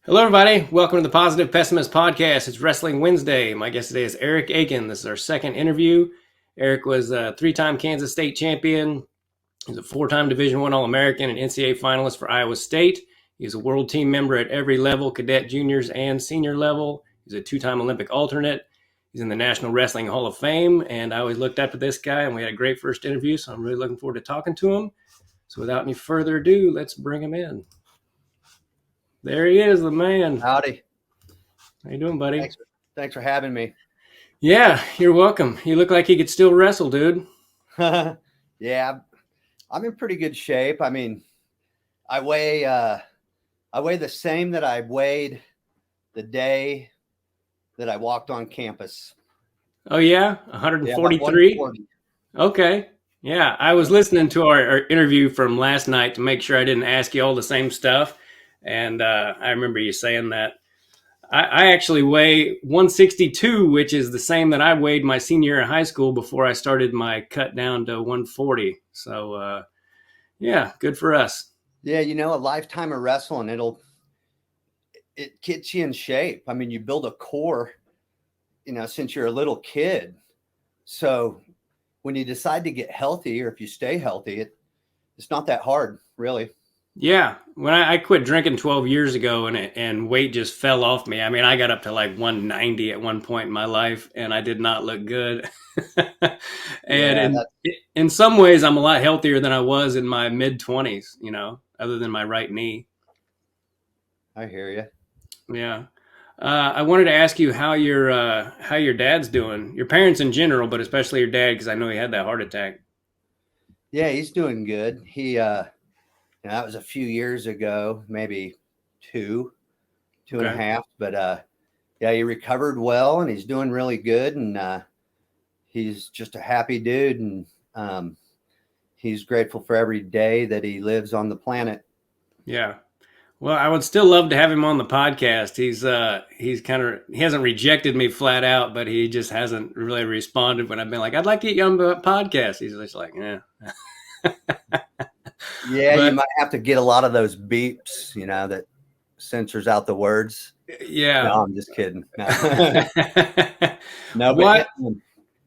Hello, everybody. Welcome to the Positive Pessimist Podcast. It's Wrestling Wednesday. My guest today is Eric Akin. This is our second interview. Eric was a three-time Kansas State champion. He's a four-time Division I All-American and NCAA finalist for Iowa State. He's a world team member at every level, cadet, juniors, and senior level. He's a two-time Olympic alternate. He's in the National Wrestling Hall of Fame, and I always looked up to this guy, and we had a great first interview, so I'm really looking forward to talking to him. So without any further ado, let's bring him in. There he is, the man. Howdy. How you doing, buddy? Thanks for having me. Yeah, you're welcome. You look like you could still wrestle, dude. Yeah, I'm in pretty good shape. I mean, I weigh the same that I weighed the day that I walked on campus. Oh yeah, 143. Yeah, okay. Yeah, I was listening to our interview from last night to make sure I didn't ask you all the same stuff. And I remember you saying that. I actually weigh 162, which is the same that I weighed my senior year in high school before I started my cut down to 140. So, yeah, good for us. Yeah, a lifetime of wrestling, it gets you in shape. I mean, you build a core, since you're a little kid. So when you decide to get healthy, or if you stay healthy, it's not that hard, really. Yeah, when I quit drinking 12 years ago and weight just fell off me. I mean, I got up to like 190 at one point in my life, and I did not look good. And in some ways, I'm a lot healthier than I was in my mid-20s, other than my right knee. I hear you. Yeah. I wanted to ask you how your dad's doing, your parents in general, but especially your dad, because I know he had that heart attack. Yeah, he's doing good. That was a few years ago, maybe two and a half. But yeah, he recovered well, and he's doing really good. And he's just a happy dude, and he's grateful for every day that he lives on the planet. Yeah. Well, I would still love to have him on the podcast. He hasn't rejected me flat out, but he just hasn't really responded when I've been like, I'd like to get you on the podcast. He's just like, yeah. Yeah, but you might have to get a lot of those beeps, that censors out the words. Yeah. No, I'm just kidding. No, but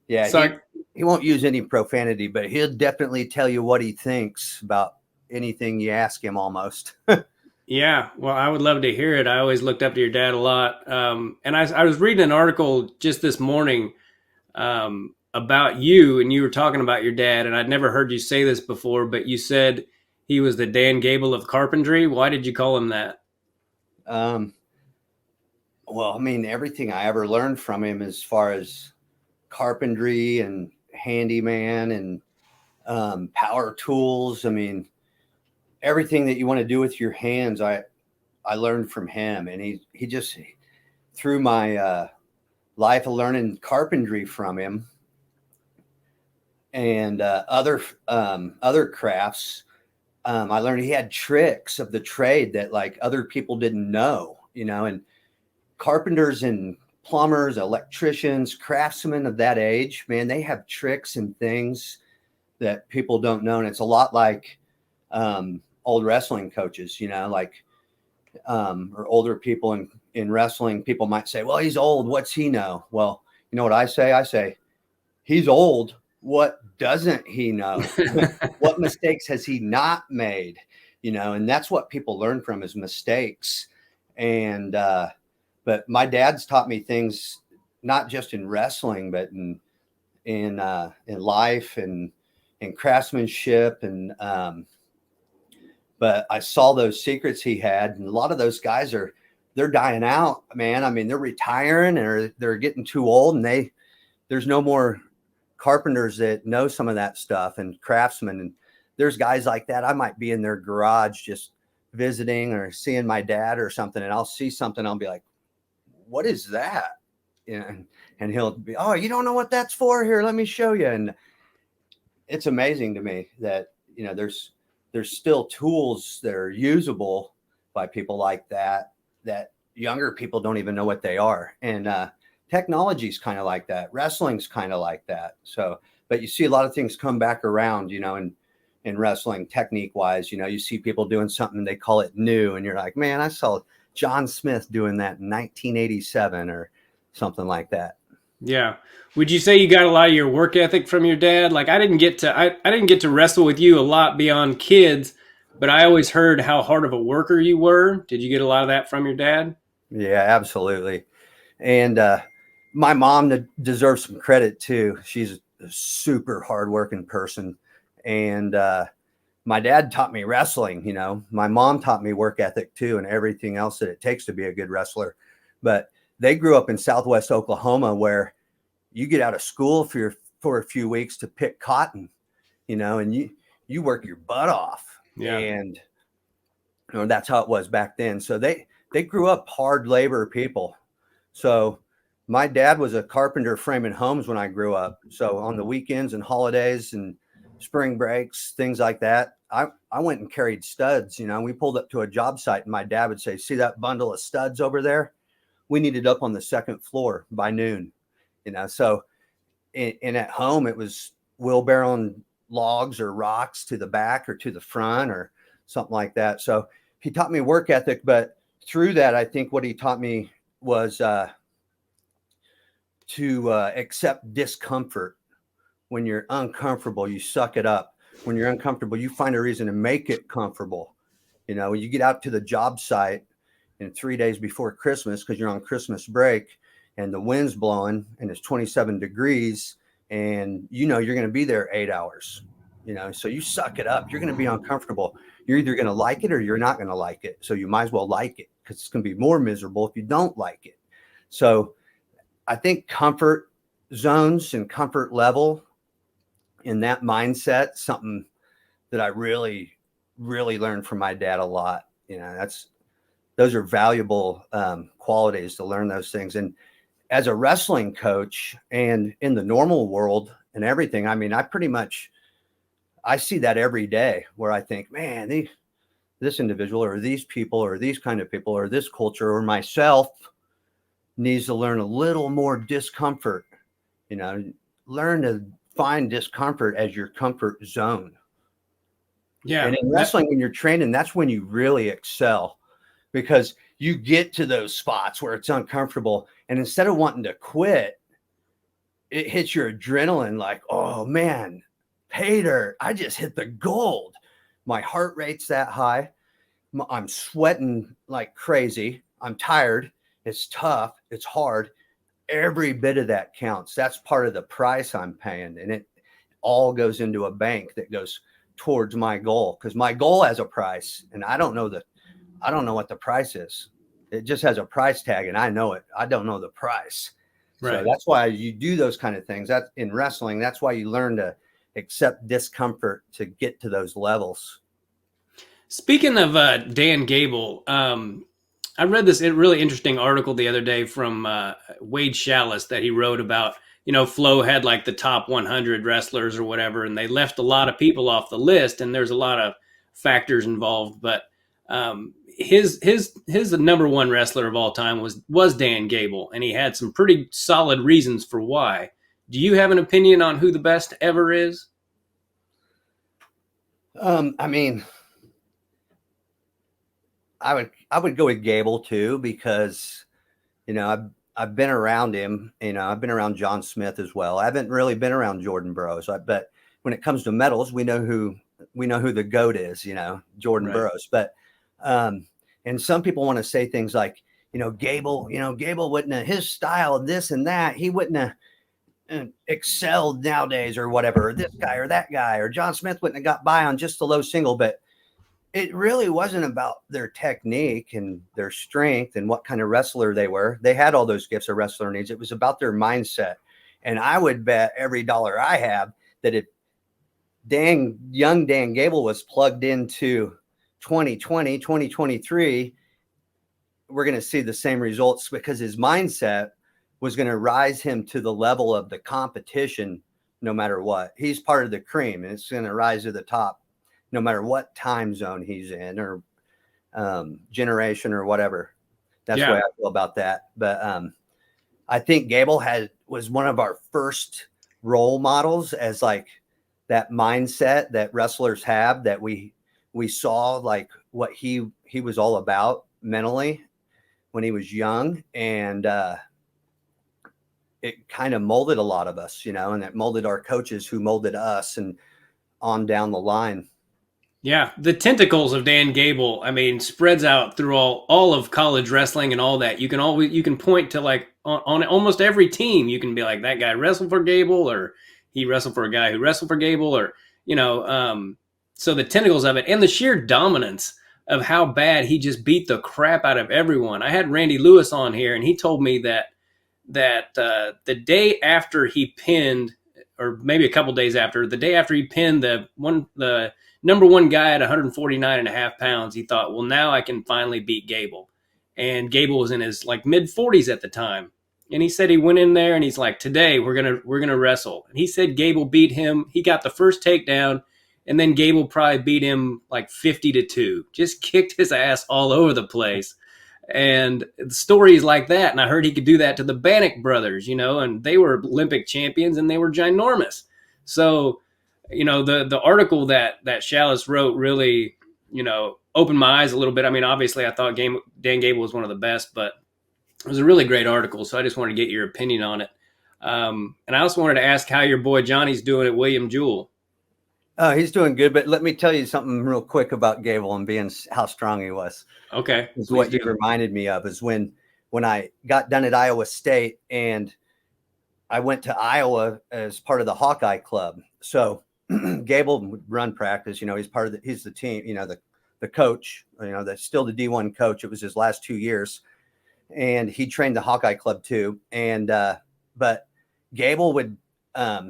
he won't use any profanity, but he'll definitely tell you what he thinks about anything you ask him almost. Yeah, well, I would love to hear it. I always looked up to your dad a lot. And I was reading an article just this morning about you, and you were talking about your dad, and I'd never heard you say this before, but you said he was the Dan Gable of carpentry. Why did you call him that? Well, I mean, everything I ever learned from him as far as carpentry and handyman and power tools. I mean, everything that you want to do with your hands, I learned from him. And he just, through my life of learning carpentry from him and other crafts, I learned he had tricks of the trade that like other people didn't know, and carpenters and plumbers, electricians, craftsmen of that age, man, they have tricks and things that people don't know. And it's a lot like old wrestling coaches, or older people in wrestling. People might say, well, he's old. What's he know? Well, you know what I say? I say, he's old. What doesn't he know? What mistakes has he not made? And that's what people learn from is mistakes. And, but my dad's taught me things, not just in wrestling, but in life and in craftsmanship. And, but I saw those secrets he had, and a lot of those guys they're dying out, man. I mean, they're retiring or they're getting too old, and there's no more carpenters that know some of that stuff and craftsmen. And there's guys like that. I might be in their garage just visiting or seeing my dad or something, and I'll see something. I'll be like, what is that? And he'll be, oh, you don't know what that's for? Here, let me show you. And it's amazing to me that, there's still tools that are usable by people like that younger people don't even know what they are. And technology's kind of like that. Wrestling's kind of like that. So, but you see a lot of things come back around, in wrestling technique wise. You see people doing something, they call it new, and you're like, man, I saw John Smith doing that in 1987 or something like that. Yeah. Would you say you got a lot of your work ethic from your dad? Like I didn't get to I didn't get to wrestle with you a lot beyond kids, but I always heard how hard of a worker you were. Did you get a lot of that from your dad? Yeah, absolutely. And my mom deserves some credit too. She's a super hardworking person. And my dad taught me wrestling. You know, my mom taught me work ethic too, and everything else that it takes to be a good wrestler. But they grew up in Southwest Oklahoma, where you get out of school for a few weeks to pick cotton, you know, and you work your butt off. Yeah. And you know, that's how it was back then. So they grew up hard labor people. So my dad was a carpenter framing homes when I grew up. So on the weekends and holidays and spring breaks, things like that, I went and carried studs. You know, we pulled up to a job site and my dad would say, "See that bundle of studs over there? We need it up on the second floor by noon." You know, so and at home it was wheelbarrowing logs or rocks to the back or to the front or something like that. So he taught me work ethic, but through that, I think what he taught me was to accept discomfort. When you're uncomfortable, you suck it up. When you're uncomfortable, you find a reason to make it comfortable. You know, you get out to the job site and 3 days before Christmas, because you're on Christmas break and the wind's blowing and it's 27 degrees and you know you're going to be there 8 hours. You know, so you suck it up. You're going to be uncomfortable. You're either going to like it or you're not going to like it. So you might as well like it, because it's going to be more miserable if you don't like it. So I think comfort zones and comfort level in that mindset, something that I really, really learned from my dad a lot. You know, those are valuable qualities to learn those things. And as a wrestling coach and in the normal world and everything, I mean, I see that every day where I think, man, this individual or these people or these kind of people or this culture or myself needs to learn a little more discomfort. You know, learn to find discomfort as your comfort zone. Yeah. And in wrestling, when you're training, that's when you really excel, because you get to those spots where it's uncomfortable. And instead of wanting to quit, it hits your adrenaline like, oh man, pay dirt, I just hit the gold. My heart rate's that high. I'm sweating like crazy. I'm tired. It's tough. It's hard. Every bit of that counts. That's part of the price I'm paying. And it all goes into a bank that goes towards my goal, because my goal has a price and I don't know what the price is. It just has a price tag and I know it. I don't know the price. Right. So that's why you do those kind of things. That in wrestling, that's why you learn to accept discomfort to get to those levels. Speaking of Dan Gable, I read this really interesting article the other day from Wade Chalice that he wrote about, you know, Flo had like the top 100 wrestlers or whatever, and they left a lot of people off the list, and there's a lot of factors involved. But his number one wrestler of all time was Dan Gable, and he had some pretty solid reasons for why. Do you have an opinion on who the best ever is? I mean, I would go with Gable too, because, you know, I've been around him. You know, I've been around John Smith as well. I haven't really been around Jordan Burroughs. But when it comes to medals, we know who the GOAT is. You know, Jordan Burroughs. But and some people want to say things like, Gable wouldn't have, his style of this and that, he wouldn't have excelled nowadays or whatever. Or this guy or that guy or John Smith wouldn't have got by on just the low single. But it really wasn't about their technique and their strength and what kind of wrestler they were. They had all those gifts a wrestler needs. It was about their mindset. And I would bet every dollar I have that if young Dan Gable was plugged into 2020, 2023, we're going to see the same results, because his mindset was going to rise him to the level of the competition no matter what. He's part of the cream, and it's going to rise to the top no matter what time zone he's in or generation or whatever. That's the way I feel about that. But I think Gable was one of our first role models as like that mindset that wrestlers have, that we saw like what he was all about mentally. when he was young, and it kind of molded a lot of us, and it molded our coaches who molded us and on down the line. Yeah, the tentacles of Dan Gable, I mean, spreads out through all of college wrestling and all that. You can point to like on almost every team. You can be like, that guy wrestled for Gable, or he wrestled for a guy who wrestled for Gable, or so the tentacles of it and the sheer dominance of how bad he just beat the crap out of everyone. I had Randy Lewis on here, and he told me that the day after he pinned, or maybe a couple days after, the day after he pinned the number one guy at 149 and a half pounds, he thought, well, now I can finally beat Gable. And Gable was in his like mid 40s at the time. And he said he went in there and he's like, today we're gonna wrestle. And he said Gable beat him. He got the first takedown, and then Gable probably beat him like 50-2. Just kicked his ass all over the place. And stories like that. And I heard he could do that to the Bannock brothers, and they were Olympic champions and they were ginormous. So, the article that Chalice wrote really, opened my eyes a little bit. I mean, obviously I thought Dan Gable was one of the best, but it was a really great article. So I just wanted to get your opinion on it. And I also wanted to ask how your boy Johnny's doing at William Jewell. He's doing good, but let me tell you something real quick about Gable and being how strong he was. Okay. Is what you reminded me of is when I got done at Iowa State and I went to Iowa as part of the Hawkeye Club. So Gable would run practice, he's the team, the coach, that's still the D1 coach. It was his last 2 years, and he trained the Hawkeye Club too. And, but Gable would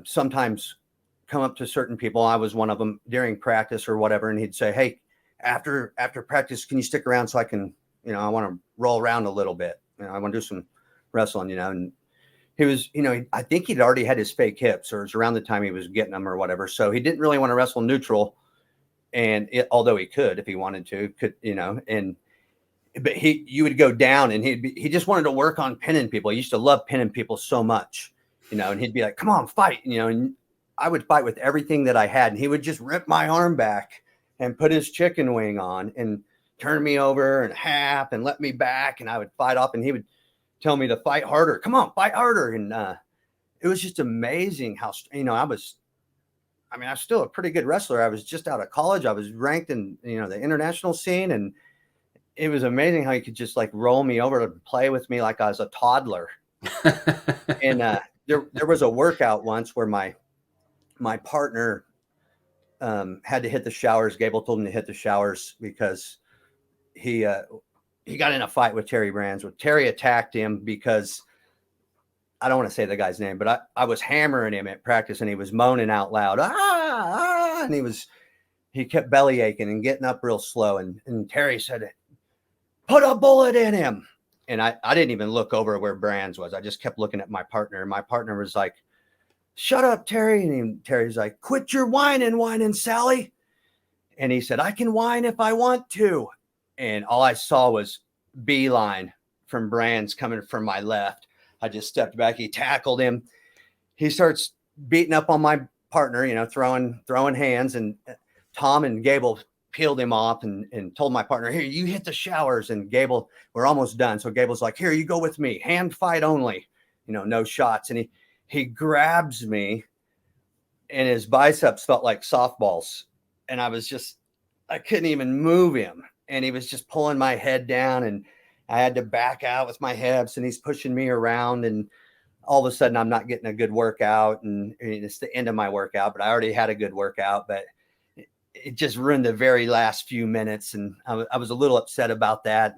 sometimes come up to certain people. I was one of them during practice or whatever. And he'd say, hey, after practice, can you stick around so I can, I want to roll around a little bit. I want to do some wrestling, and he was, I think he'd already had his fake hips, or it was around the time he was getting them or whatever. So he didn't really want to wrestle neutral. And although he could, if he wanted to, but you would go down and he just wanted to work on pinning people. He used to love pinning people so much, and he'd be like, come on, fight, and I would fight with everything that I had. And he would just rip my arm back and put his chicken wing on and turn me over and half and let me back. And I would fight off, and he would tell me to fight harder. Come on, fight harder. And it was just amazing how, I was still a pretty good wrestler. I was just out of college. I was ranked in, the international scene. And it was amazing how he could just like roll me over and play with me like I was a toddler. And there was a workout once where my partner had to hit the showers. Gable told him to hit the showers because he got in a fight with Terry Brands. Terry attacked him because I don't want to say the guy's name, but I was hammering him at practice and he was moaning out loud. And he kept belly aching and getting up real slow. And Terry said, put a bullet in him. And I didn't even look over where Brands was. I just kept looking at my partner. And my partner was like, shut up, Terry. And Terry's like, quit your whining, Sally. And he said, I can whine if I want to. And all I saw was beeline from Brands coming from my left. I just stepped back. He tackled him. He starts beating up on my partner, throwing hands. And Tom and Gable peeled him off and told my partner, here, you hit the showers. And Gable, we're almost done. So Gable's like, here, you go with me. Hand fight only, no shots. And he grabs me and his biceps felt like softballs. And I couldn't even move him. And he was just pulling my head down and I had to back out with my hips and he's pushing me around. And all of a sudden I'm not getting a good workout and it's the end of my workout, but I already had a good workout, but it just ruined the very last few minutes. And I was a little upset about that.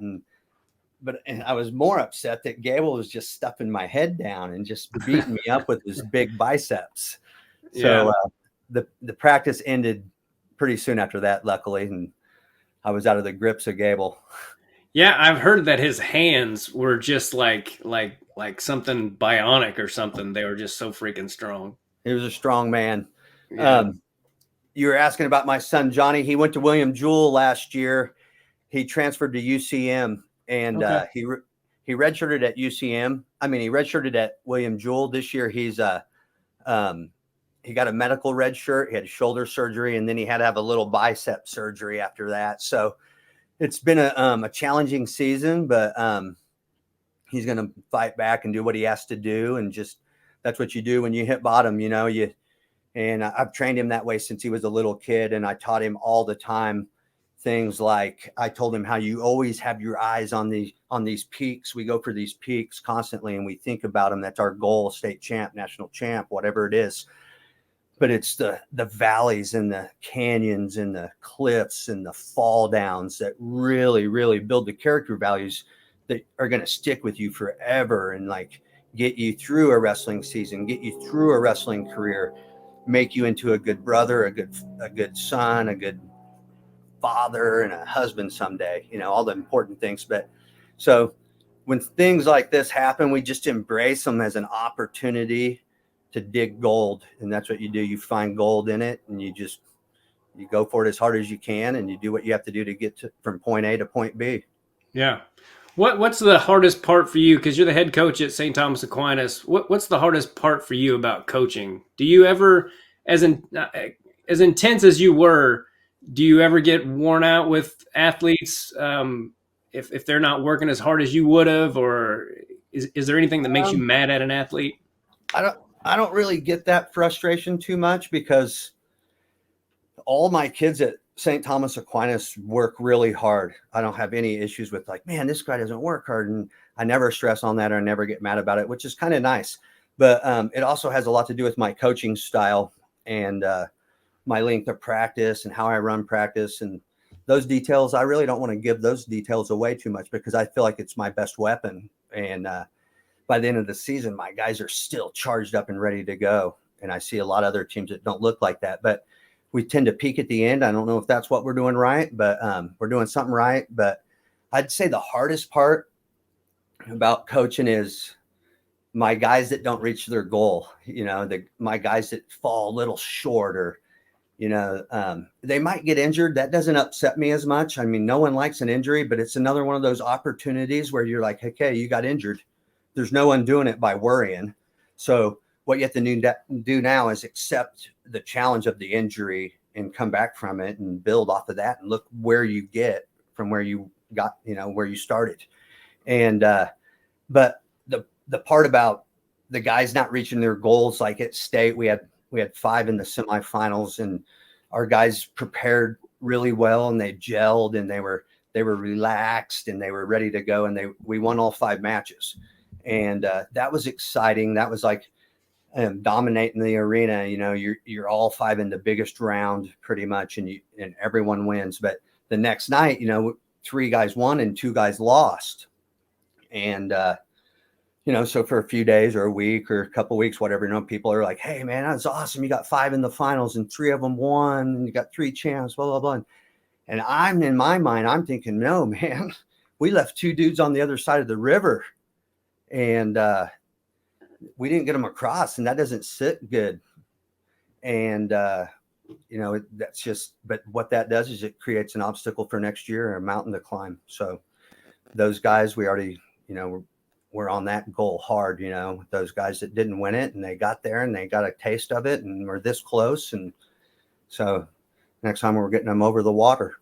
But I was more upset that Gable was just stuffing my head down and just beating me up with his big biceps. So the practice ended pretty soon after that, luckily. And I was out of the grips of Gable. Yeah, I've heard that his hands were just like something bionic or something. They were just so freaking strong. He was a strong man. Yeah. You were asking about my son, Johnny. He went to William Jewell last year. He transferred to UCM and Okay. he redshirted at UCM. I mean, he redshirted at William Jewell this year. He got a medical red shirt. He had shoulder surgery, and then he had to have a little bicep surgery after that. So it's been a challenging season, but he's going to fight back and do what he has to do. And just, that's what you do when you hit bottom, and I've trained him that way since he was a little kid. And I taught him all the time things like, I told him how you always have your eyes on these peaks. We go for these peaks constantly and we think about them. That's our goal, state champ, national champ, whatever it is. But it's the valleys and the canyons and the cliffs and the fall downs that really, really build the character values that are going to stick with you forever and like get you through a wrestling season, get you through a wrestling career, make you into a good brother, a good son, a good father, and a husband someday, all the important things. But so when things like this happen, we just embrace them as an opportunity to dig gold. And that's what you do. You find gold in it and you go for it as hard as you can. And you do what you have to do to get from point A to point B. Yeah. What's the hardest part for you? Because you're the head coach at St. Thomas Aquinas. What's the hardest part for you about coaching? Do you ever, as intense as you were, do you ever get worn out with athletes if they're not working as hard as you would have, or is there anything that makes you mad at an athlete? I don't really get that frustration too much because all my kids at St. Thomas Aquinas work really hard. I don't have any issues with like, man, this guy doesn't work hard. And I never stress on that or never get mad about it, which is kind of nice. But it also has a lot to do with my coaching style and my length of practice and how I run practice. And those details, I really don't want to give those details away too much because I feel like it's my best weapon. And by the end of the season, my guys are still charged up and ready to go. And I see a lot of other teams that don't look like that. But we tend to peak at the end. I don't know if that's what we're doing right, but we're doing something right. But I'd say the hardest part about coaching is my guys that don't reach their goal, my guys that fall a little short or, they might get injured. That doesn't upset me as much. I mean, no one likes an injury, but it's another one of those opportunities where you're like, okay, you got injured. There's no one doing it by worrying. So what you have to do now is accept the challenge of the injury and come back from it and build off of that and look where you get from where you got, where you started. And, but the part about the guys not reaching their goals, like at state, we had 5 in the semifinals and our guys prepared really well and they gelled and they were relaxed and they were ready to go. And we won all 5 matches. And that was exciting. That was like dominating the arena. You're all 5 in the biggest round pretty much, and everyone wins. But the next night, 3 guys won and 2 guys lost. And so for a few days or a week or a couple of weeks, whatever, people are like, hey man, that's awesome. You got 5 in the finals and 3 of them won and you got 3 champs, blah, blah, blah. And I'm in my mind, I'm thinking, no, man, we left 2 dudes on the other side of the river. And we didn't get them across, and that doesn't sit good. And, that's just, but what that does is it creates an obstacle for next year, a mountain to climb. So those guys, we already, we're on that goal hard, those guys that didn't win it and they got there and they got a taste of it and we're this close. And so next time we're getting them over the water.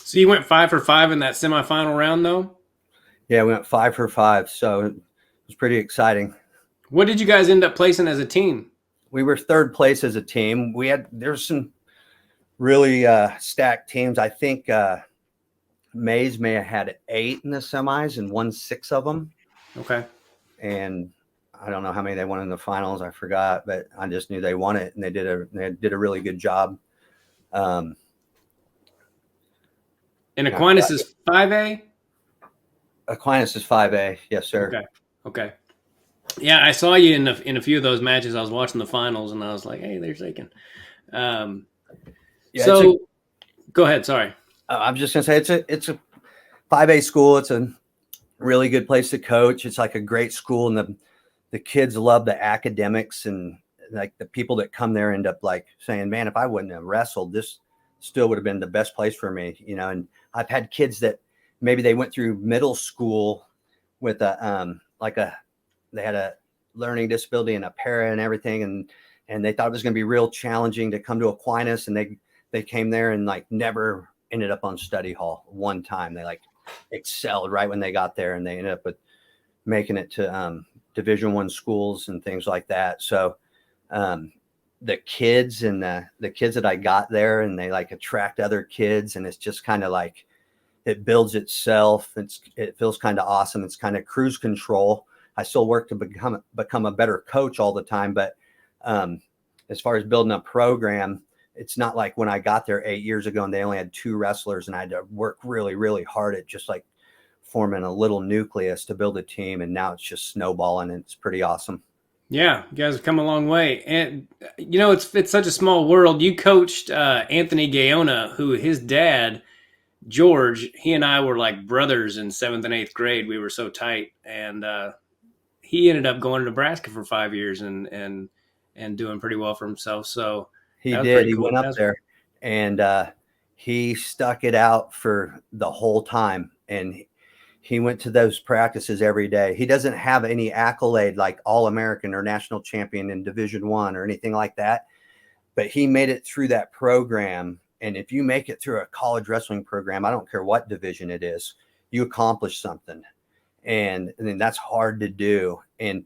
So you went 5 for 5 in that semifinal round though? Yeah, we went 5 for 5. So it was pretty exciting. What did you guys end up placing as a team? We were 3rd place as a team. There's some really stacked teams. I think Mays may have had 8 in the semis and won 6 of them. Okay. And I don't know how many they won in the finals. I forgot, but I just knew they won it and they did a really good job. And Aquinas is 5A? Aquinas is 5A. Yes, sir. Okay. Yeah, I saw you in a few of those matches. I was watching the finals, and I was like, "Hey, there's Akin." So, go ahead. Sorry. I'm just gonna say it's a 5A school. It's a really good place to coach. It's like a great school, and the kids love the academics, and like the people that come there end up like saying, "Man, if I wouldn't have wrestled, this still would have been the best place for me." And I've had kids that maybe they went through middle school with they had a learning disability and a para and everything. And they thought it was going to be real challenging to come to Aquinas. And they came there and like never ended up on study hall one time. They like excelled right when they got there and they ended up with making it to Division I schools and things like that. So the kids and the kids that I got there, and they like attract other kids, and it's just kind of like it builds itself. It feels kind of awesome. It's kind of cruise control. I still work to become a better coach all the time, but as far as building a program, it's not like when I got there 8 years ago and they only had 2 wrestlers, and I had to work really, really hard at just like forming a little nucleus to build a team. And now it's just snowballing, and it's pretty awesome. Yeah, you guys have come a long way, and it's such a small world. You coached Anthony Gaona, who his dad George, he and I were like brothers in 7th and 8th grade. We were so tight, and he ended up going to Nebraska for 5 years and doing pretty well for himself. So He that was did. pretty He cool. went up there, and he stuck it out for the whole time. And he went to those practices every day. He doesn't have any accolade like All-American or national champion in Division I or anything like that, but he made it through that program. And if you make it through a college wrestling program, I don't care what division it is, you accomplish something. And then that's hard to do. And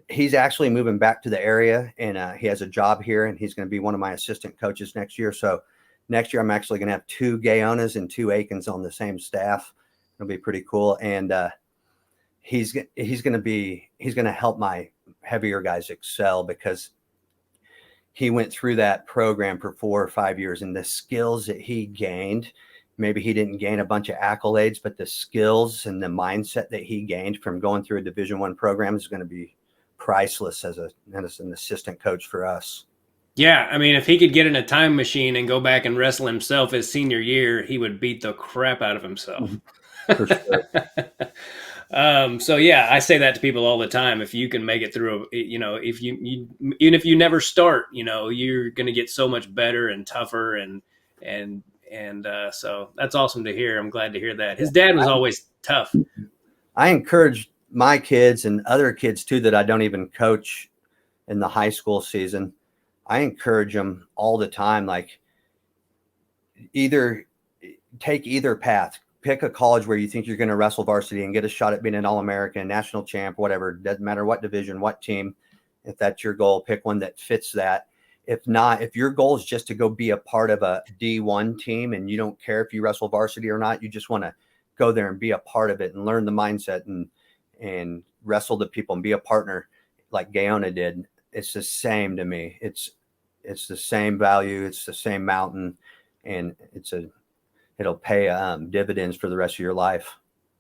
he's actually moving back to the area, and he has a job here, and he's going to be one of my assistant coaches next year. So next year I'm actually going to have 2 Gaonas and 2 Akins on the same staff. It'll be pretty cool. And he's going to help my heavier guys excel, because he went through that program for 4 or 5 years, and the skills that he gained, maybe he didn't gain a bunch of accolades, but the skills and the mindset that he gained from going through a Division I program is going to be priceless as an assistant coach for us. Yeah, I mean, if he could get in a time machine and go back and wrestle himself his senior year, he would beat the crap out of himself. For sure. So yeah, I say that to people all the time. If you can make it through, if you even if you never start, you're going to get so much better and tougher, and so that's awesome to hear. I'm glad to hear that. His dad was always tough. I encourage my kids and other kids too that I don't even coach in the high school season. I encourage them all the time, like take either path. Pick a college where you think you're going to wrestle varsity and get a shot at being an All-American, national champ, whatever. Doesn't matter what division, what team. If that's your goal, pick one that fits that. If not, if your goal is just to go be a part of a D1 team and you don't care if you wrestle varsity or not, you just want to go there and be a part of it and learn the mindset and wrestle the people and be a partner like Gaona did. It's the same to me. It's the same value. It's the same mountain, and it'll pay dividends for the rest of your life.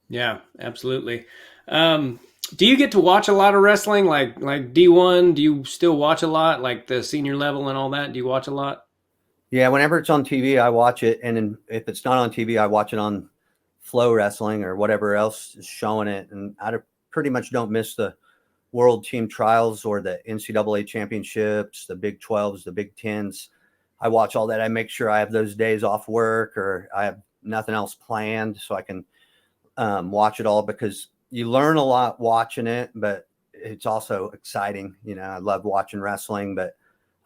Yeah, absolutely. Do you get to watch a lot of wrestling, like D1? Do you still watch a lot, like the senior level and all that? Do you watch a lot? Yeah, whenever it's on TV, I watch it, and then if it's not on TV, I watch it on Flow Wrestling or whatever else is showing it. And I pretty much don't miss the World Team Trials or the NCAA championships, the Big 12s, the Big 10s. I watch all that. I make sure I have those days off work or I have nothing else planned so I can watch it all, because you learn a lot watching it, but it's also exciting. I love watching wrestling, but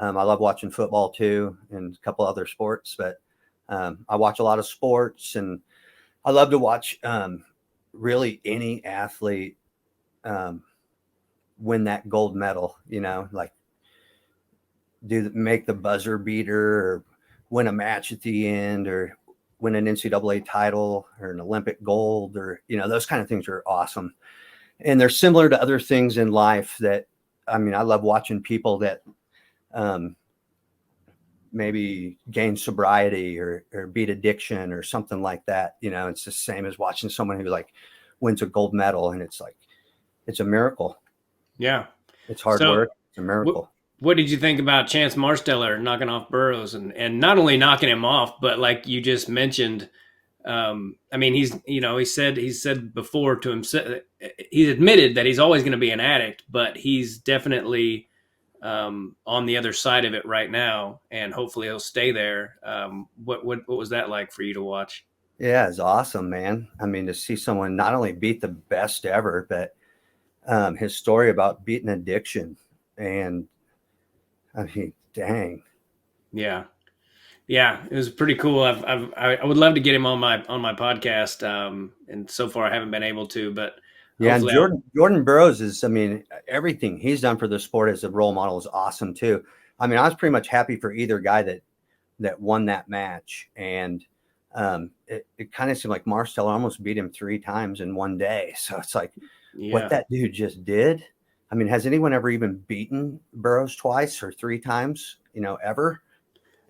I love watching football too and a couple other sports. But I watch a lot of sports, and I love to watch really any athlete win that gold medal, like make the buzzer beater or win a match at the end or win an NCAA title or an Olympic gold, or, those kind of things are awesome. And they're similar to other things in life that, I love watching people that maybe gain sobriety or beat addiction or something like that. It's the same as watching someone who like wins a gold medal, and it's like, it's a miracle. Yeah. It's hard work. It's a miracle. What did you think about Chance Marsteller knocking off Burroughs and not only knocking him off, but like you just mentioned, he said before to himself, he's admitted that he's always going to be an addict, but he's definitely on the other side of it right now, and hopefully he'll stay there. What was that like for you to watch? Yeah, it's awesome, man. To see someone not only beat the best ever, but his story about beating addiction, and dang. Yeah, it was pretty cool. I would love to get him on my podcast, and so far I haven't been able to, but Yeah, and hopefully I'll. Jordan Burroughs is, I mean, everything he's done for the sport as a role model is awesome too. I mean, I was pretty much happy for either guy that won that match, and it kind of seemed like Marcel almost beat him 3 times in one day. So it's like what Yeah. that dude just did. I mean, has anyone ever even beaten Burroughs twice or 3 times? Ever?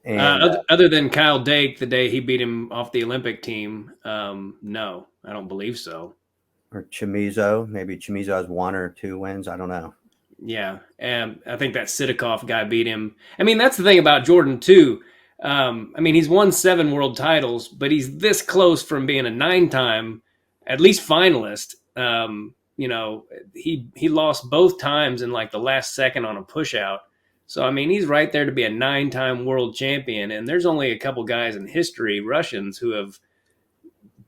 And Other than Kyle Dake, the day he beat him off the Olympic team, no, I don't believe so. or Chamizo, maybe Chamizo has 1 or 2 wins. I don't know. Yeah, and I think that Sidikoff guy beat him. I mean, that's the thing about Jordan too. I mean, he's won 7 world titles, but he's this close from being a 9-time, at least finalist. He lost both times in like the last second on a push out. So I mean, he's right there to be a 9-time world champion, and there's only a couple guys in history, Russians, who have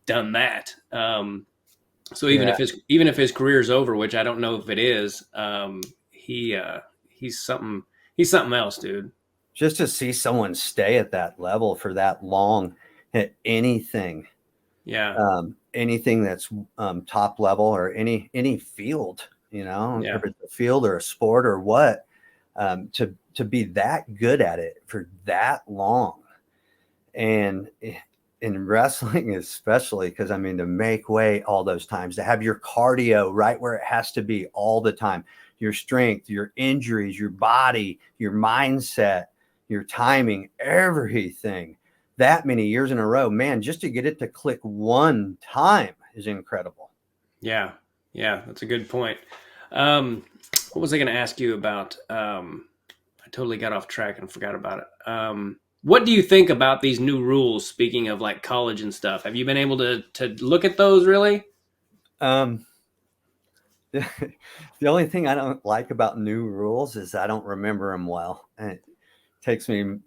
done that. So even Yeah, if his career's over, which I don't know if it is, he he's something else, dude. just to see someone stay at that level for that long at Yeah, anything that's top level or any field, yeah, if it's a field or a sport or what, to be that good at it for that long. And in wrestling, especially, because I mean, to make weight all those times, to have your cardio right where it has to be all the time, your strength, your injuries, your body, your mindset, your timing, everything, that many years in a row, man, just to get it to click one time is incredible. yeah, yeah. That's a good point. What was I going to ask you about? I totally got off track and forgot about it. What do you think about these new rules? Speaking of like college and stuff, have you been able to look at those really? Um, the only thing I don't like about new rules is I don't remember them well. And it takes me,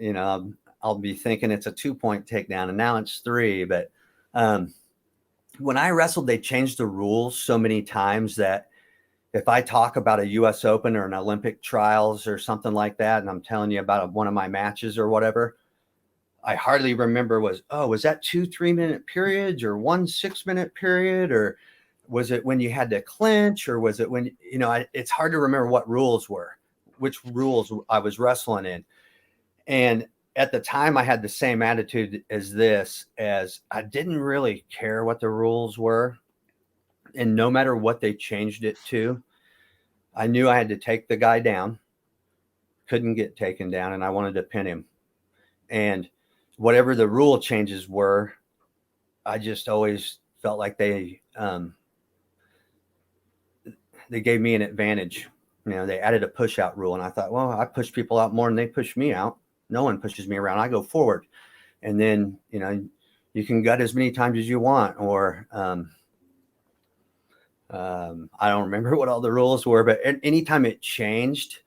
I'll be thinking it's a 2-point takedown and now it's 3. But when I wrestled, they changed the rules so many times that if I talk about a US Open or an Olympic trials or something like that, and I'm telling you about one of my matches or whatever, I hardly remember was that 2 3-minute periods or 1 6-minute period, or was it when you had to clinch, or was it when, it's hard to remember which rules I was wrestling in. And at the time I had the same attitude as I didn't really care what the rules were. And no matter what they changed it to, I knew I had to take the guy down, couldn't get taken down, and I wanted to pin him. And whatever the rule changes were, I just always felt like they gave me an advantage. They added a push out rule, and I thought, well, I push people out more than they push me out. No one pushes me around. I go forward. And then, you can gut as many times as you want, or I don't remember what all the rules were, but anytime it changed,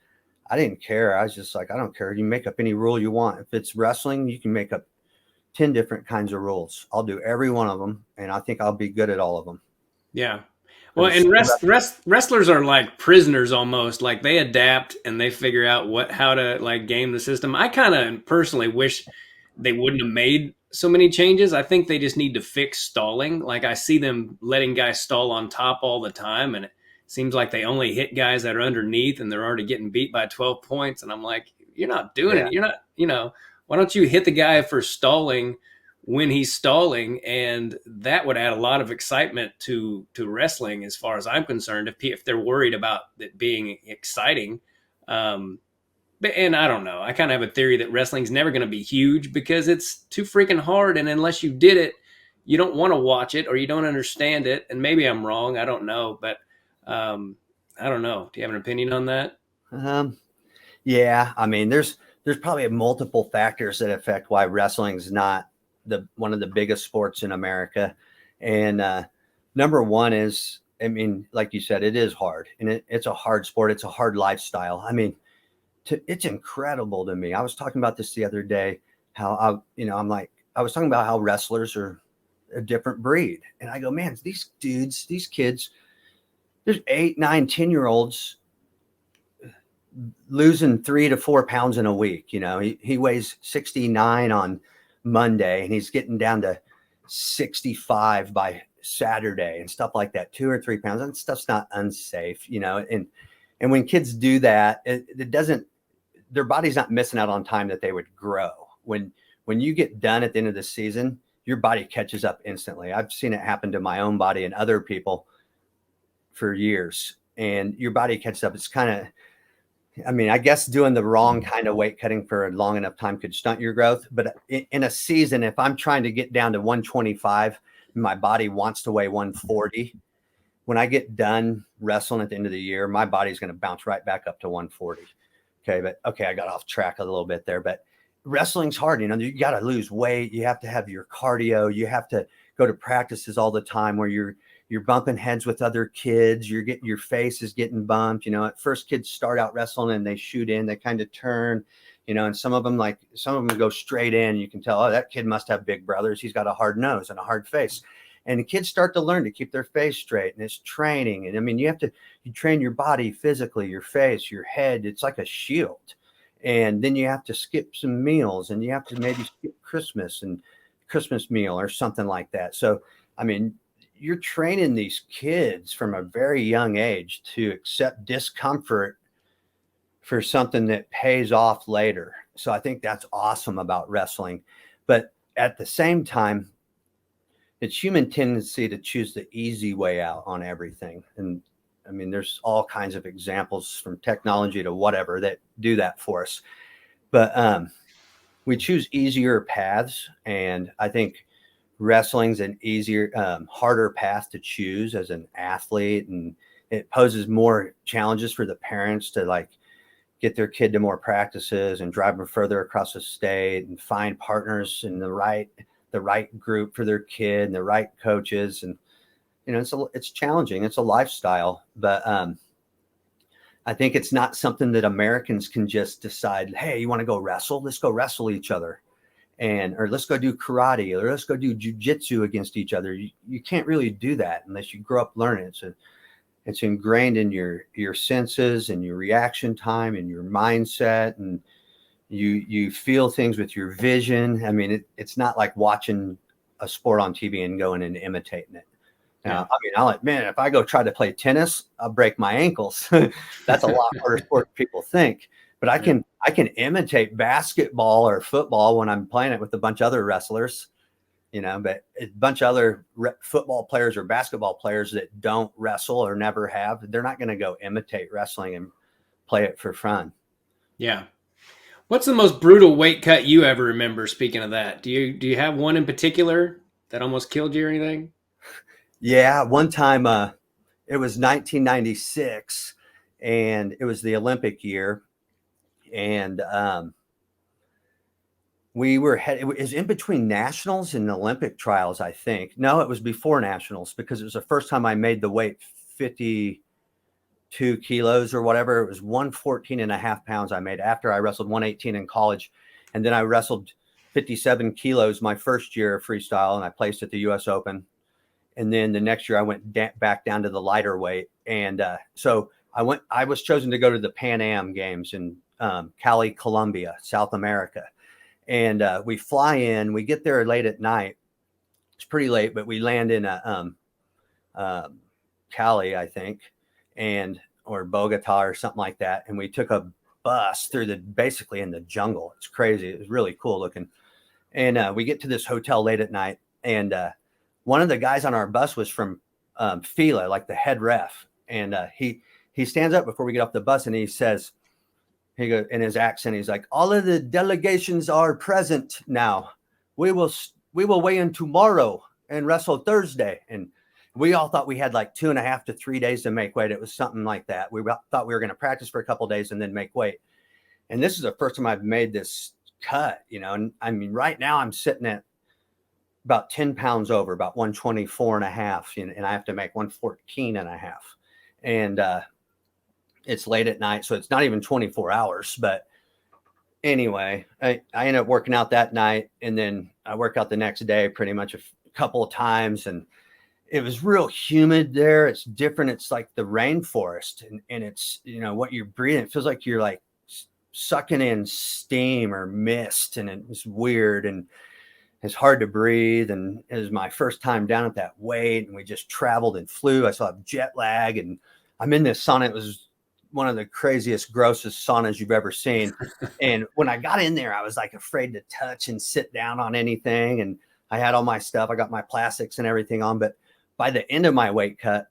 I didn't care. I was just like, I don't care. You make up any rule you want. If it's wrestling, you can make up 10 different kinds of rules. I'll do every one of them, and I think I'll be good at all of them. Yeah. Well, and wrestlers are like prisoners almost. Like they adapt and they figure out how to like game the system. I kind of personally wish they wouldn't have made so many changes. I think they just need to fix stalling. Like I see them letting guys stall on top all the time, and it seems like they only hit guys that are underneath, and they're already getting beat by 12 points. And I'm like, you're not doing it. You're not. Why don't you hit the guy for stalling when he's stalling? And that would add a lot of excitement to wrestling, as far as I'm concerned. If they're worried about it being exciting. And I don't know. I kind of have a theory that wrestling's never going to be huge because it's too freaking hard. And unless you did it, you don't want to watch it or you don't understand it. And maybe I'm wrong. I don't know. But I don't know. Do you have an opinion on that? Yeah. I mean, there's probably multiple factors that affect why wrestling's not one of the biggest sports in America. And number one is, I mean, like you said, it is hard, and it's a hard sport. It's a hard lifestyle. I mean, it's incredible to me. I was talking about this the other day, how I was talking about how wrestlers are a different breed. And I go, man, these dudes, these kids, there's 8, 9, 10-year-olds losing 3 to 4 pounds in a week. He weighs 69 on Monday, and he's getting down to 65 by Saturday and stuff like that, 2 or 3 pounds. That stuff's not unsafe, and when kids do that, it doesn't, their body's not missing out on time that they would grow. When you get done at the end of the season, your body catches up instantly. I've seen it happen to my own body and other people for years, and your body catches up. It's kind of, I guess doing the wrong kind of weight cutting for a long enough time could stunt your growth. But in a season, if I'm trying to get down to 125, my body wants to weigh 140. When I get done wrestling at the end of the year, my body's going to bounce right back up to 140. Okay, I got off track a little bit there, but wrestling's hard. You got to lose weight. You have to have your cardio. You have to go to practices all the time where you're bumping heads with other kids. Your face is getting bumped. At first kids start out wrestling and they shoot in, they kind of turn, and some of them go straight in. You can tell, oh, that kid must have big brothers. He's got a hard nose and a hard face. And the kids start to learn to keep their face straight, and it's training. And you train your body physically, your face, your head. It's like a shield. And then you have to skip some meals, and you have to maybe skip Christmas meal or something like that. So, you're training these kids from a very young age to accept discomfort for something that pays off later. So I think that's awesome about wrestling. But at the same time, it's human tendency to choose the easy way out on everything. And there's all kinds of examples from technology to whatever that do that for us. But we choose easier paths. And I think wrestling's an easier, harder path to choose as an athlete. And it poses more challenges for the parents to get their kid to more practices and drive them further across the state and find partners in the right group for their kid and the right coaches. And, it's challenging. It's a lifestyle, but I think it's not something that Americans can just decide, hey, you want to go wrestle? Let's go wrestle each other. Or let's go do karate, or let's go do jujitsu against each other. You can't really do that unless you grow up learning. It's ingrained in your senses and your reaction time and your mindset, and you feel things with your vision. It's not like watching a sport on TV and going and imitating it. Now, I'll admit, if I go try to play tennis, I'll break my ankles. That's a lot harder sport than people think. But I can imitate basketball or football when I'm playing it with a bunch of other wrestlers, but a bunch of other football players or basketball players that don't wrestle or never have, they're not going to go imitate wrestling and play it for fun. Yeah. What's the most brutal weight cut you ever remember? Speaking of that, do you have one in particular that almost killed you or anything? Yeah. One time, it was 1996 and it was the Olympic year. And it was in between nationals and Olympic trials, I think. No, it was before nationals, because it was the first time I made the weight 52 kilos or whatever. It was 114 and a half pounds I made after I wrestled 118 in college. And then I wrestled 57 kilos my first year of freestyle, and I placed at the US Open. And then the next year I went back down to the lighter weight. And so I was chosen to go to the Pan Am Games in Cali, Colombia, South America. And we fly in, we get there late at night. It's pretty late, but we land in Cali, I think, or Bogota or something like that. And we took a bus through basically in the jungle. It's crazy. It was really cool looking. And we get to this hotel late at night. And one of the guys on our bus was from FILA, like the head ref. And he stands up before we get off the bus and he says, he goes in his accent, he's like, all of the delegations are present now. We will weigh in tomorrow and wrestle Thursday. And we all thought we had like 2.5 to 3 days to make weight. It was something like that. We thought we were going to practice for a couple of days and then make weight. And this is the first time I've made this cut, and right now I'm sitting at about 10 pounds over, about 124 and a half, and I have to make 114 and a half. And it's late at night, so it's not even 24 hours. But anyway, I ended up working out that night, and then I worked out the next day pretty much a couple of times. And it was real humid there. It's different. It's like the rainforest, and it's, what you're breathing. It feels like you're like sucking in steam or mist, and it was weird. And it's hard to breathe. And it was my first time down at that weight. And we just traveled and flew. I still have jet lag. And I'm in this sauna. It was one of the craziest, grossest saunas you've ever seen. And when I got in there, I was like afraid to touch and sit down on anything. And I had all my stuff. I got my plastics and everything on. But by the end of my weight cut,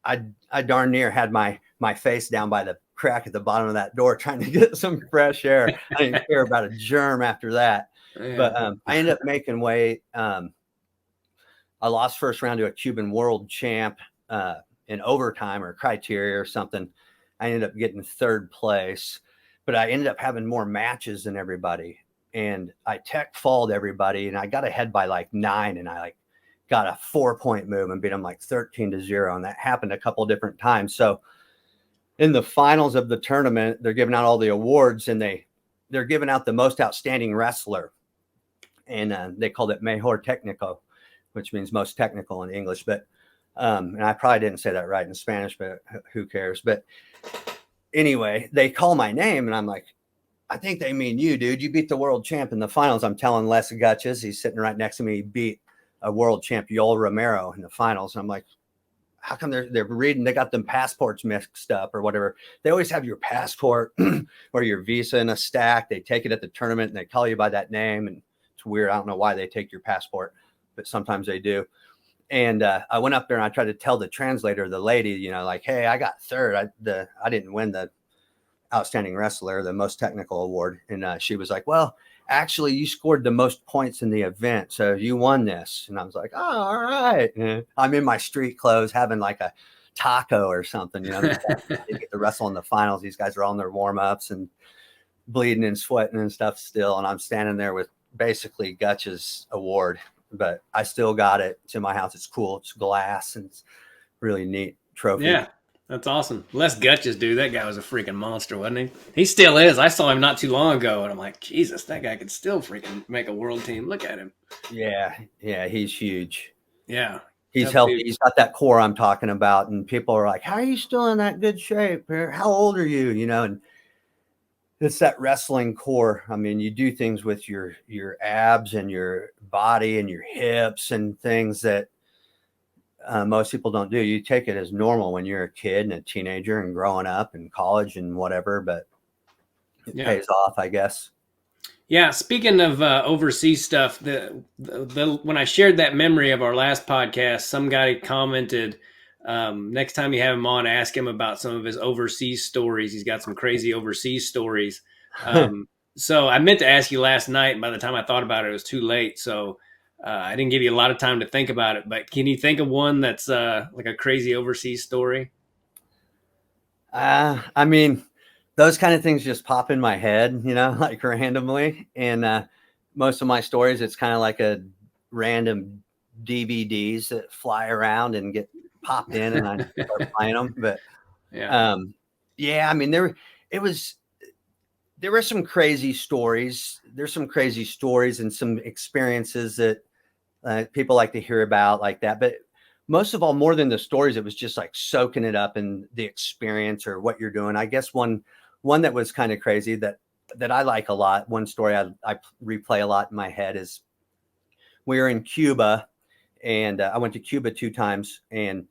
I darn near had my face down by the crack at the bottom of that door trying to get some fresh air. I didn't care about a germ after that. Yeah. But I ended up making weight. I lost first round to a Cuban world champ in overtime or criteria or something. I ended up getting third place, but I ended up having more matches than everybody. And I tech falled everybody, and I got ahead by like 9, and I like got a 4-point move and beat them like 13-0. And that happened a couple of different times. So in the finals of the tournament, they're giving out all the awards, and they're giving out the most outstanding wrestler. And they called it Mejor Técnico, which means most technical in English. But and I probably didn't say that right in Spanish, but who cares? But anyway, they call my name, and I'm like, I think they mean you, dude. You beat the world champ in the finals. I'm telling Les Gutches, he's sitting right next to me. He beat a world champ, Yoel Romero, in the finals. And I'm like, how come they're reading? They got them passports mixed up or whatever. They always have your passport or your visa in a stack. They take it at the tournament and they call you by that name. And it's weird. I don't know why they take your passport, but sometimes they do. And I went up there and I tried to tell the translator, the lady, you know, like, hey, I got third. I didn't win the outstanding wrestler, the most technical award. And she was like, well, actually, you scored the most points in the event, so you won this. And I was like, oh, all right. And I'm in my street clothes having like a taco or something. You know, they get to wrestle in the finals. These guys are all in their warm-ups and bleeding and sweating and stuff still. And I'm standing there with basically Gutch's award, but I still got it to my house. It's cool. It's glass and it's really neat trophy. Yeah. That's awesome. Les Gutches, dude, that guy was a freaking monster, wasn't he? He still is. I saw him not too long ago, and I'm like, Jesus, that guy could still freaking make a world team. Look at him. Yeah, he's huge. Yeah. He's healthy. Dude. He's got that core I'm talking about, and people are like, how are you still in that good shape? How old are you? You know, and it's that wrestling core. I mean, you do things with your abs and your body and your hips and things that most people don't do. You take it as normal when you're a kid and a teenager and growing up in college and whatever, but it pays off, I guess. Yeah. Speaking of overseas stuff, the when I shared that memory of our last podcast, some guy commented, next time you have him on, ask him about some of his overseas stories. He's got some crazy overseas stories. So I meant to ask you last night, and by the time I thought about it, it was too late. So I didn't give you a lot of time to think about it, but can you think of one that's like a crazy overseas story? I mean, those kind of things just pop in my head, you know, like randomly. And most of my stories, it's kind of like a random DVDs that fly around and get popped in and I start playing them. But I mean, there were some crazy stories. There's some crazy stories and some experiences that people like to hear about like that. But most of all, more than the stories, it was just like soaking it up in the experience or what you're doing. I guess one that was kind of crazy that I like a lot. One story I replay a lot in my head is we were in Cuba, and I went to Cuba 2 times, and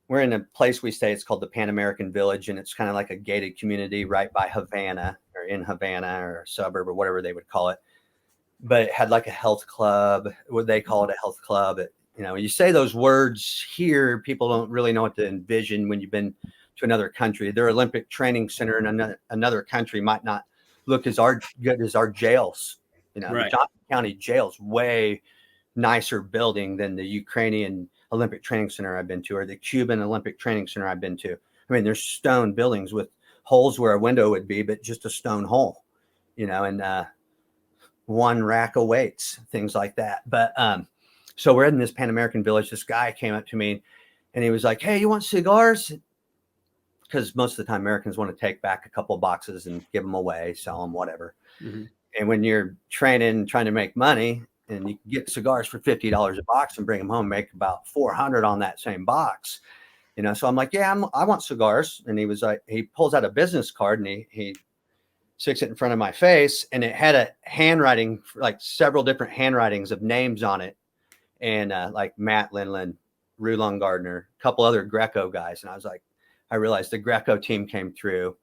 we're in a place we stay. It's called the Pan American Village, and it's kind of like a gated community right by Havana or in Havana or a suburb or whatever they would call it. But it had like a health club, what they call it a health club. You know, you say those words here, people don't really know what to envision when you've been to another country. Their Olympic training center in another country might not look as good as our jails. You know, right. The Johnson County jail's way nicer building than the Ukrainian Olympic Training Center I've been to, or the Cuban Olympic Training Center I've been to. I mean, there's stone buildings with holes where a window would be, but just a stone hole, you know, and one rack of weights, things like that. But so we're in this Pan American Village. This guy came up to me and he was like, hey, you want cigars? Because most of the time Americans want to take back a couple of boxes and give them away, sell them, whatever. Mm-hmm. And when you're training, trying to make money, and you can get cigars for $50 a box and bring them home, make about 400 on that same box, you know? So I'm like, yeah, I want cigars. And he was like, he pulls out a business card and he sticks it in front of my face, and it had a handwriting, like several different handwritings of names on it. And like Matt Linland, Rulon Gardner, a couple other Greco guys. And I realized the Greco team came through.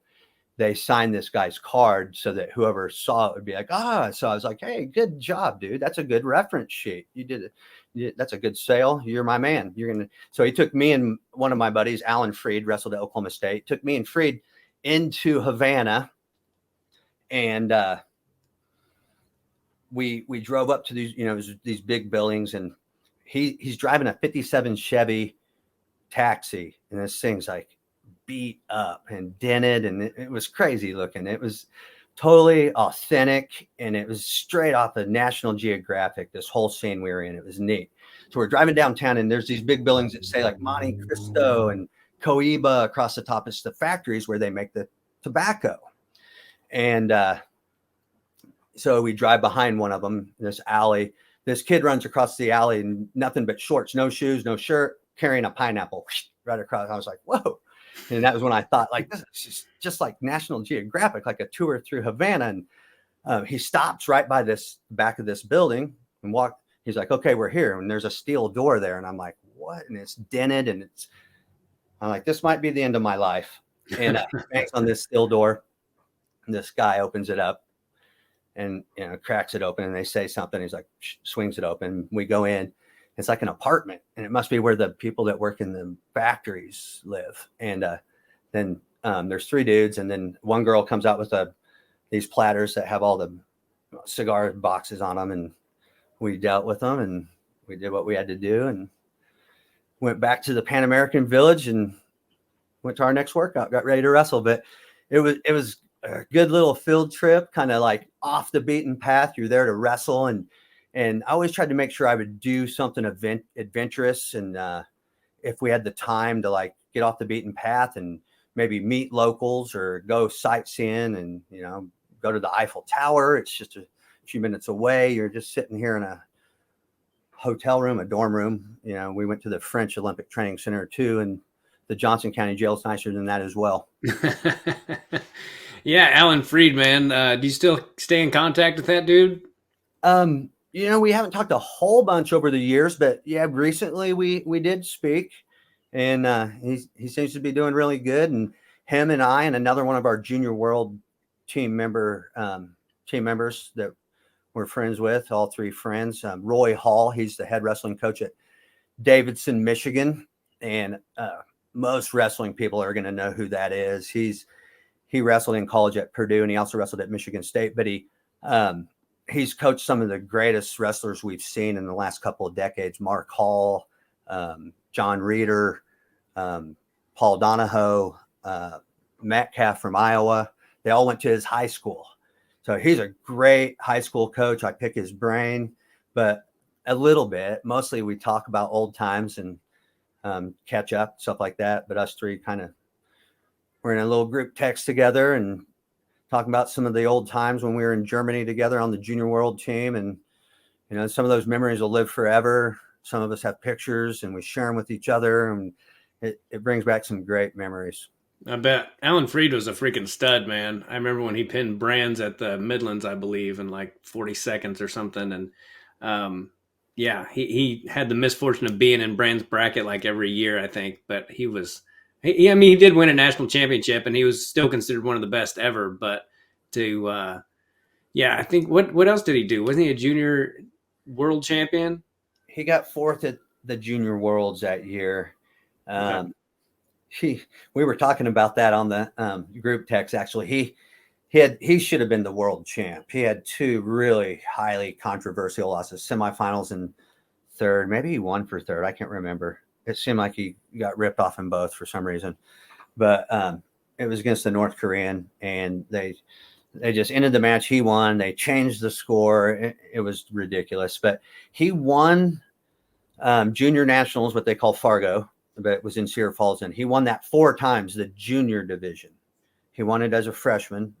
They signed this guy's card so that whoever saw it would be like, so I was like, hey, good job, dude. That's a good reference sheet. You did it. That's a good sale. You're my man. So he took me and one of my buddies, Alan Freed, wrestled at Oklahoma State, took me and Freed into Havana. And we drove up to these big buildings, and he's driving a 57 Chevy taxi, and this thing's like beat up and dented, and it was crazy looking. It was totally authentic, and it was straight off of National Geographic, this whole scene we were in. It was neat. So we're driving downtown, and there's these big buildings that say like Monte Cristo and Cohiba across the top. It's the factories where they make the tobacco. And so we drive behind one of them, this alley. This kid runs across the alley in nothing but shorts, no shoes, no shirt, carrying a pineapple right across. I was like, whoa. And that was when I thought, like, this is just like National Geographic, like a tour through Havana. And he stops right by this back of this building and he's like, okay, we're here. And there's a steel door there. And I'm like, what? And it's dented. And I'm like, this might be the end of my life. And bangs on this steel door. And this guy opens it up and cracks it open, and they say something. He's like, swings it open. We go in. It's like an apartment, and it must be where the people that work in the factories live. And then there's three dudes, and then one girl comes out with these platters that have all the cigar boxes on them, and we dealt with them, and we did what we had to do, and went back to the Pan American Village and went to our next workout. Got ready to wrestle, but it was a good little field trip, kind of like off the beaten path. You're there to wrestle, and I always tried to make sure I would do something adventurous. And if we had the time to like get off the beaten path and maybe meet locals or go sightseeing and, go to the Eiffel Tower. It's just a few minutes away. You're just sitting here in a hotel room, a dorm room. We went to the French Olympic Training Center too, and the Johnson County Jail is nicer than that as well. Yeah, Alan Freed, man. Do you still stay in contact with that dude? We haven't talked a whole bunch over the years, but yeah, recently we did speak, and he seems to be doing really good. And him and I and another one of our Junior World team members that we're friends with, all three friends, Roy Hall, he's the head wrestling coach at Davidson, Michigan, and most wrestling people are going to know who that is. He wrestled in college at Purdue, and he also wrestled at Michigan State, but he's coached some of the greatest wrestlers we've seen in the last couple of decades. Mark Hall, John Reeder, Paul Donahoe, Metcalf from Iowa. They all went to his high school. So he's a great high school coach. I pick his brain, but a little bit. Mostly we talk about old times and catch up, stuff like that. But us three we're in a little group text together and talking about some of the old times when we were in Germany together on the Junior World team. And, some of those memories will live forever. Some of us have pictures and we share them with each other, and it brings back some great memories. I bet. Alan Freed was a freaking stud, man. I remember when he pinned Brands at the Midlands, I believe, in like 40 seconds or something. And he had the misfortune of being in Brands' bracket like every year, I think. But he did win a national championship, and he was still considered one of the best ever. But I think what else did he do? Wasn't he a junior world champion? He got fourth at the Junior Worlds that year. We were talking about that on the group text. Actually, he should have been the world champ. He had two really highly controversial losses, semifinals and third. Maybe he won for third. I can't remember. It seemed like he got ripped off in both for some reason, but it was against the North Korean, and they just ended the match. He won. They changed the score. It was ridiculous, but he won junior nationals, what they call Fargo, but it was in Cedar Falls, and he won that 4 times, the junior division. He won it as a freshman.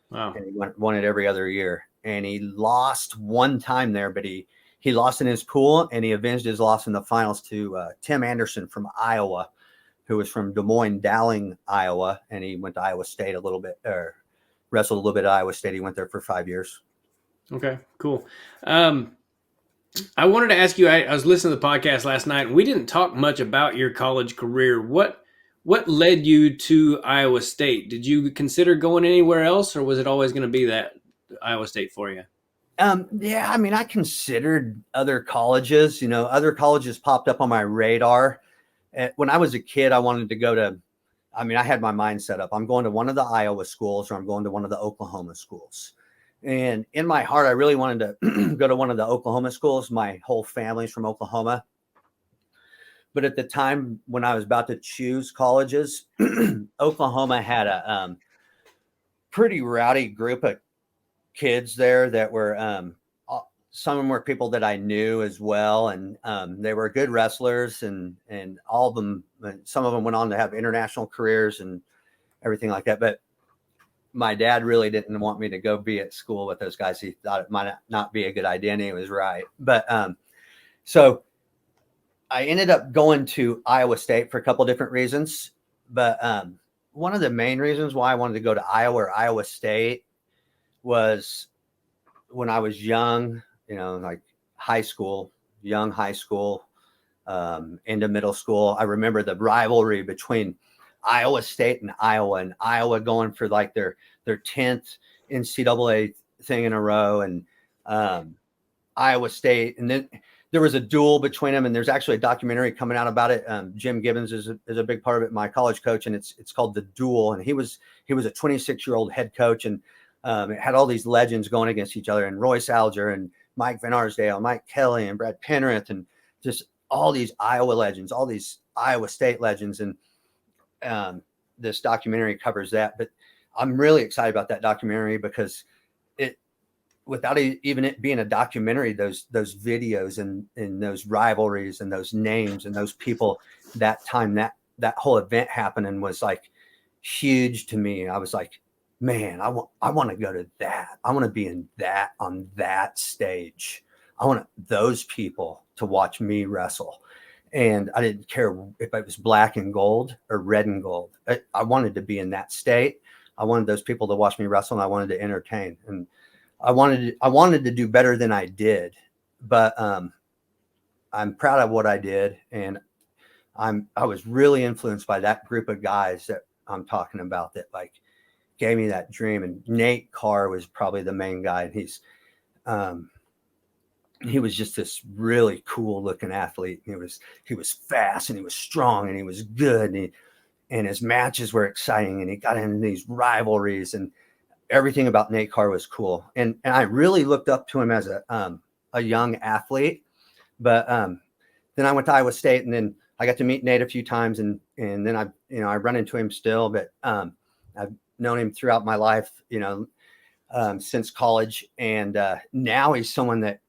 Wow. And he won it every other year. And he lost one time there, but he lost in his pool, and he avenged his loss in the finals to Tim Anderson from Iowa, who was from Des Moines, Dowling, Iowa. And he went to Iowa State a little bit, or wrestled a little bit at Iowa State. He went there for 5 years. Okay, cool. I wanted to ask you. I was listening to the podcast last night, and we didn't talk much about your college career. What led you to Iowa State? Did you consider going anywhere else, or was it always going to be that Iowa State for you? Yeah, I mean, I considered other colleges. Other colleges popped up on my radar. When I was a kid, I wanted to go to. I mean, I had my mind set up. I'm going to one of the Iowa schools, or I'm going to one of the Oklahoma schools. And in my heart, I really wanted to go to one of the Oklahoma schools. My whole family's from Oklahoma. But at the time when I was about to choose colleges, Oklahoma had a pretty rowdy group of kids there that were some of them were people that I knew as well, and they were good wrestlers, and all of them, some of them went on to have international careers and everything like that. But my dad really didn't want me to go be at school with those guys. He thought it might not be a good idea, and he was right. But so I ended up going to Iowa State for a couple of different reasons. But one of the main reasons why I wanted to go to Iowa or Iowa State was when I was young, like young high school, into middle school. I remember the rivalry between Iowa State and Iowa going for like their 10th NCAA thing in a row, and Iowa State. And then there was a duel between them, and there's actually a documentary coming out about it. Jim Gibbons is a big part of it, my college coach, and it's called The Duel. And he was a 26-year-old head coach, and it had all these legends going against each other, and Royce Alger and Mike Van Arsdale, Mike Kelly, and Brad Penrith, and just all these Iowa legends, all these Iowa State legends. And this documentary covers that. But I'm really excited about that documentary because without even it being a documentary, those videos and those rivalries and those names and those people, that time, that whole event happening was like huge to me. I was like, man, I want to go to that. I want to be on that stage. I want those people to watch me wrestle. And I didn't care if it was black and gold or red and gold. I wanted to be in that state. I wanted those people to watch me wrestle, and I wanted to entertain. And I wanted to do better than I did. But I'm proud of what I did, and I was really influenced by that group of guys that I'm talking about that like gave me that dream. And Nate Carr was probably the main guy. And he was just this really cool looking athlete. He was fast, and he was strong, and he was good. And his matches were exciting, and he got into these rivalries, and everything about Nate Carr was cool. And I really looked up to him as a young athlete. But then I went to Iowa State, and then I got to meet Nate a few times, and then I run into him still, but I've known him throughout my life, since college. And now he's someone that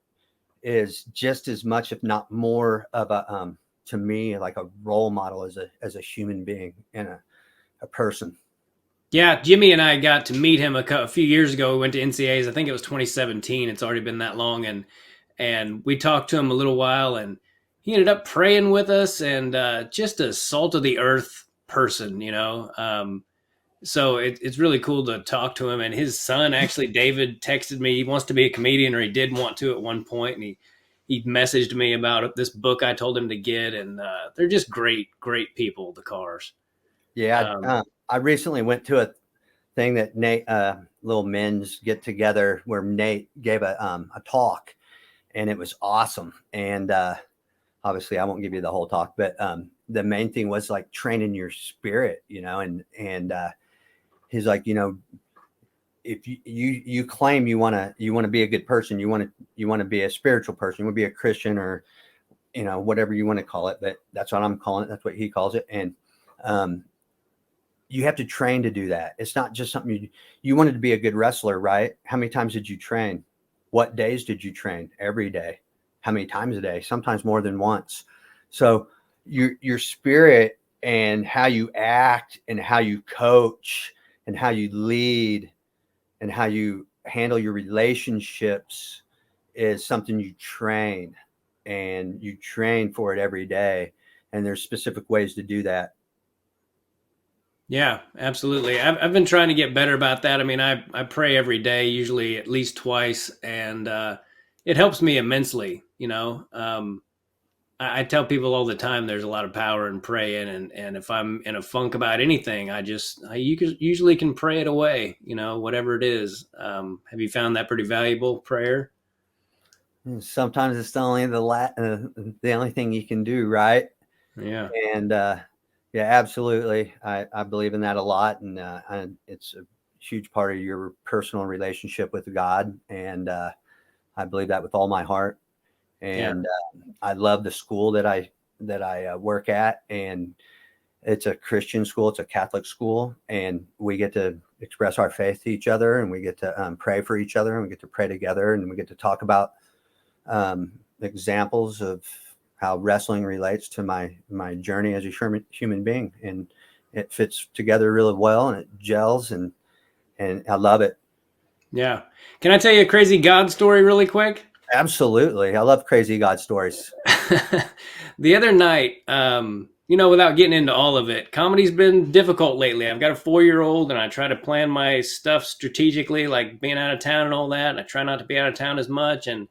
is just as much, if not more, of a to me, like a role model as a human being and a person. Yeah, Jimmy and I got to meet him a few years ago. We went to NCAAs. I think it was 2017. It's already been that long, and we talked to him a little while, and he ended up praying with us, and just a salt of the earth person, So it's really cool to talk to him. And his son, actually, David, texted me. He wants to be a comedian, or he did want to at one point, and he messaged me about this book I told him to get, and they're just great people, the Cars. Yeah, I recently went to a thing that Nate, little men's get together, where Nate gave a talk, and it was awesome. And obviously, I won't give you the whole talk, but the main thing was like training your spirit, and he's like, if you claim you want to be a good person, you want to be a spiritual person, you want to be a Christian, or whatever you want to call it, but that's what I'm calling it. That's what he calls it. And you have to train to do that. It's not just something you wanted to be a good wrestler, right? How many times did you train? What days did you train? Every day. How many times a day? Sometimes more than once. So your spirit and how you act and how you coach and how you lead and how you handle your relationships is something you train, and you train for it every day. And there's specific ways to do that. Yeah, absolutely. I've been trying to get better about that. I mean, I pray every day, usually at least twice, and it helps me immensely. I tell people all the time there's a lot of power in praying, and if I'm in a funk about anything, usually can pray it away. Whatever it is. Have you found that pretty valuable, prayer? Sometimes it's the only thing you can do, right? Yeah, And yeah, absolutely. I believe in that a lot, and it's a huge part of your personal relationship with God, and I believe that with all my heart. yeah, And I love the school that I work at, and it's a Christian school. It's a Catholic school, and we get to express our faith to each other, and we get to pray for each other, and we get to pray together, and we get to talk about examples of how wrestling relates to my journey as a human being, and it fits together really well, and it gels, and I love it. yeah. Can I tell you a crazy God story really quick? Absolutely, I love crazy God stories. The other night, without getting into all of it, comedy's been difficult lately. I've got a 4-year-old, and I try to plan my stuff strategically, like being out of town and all that. And I try not to be out of town as much, and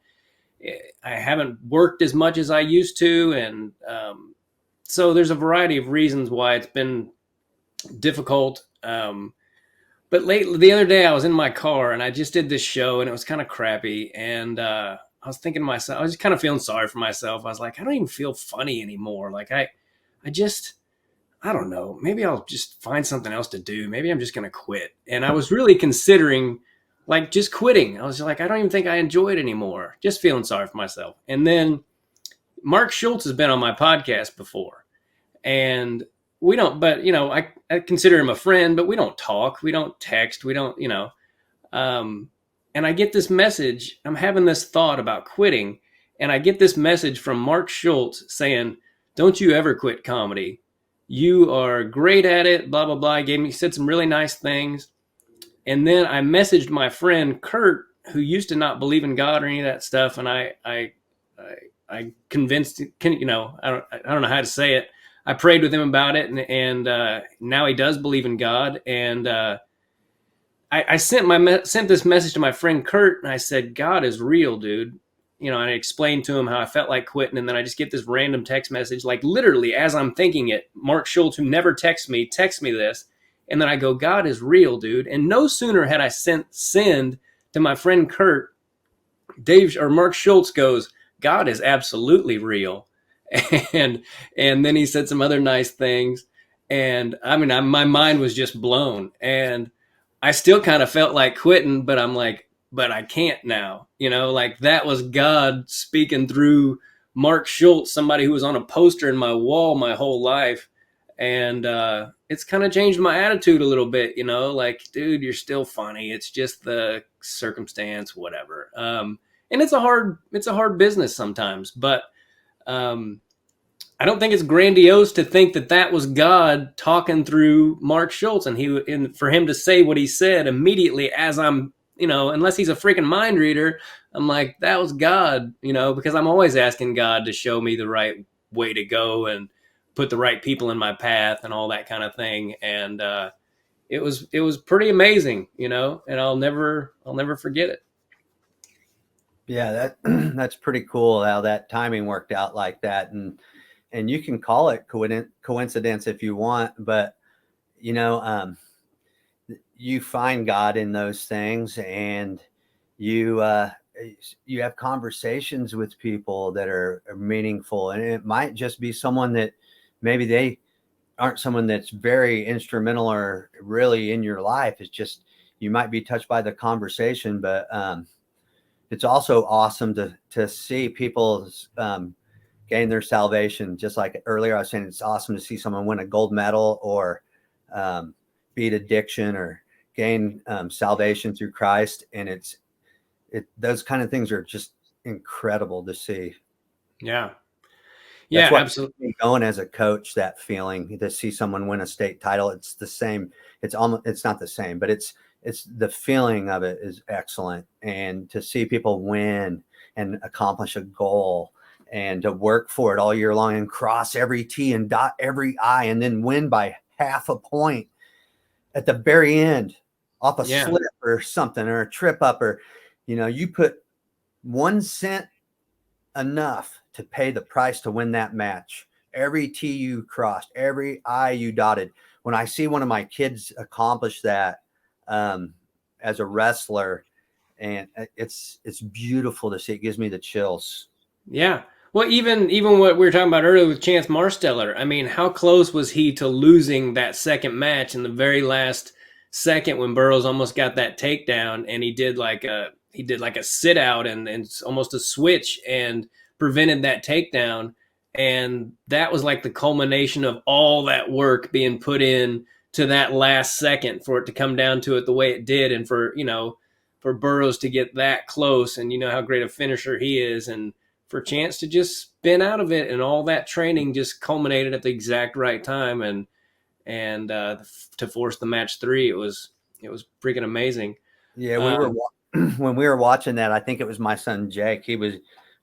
I haven't worked as much as I used to, and so there's a variety of reasons why it's been difficult. But the other day, I was in my car and I just did this show, and it was kind of crappy. And I was thinking to myself, I was just kind of feeling sorry for myself. I was like, I don't even feel funny anymore. Like I just, I don't know. Maybe I'll just find something else to do. Maybe I'm just gonna quit. And I was really considering, like, just quitting. I was like, I don't even think I enjoy it anymore. Just feeling sorry for myself. And then Mark Schultz has been on my podcast before, and we don't. But I consider him a friend, but we don't talk. We don't text. We don't. Um, and I get this message. I'm having this thought about quitting, and I get this message from Mark Schultz saying, "Don't you ever quit comedy. You are great at it." Blah blah blah. Said some really nice things, and then I messaged my friend Kurt, who used to not believe in God or any of that stuff, and I, I convinced, I don't know how to say it. I prayed with him about it, and now he does believe in God, and I sent this message to my friend Kurt, and I said, God is real, dude. And I explained to him how I felt like quitting, and then I just get this random text message, like literally as I'm thinking it. Mark Schultz, who never texts me this, and then I go, God is real, dude. And no sooner had I send to my friend Kurt, Mark Schultz goes, God is absolutely real, and then he said some other nice things, and I mean, my mind was just blown, and I still kind of felt like quitting, but I'm like, but I can't now. Like that was God speaking through Mark Schultz, somebody who was on a poster in my wall my whole life. And it's kind of changed my attitude a little bit, like, dude, you're still funny. It's just the circumstance, whatever. And it's a hard business sometimes, but um, I don't think it's grandiose to think that that was God talking through Mark Schultz, and for him to say what he said immediately as I'm, unless he's a freaking mind reader, I'm like, that was God, because I'm always asking God to show me the right way to go and put the right people in my path and all that kind of thing. And it was pretty amazing, and I'll never forget it. Yeah, that that's pretty cool how that timing worked out like that, and you can call it coincidence if you want, but you know, you find God in those things, and you you have conversations with people that are meaningful, and it might just be someone that maybe they aren't someone that's very instrumental or really in your life. It's just you might be touched by the conversation, but it's also awesome to see people gain their salvation. Just like earlier, I was saying, it's awesome to see someone win a gold medal or beat addiction or gain salvation through Christ, and those kind of things are just incredible to see. Yeah. Yeah, That's what absolutely. keeps me going as a coach. That feeling to see someone win a state title, it's the same. It's not the same, but it's the feeling of it is excellent. And to see people win and accomplish a goal and to work for it all year long and cross every T and dot every I and then win by half a point. at the very end off a Yeah. slip or something, or a trip up, or, you put 1 cent enough to pay the price to win that match. Every T you crossed, every I you dotted. When I see one of my kids accomplish that as a wrestler, and it's beautiful to see. It gives me the chills. Yeah. Well, even what we were talking about earlier with Chance Marsteller, I mean, how close was he to losing that second match in the very last second when Burroughs almost got that takedown, and he did like a sit out and almost a switch and prevented that takedown, and that was like the culmination of all that work being put in to that last second for it to come down to it the way it did, and for Burroughs to get that close, and you know how great a finisher he is, and for Chance to just spin out of it, and all that training just culminated at the exact right time, and to force the match 3, it was freaking amazing. Yeah, Um, when we were watching that, I think it was my son Jake. He was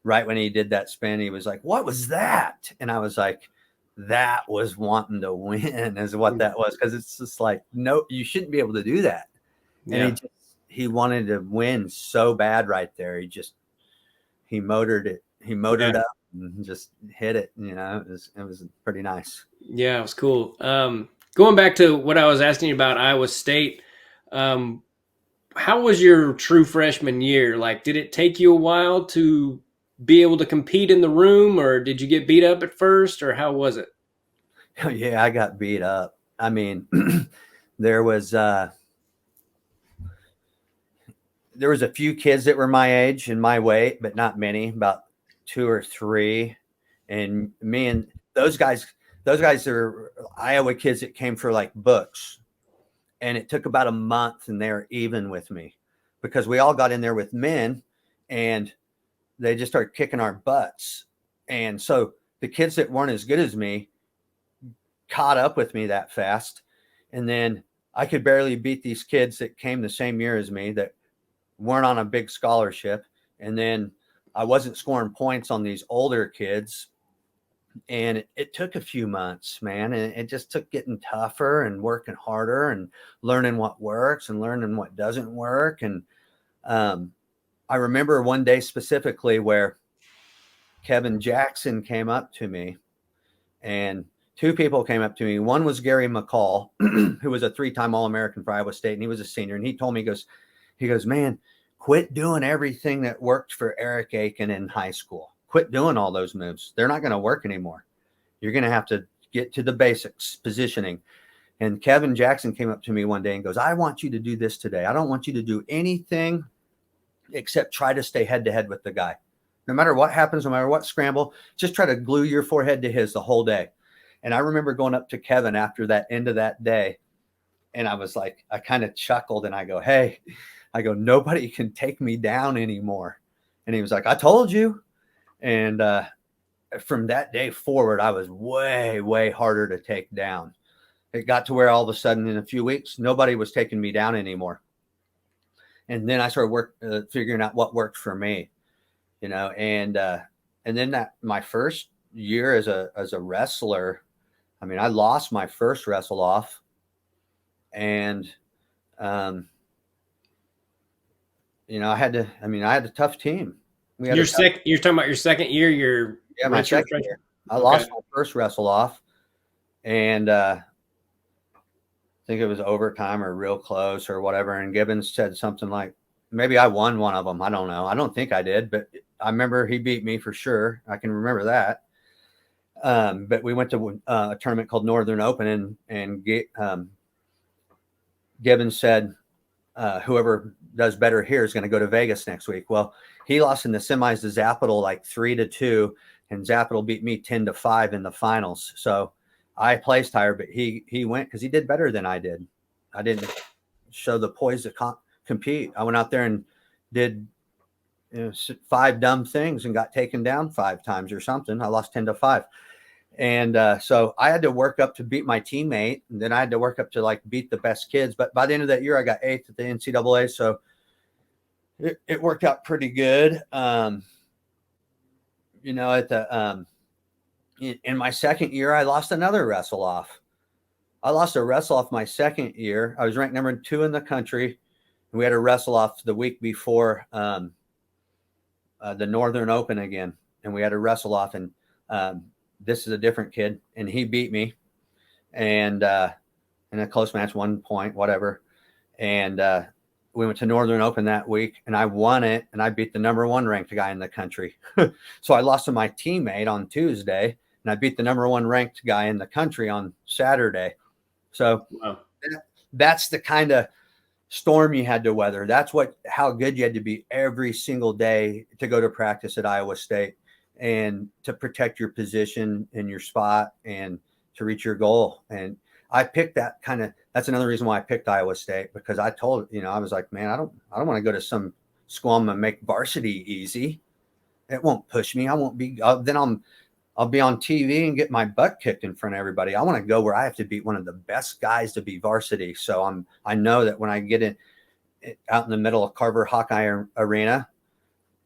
right when he did that spin. He was like, "What was that?" And I was like, "That was wanting to win," is what that was, because it's just like, no, you shouldn't be able to do that. And yeah, he wanted to win so bad right there. He motored it. He motored yeah, up and just hit it. It was pretty nice. yeah. It was cool. Going back to what I was asking you about Iowa State, um, how was your true freshman year? Like, did it take you a while to be able to compete in the room, or did you get beat up at first, or how was it? Yeah, I got beat up. I mean, there was there was a few kids that were my age and my weight, but not many, about 2 or 3. And me and those guys are Iowa kids that came for like books. And it took about a month and they were even with me because we all got in there with men and they just started kicking our butts. And so the kids that weren't as good as me caught up with me that fast. And then I could barely beat these kids that came the same year as me that weren't on a big scholarship. And then I wasn't scoring points on these older kids. And it took a few months, man. And it just took getting tougher and working harder and learning what works and learning what doesn't work. And I remember one day specifically where Kevin Jackson came up to me, and 2 people came up to me. One was Gary McCall, who was a 3-time All-American for Iowa State, and he was a senior. And he told me, he goes, "Man, quit doing everything that worked for Eric Akin in high school. Quit doing all those moves. They're not going to work anymore. You're going to have to get to the basics, positioning." And Kevin Jackson came up to me one day and goes, "I want you to do this today. I don't want you to do anything except try to stay head to head with the guy. No matter what happens, no matter what scramble, just try to glue your forehead to his the whole day." And I remember going up to Kevin after that end of that day. And I was like, I kind of chuckled and I go, "Hey," I go, "nobody can take me down anymore." And he was like, "I told you." And from that day forward, I was way, way harder to take down. It got to where all of a sudden in a few weeks, nobody was taking me down anymore. And then I started figuring out what worked for me, and then that my first year as a wrestler, I mean, I lost my first wrestle off, and I had a tough team. We had a tough, You're talking about your second year, your yeah, my redshirt second freshman. year. I Okay. lost my first wrestle off, and I think it was overtime or real close or whatever. And Gibbons said something like, maybe I won one of them. I don't know. I don't think I did, but I remember he beat me for sure. I can remember that. But we went to a tournament called Northern Open, and Gibbons said, whoever does better here is going to go to Vegas next week. Well, he lost in the semis to Zappital like 3-2, and Zappital beat me 10-5 in the finals. So I placed higher, but he went because he did better than I did. I didn't show the poise to compete. I went out there and did 5 dumb things and got taken down 5 times or something. I lost 10-5. And so I had to work up to beat my teammate, and then I had to work up to like beat the best kids. But by the end of that year, I got 8th at the NCAA. So it worked out pretty good. At the in my second year, I lost another wrestle off, I lost a wrestle off my second year. I was ranked number 2 in the country. And we had a wrestle off the week before the Northern Open again. And we had a wrestle off, and this is a different kid, and he beat me. And in a close match, 1 point, whatever. And we went to Northern Open that week, and I won it, and I beat the number 1 ranked guy in the country. So I lost to my teammate on Tuesday, and I beat the number 1 ranked guy in the country on Saturday. So Wow. that's the kind of storm you had to weather. That's how good you had to be every single day to go to practice at Iowa State and to protect your position and your spot and to reach your goal. And I picked that's another reason why I picked Iowa State, because I told, I was like, man, I don't want to go to some school I'm going to make varsity easy. It won't push me. I won't be, I'll be on TV and get my butt kicked in front of everybody. I want to go where I have to beat one of the best guys to be varsity. So I know that when I get out in the middle of Carver Hawkeye Arena,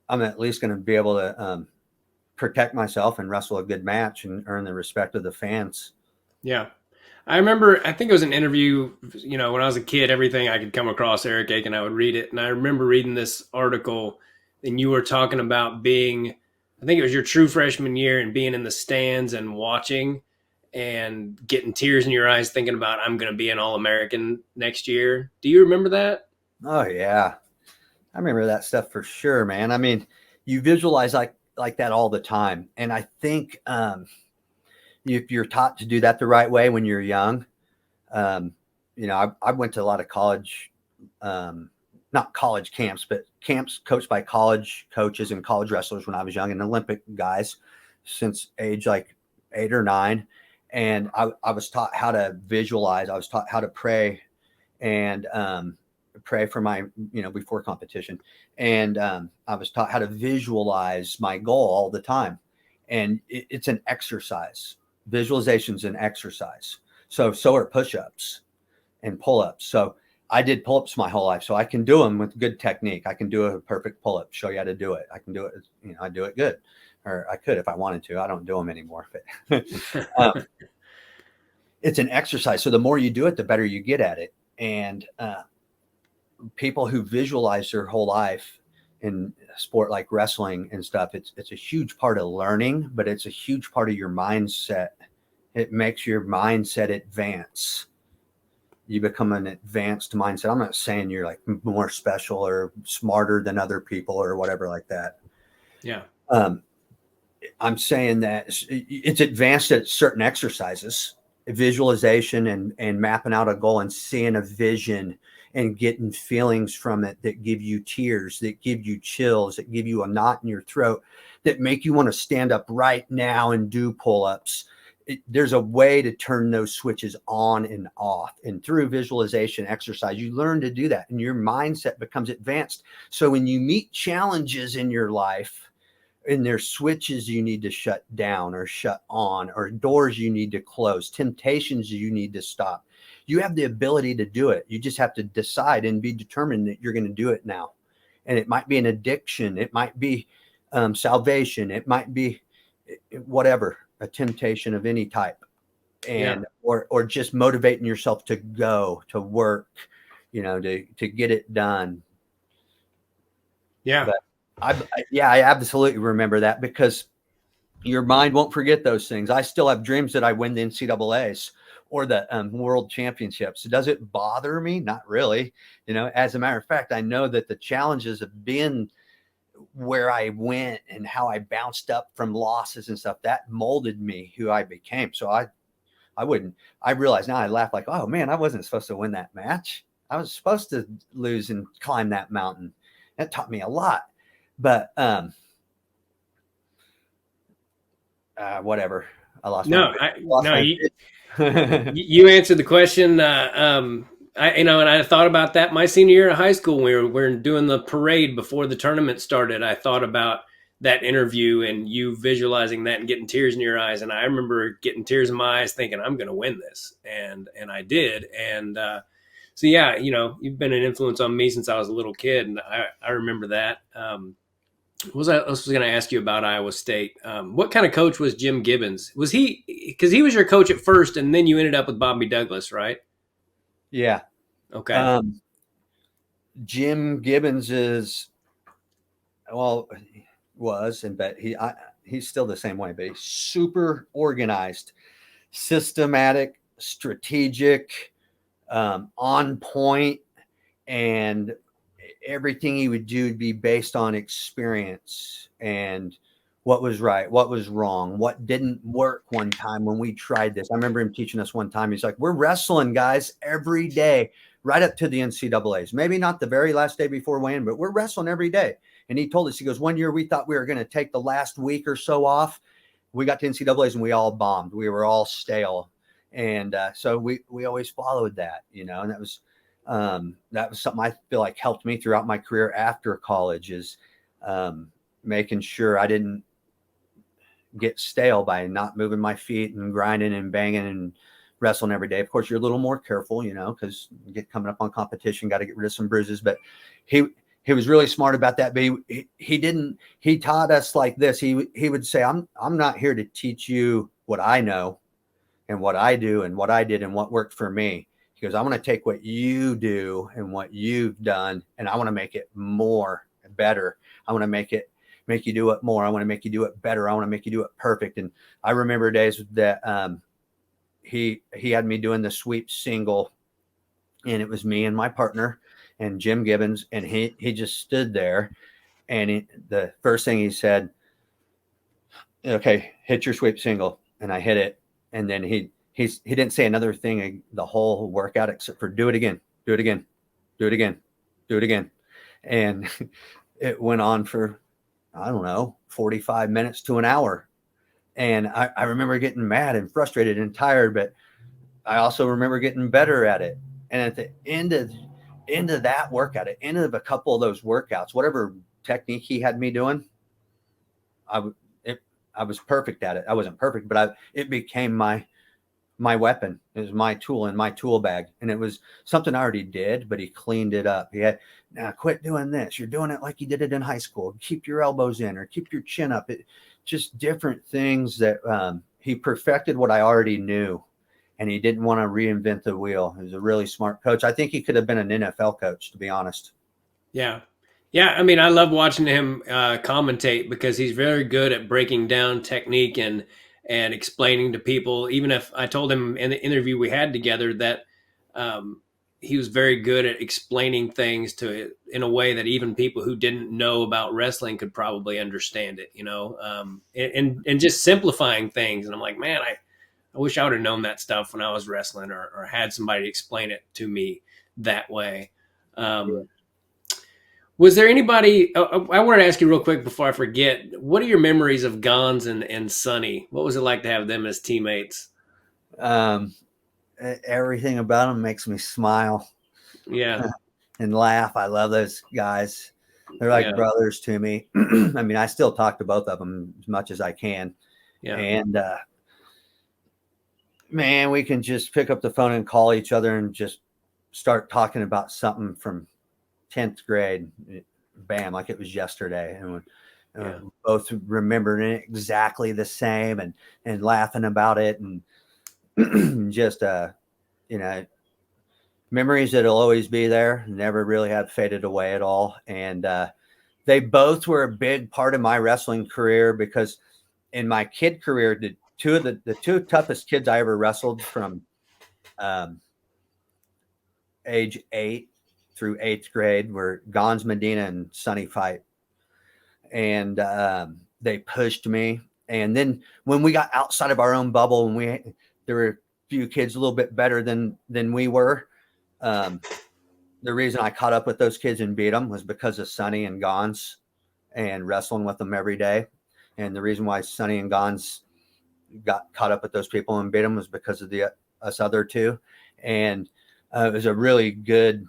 I'm at least going to be able to protect myself and wrestle a good match and earn the respect of the fans. Yeah. I remember, I think it was an interview, when I was a kid, everything I could come across Eric Akin, I would read it. And I remember reading this article, and you were talking about being, I think it was your true freshman year, and being in the stands and watching and getting tears in your eyes thinking about, I'm going to be an All-American next year. Do you remember that? Oh, yeah. I remember that stuff for sure, man. I mean, you visualize like that all the time. And I think if you're taught to do that the right way when you're young, I went to a lot of college, not college camps, but camps coached by college coaches and college wrestlers when I was young, and Olympic guys since age like 8 or 9. And I was taught how to visualize. I was taught how to pray and pray for my, before competition. And I was taught how to visualize my goal all the time. And it's an exercise. Visualization's an exercise. So are push-ups and pull-ups. So I did pull-ups my whole life, so I can do them with good technique. I can do a perfect pull-up, show you how to do it. I can do it, I do it good, or I could if I wanted to. I don't do them anymore, but it's an exercise. So the more you do it, the better you get at it. And people who visualize their whole life in sport like wrestling and stuff, it's a huge part of learning, but it's a huge part of your mindset. It makes your mindset advance. You become an advanced mindset. I'm not saying you're like more special or smarter than other people or whatever like that. Yeah. I'm saying that it's advanced at certain exercises, visualization and mapping out a goal and seeing a vision and getting feelings from it that give you tears, that give you chills, that give you a knot in your throat, that make you want to stand up right now and do pull-ups. There's a way to turn those switches on and off. And through visualization exercise, you learn to do that, and your mindset becomes advanced. So when you meet challenges in your life, and there's switches you need to shut down or shut on, or doors you need to close, temptations you need to stop, you have the ability to do it. You just have to decide and be determined that you're going to do it now. And it might be an addiction. It might be salvation. It might be whatever, a temptation of any type. And or just motivating yourself to go to work, to get it done. Yeah. But I absolutely remember that, because your mind won't forget those things. I still have dreams that I win the NCAAs or the world championships. Does it bother me? Not really. As a matter of fact, I know that the challenges have been where I went and how I bounced up from losses and stuff, that molded me who I became. So I realize now, I laugh like, oh man, I wasn't supposed to win that match. I was supposed to lose and climb that mountain. That taught me a lot. But whatever. I lost. You answered the question. And I thought about that my senior year of high school when we were doing the parade before the tournament started. I thought about that interview and you visualizing that and getting tears in your eyes. And I remember getting tears in my eyes thinking, I'm going to win this. And I did. And so, yeah, you've been an influence on me since I was a little kid. And I remember that. I was going to ask you about Iowa State. What kind of coach was Jim Gibbons? Was he, because he was your coach at first, and then you ended up with Bobby Douglas, right? Yeah. Okay. Jim Gibbons is, well, was, and but he's still the same way, but he's super organized, systematic, strategic, on point, and everything he would do would be based on experience and what was right, what was wrong, what didn't work one time when we tried this. I remember him teaching us one time. He's like, we're wrestling, guys, every day, right up to the NCAAs. Maybe not the very last day before weigh-in, but we're wrestling every day. And he told us, he goes, one year we thought we were going to take the last week or so off. We got to NCAAs and we all bombed. We were all stale. And so we always followed that, and that was something I feel like helped me throughout my career after college, is making sure I didn't get stale by not moving my feet and grinding and banging and wrestling every day. Of course, you're a little more careful, because you get coming up on competition, got to get rid of some bruises. But he was really smart about that. But he taught us like this. He would say, I'm not here to teach you what I know and what I do and what I did and what worked for me. He goes, I want to take what you do and what you've done, and I want to make it more better. I want to make you do it more. I want to make you do it better. I want to make you do it perfect. And I remember days that he had me doing the sweep single, and it was me and my partner and Jim Gibbons, and he just stood there, and the first thing he said, okay, hit your sweep single. And I hit it, and then he didn't say another thing the whole workout except for do it again, do it again, do it again, do it again. And it went on for, I don't know, 45 minutes to an hour. And I remember getting mad and frustrated and tired, but I also remember getting better at it. And at the end of that workout, at the end of a couple of those workouts, whatever technique he had me doing, I was perfect at it. I wasn't perfect, but it became my weapon. It was my tool in my tool bag. And it was something I already did, but he cleaned it up. He had, now quit doing this. You're doing it like you did it in high school. Keep your elbows in or keep your chin up. Just different things that he perfected what I already knew. And he didn't want to reinvent the wheel. He was a really smart coach. I think he could have been an NFL coach, to be honest. Yeah. Yeah. I mean, I love watching him commentate because he's very good at breaking down technique and explaining to people. Even if I told him in the interview we had together that he was very good at explaining things in a way that even people who didn't know about wrestling could probably understand it, and just simplifying things. And I'm like, man, I wish I would have known that stuff when I was wrestling or had somebody explain it to me that way. Was there anybody, I wanted to ask you real quick before I forget, what are your memories of Gons and Sonny? What was it like to have them as teammates? Everything about them makes me smile. Yeah. And laugh. I love those guys. They're like brothers to me. I mean, I still talk to both of them as much as I can. Yeah. And man, we can just pick up the phone and call each other and just start talking about something from 10th grade. Bam, like it was yesterday. And both remembering it exactly the same and laughing about it, and just memories that'll always be there, never really have faded away at all. And they both were a big part of my wrestling career, because in my kid career, the two toughest kids I ever wrestled from age 8 through 8th grade were Gons Medina and Sonny Fight. And they pushed me. And then when we got outside of our own bubble, and there were a few kids a little bit better than we were, the reason I caught up with those kids and beat them was because of Sonny and Gons and wrestling with them every day. And the reason why Sonny and Gons got caught up with those people and beat them was because of us other two. And it was a really good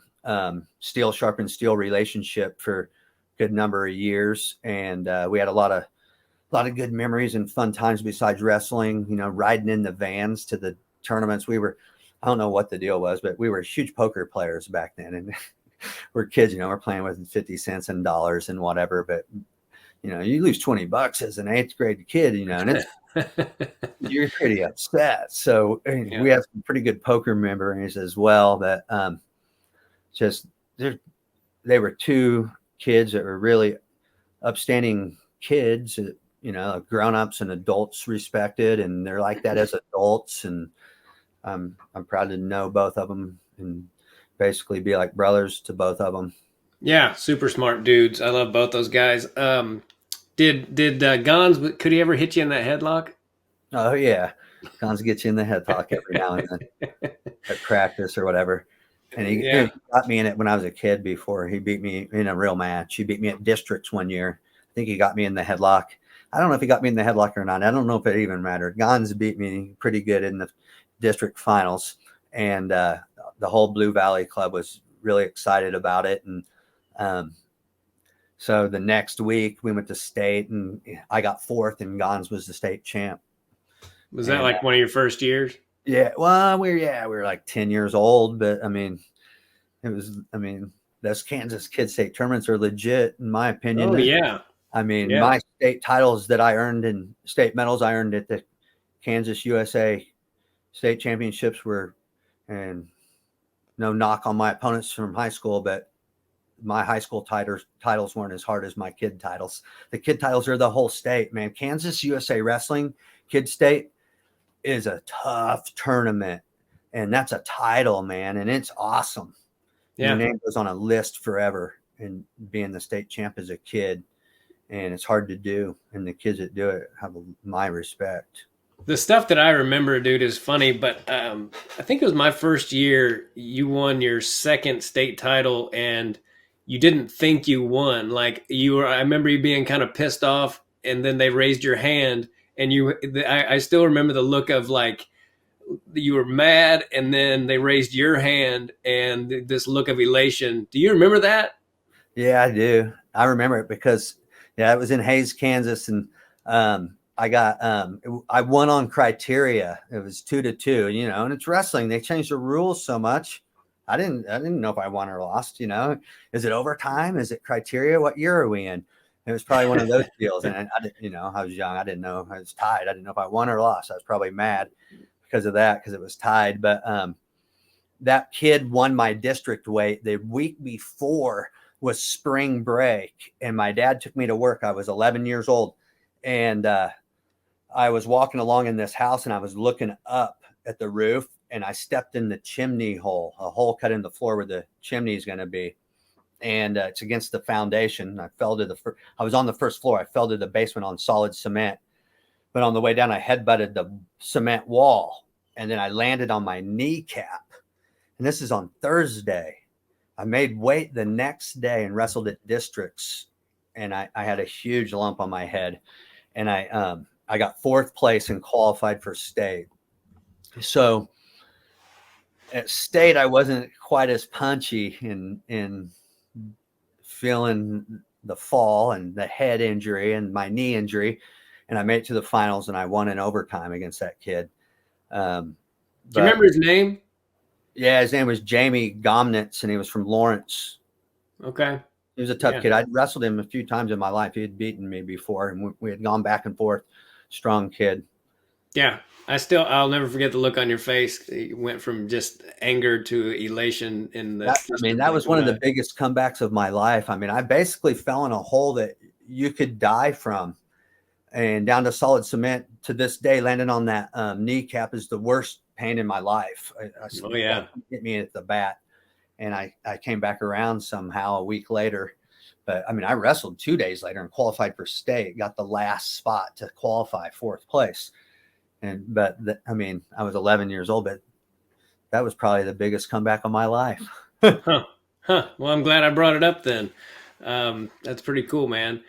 steel sharpened steel relationship for a good number of years. And we had a lot of good memories and fun times besides wrestling, riding in the vans to the tournaments. I don't know what the deal was, but we were huge poker players back then. And we're kids, we're playing with 50 cents and dollars and whatever. But, you lose $20 as an 8th grade kid, and you're pretty upset. So we have some pretty good poker memories as well. That just they were two kids that were really upstanding kids. Grown-ups and adults respected, and they're like that as adults. And I'm proud to know both of them and basically be like brothers to both of them. Yeah, super smart dudes. I love both those guys. Did Gons, could he ever hit you in that headlock? Oh yeah, Gons gets you in the headlock every now and then at practice or whatever. And he got me in it when I was a kid. Before he beat me in a real match, he beat me at districts one year. I think he got me in the headlock. I don't know if he got me in the headlock or not. I don't know if it even mattered. Gons beat me pretty good in the district finals, and the whole Blue Valley Club was really excited about it. And so the next week we went to state, and I got 4th, and Gons was the state champ. Was that like one of your first years? Yeah, well, we were like 10 years old, but those Kansas Kid State tournaments are legit, in my opinion. Oh yeah. My state titles that I earned and state medals I earned at the Kansas USA state championships were, and no knock on my opponents from high school, but my high school titles weren't as hard as my kid titles. The kid titles are the whole state, man. Kansas USA Wrestling Kid State is a tough tournament, and that's a title, man, and it's awesome. Yeah. Your name goes on a list forever, and being the state champ as a kid, and it's hard to do, and the kids that do it have my respect. The stuff that I remember, dude, is funny, but I think it was my first year you won your 2nd state title, and you didn't think you won. Like I remember you being kind of pissed off, and then they raised your hand, and I still remember the look of like you were mad, and then they raised your hand, and this look of elation. Do you remember that? Yeah, I do. I remember it because it was in Hays, Kansas, and I won on criteria. It was 2-2, and it's wrestling. They changed the rules so much. I didn't know if I won or lost. Is it overtime? Is it criteria? What year are we in? It was probably one of those deals. And I didn't, I was young. I didn't know. I was tied. I didn't know if I won or lost. I was probably mad because of that, because it was tied. But that kid won my district weight. The week before was spring break, and my dad took me to work. I was 11 years old, and I was walking along in this house, and I was looking up at the roof, and I stepped in the chimney hole, a hole cut in the floor where the chimney is going to be. And it's against the foundation. I fell to I was on the first floor. I fell to the basement on solid cement, but on the way down, I headbutted the cement wall, and then I landed on my kneecap. And this is on Thursday. I made weight the next day and wrestled at districts, and I had a huge lump on my head, and I got 4th place and qualified for state. So at state, I wasn't quite as punchy in feeling the fall and the head injury and my knee injury, and I made it to the finals, and I won in overtime against that kid. Do you remember his name? Yeah, his name was Jamie Gomnitz, and he was from Lawrence. Okay. He was a tough kid. I'd wrestled him a few times in my life. He had beaten me before, and we had gone back and forth. Strong kid. Yeah. I'll never forget the look on your face. It went from just anger to elation that was one of the biggest comebacks of my life. I basically fell in a hole that you could die from, and down to solid cement. To this day, landing on that kneecap is the worst pain in my life. Hit me at the bat, and I came back around somehow a week later. But I wrestled 2 days later and qualified for state, got the last spot to qualify, 4th place. I was 11 years old, but that was probably the biggest comeback of my life. Well, I'm glad I brought it up then. That's pretty cool, man.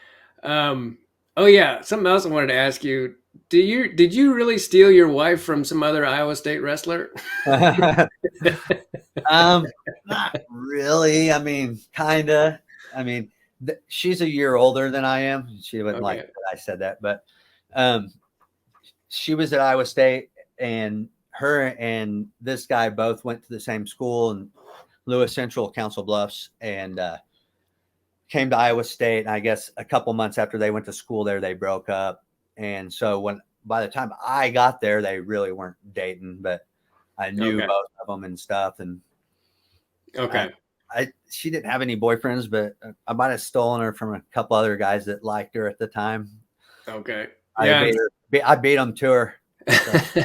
Oh yeah, something else I wanted to ask you. Did you really steal your wife from some other Iowa State wrestler? Not really. Kind of. She's a year older than I am. She wouldn't like that I said that, but she was at Iowa State, and her and this guy both went to the same school in Lewis Central, Council Bluffs, and came to Iowa State. And I guess a couple months after they went to school there, they broke up. And so by the time I got there, they really weren't dating, but I knew both of them and stuff. And okay. She didn't have any boyfriends, but I might have stolen her from a couple other guys that liked her at the time. Okay. I beat them to her. So.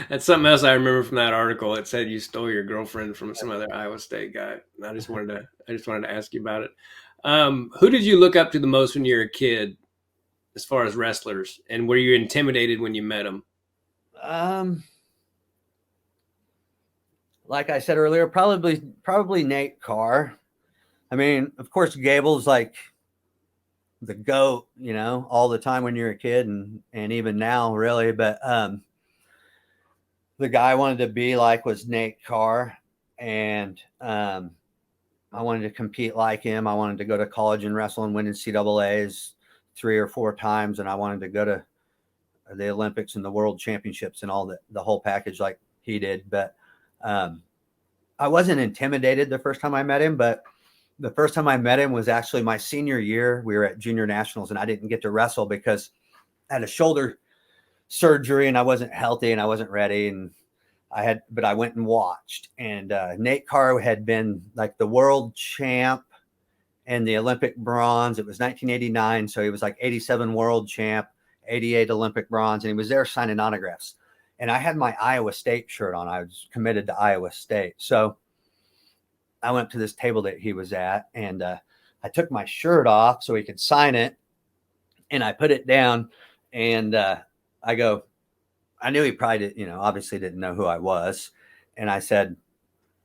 That's something else I remember from that article. It said you stole your girlfriend from some other Iowa State guy. And I just wanted to ask you about it. Who did you look up to the most when you were a kid, as far as wrestlers, and were you intimidated when you met them? Like I said earlier, probably Nate Carr. I mean, of course, Gable's like the GOAT, all the time when you're a kid and even now, really. But the guy I wanted to be like was Nate Carr, and I wanted to compete like him. I wanted to go to college and wrestle and win NCAAs 3 or 4 times, and I wanted to go to the Olympics and the World Championships and all the whole package like he did. But I wasn't intimidated the first time I met him, but the first time I met him was actually my senior year. We were at junior nationals and I didn't get to wrestle because I had a shoulder surgery and I wasn't healthy and I wasn't ready. But I went and watched, and Nate Carr had been like the world champ and the Olympic bronze. It was 1989. So he was like 87 world champ, 88 Olympic bronze. And he was there signing autographs. And I had my Iowa State shirt on. I was committed to Iowa State. So I went to this table that he was at, and I took my shirt off so he could sign it. And I put it down, and I go, I knew he probably obviously didn't know who I was. And I said,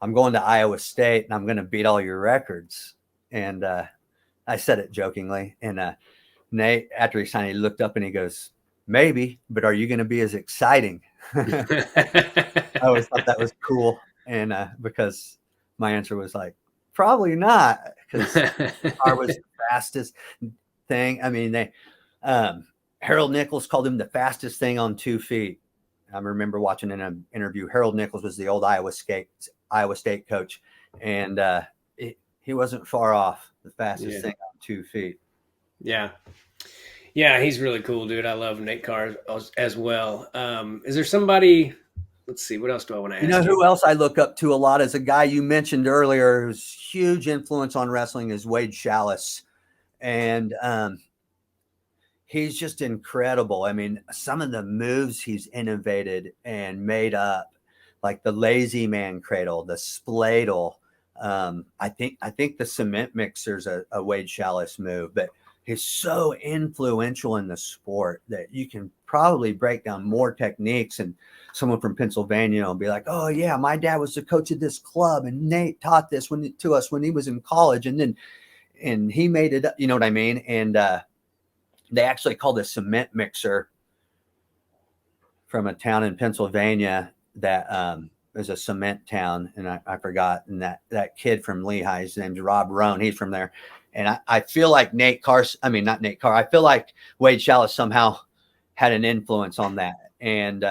I'm going to Iowa State and I'm going to beat all your records. And I said it jokingly. And Nate, after he signed, he looked up and he goes, maybe, but are you going to be as exciting? I always thought that was cool. And because my answer was like, probably not, because car was the fastest thing. I mean, Harold Nichols called him the fastest thing on 2 feet. I remember watching in an interview, Harold Nichols was the old Iowa State coach, and he wasn't far off the fastest thing on 2 feet. Yeah. Yeah, he's really cool, dude. I love Nate Carr as well. Is there somebody, let's see, what else do I want to ask you? Who else I look up to a lot is a guy you mentioned earlier who's huge influence on wrestling is Wade Chalice. And he's just incredible. I mean, some of the moves he's innovated and made up, like the lazy man cradle, the spladle. I think the cement mixer's a Wade Chalice move, but he's so influential in the sport that you can probably break down more techniques, and someone from Pennsylvania will be like, oh yeah, my dad was the coach of this club and Nate taught this to us when he was in college, and he made it up, you know what I mean? And they actually called a cement mixer from a town in Pennsylvania that is a cement town, and I forgot. And that kid from Lehigh, his name's Rob Roan. He's from there. And I feel like not Nate Carr. I feel like Wade Chalice somehow had an influence on that. And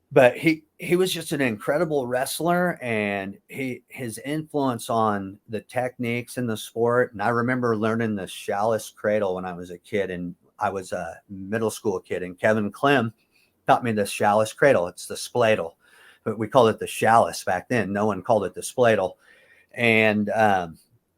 but he was just an incredible wrestler, and his influence on the techniques in the sport. And I remember learning the Chalice cradle when I was a kid, and I was a middle school kid, and Kevin Clem taught me the Chalice cradle. It's the spladle, but we called it the Chalice back then. No one called it the spladle. And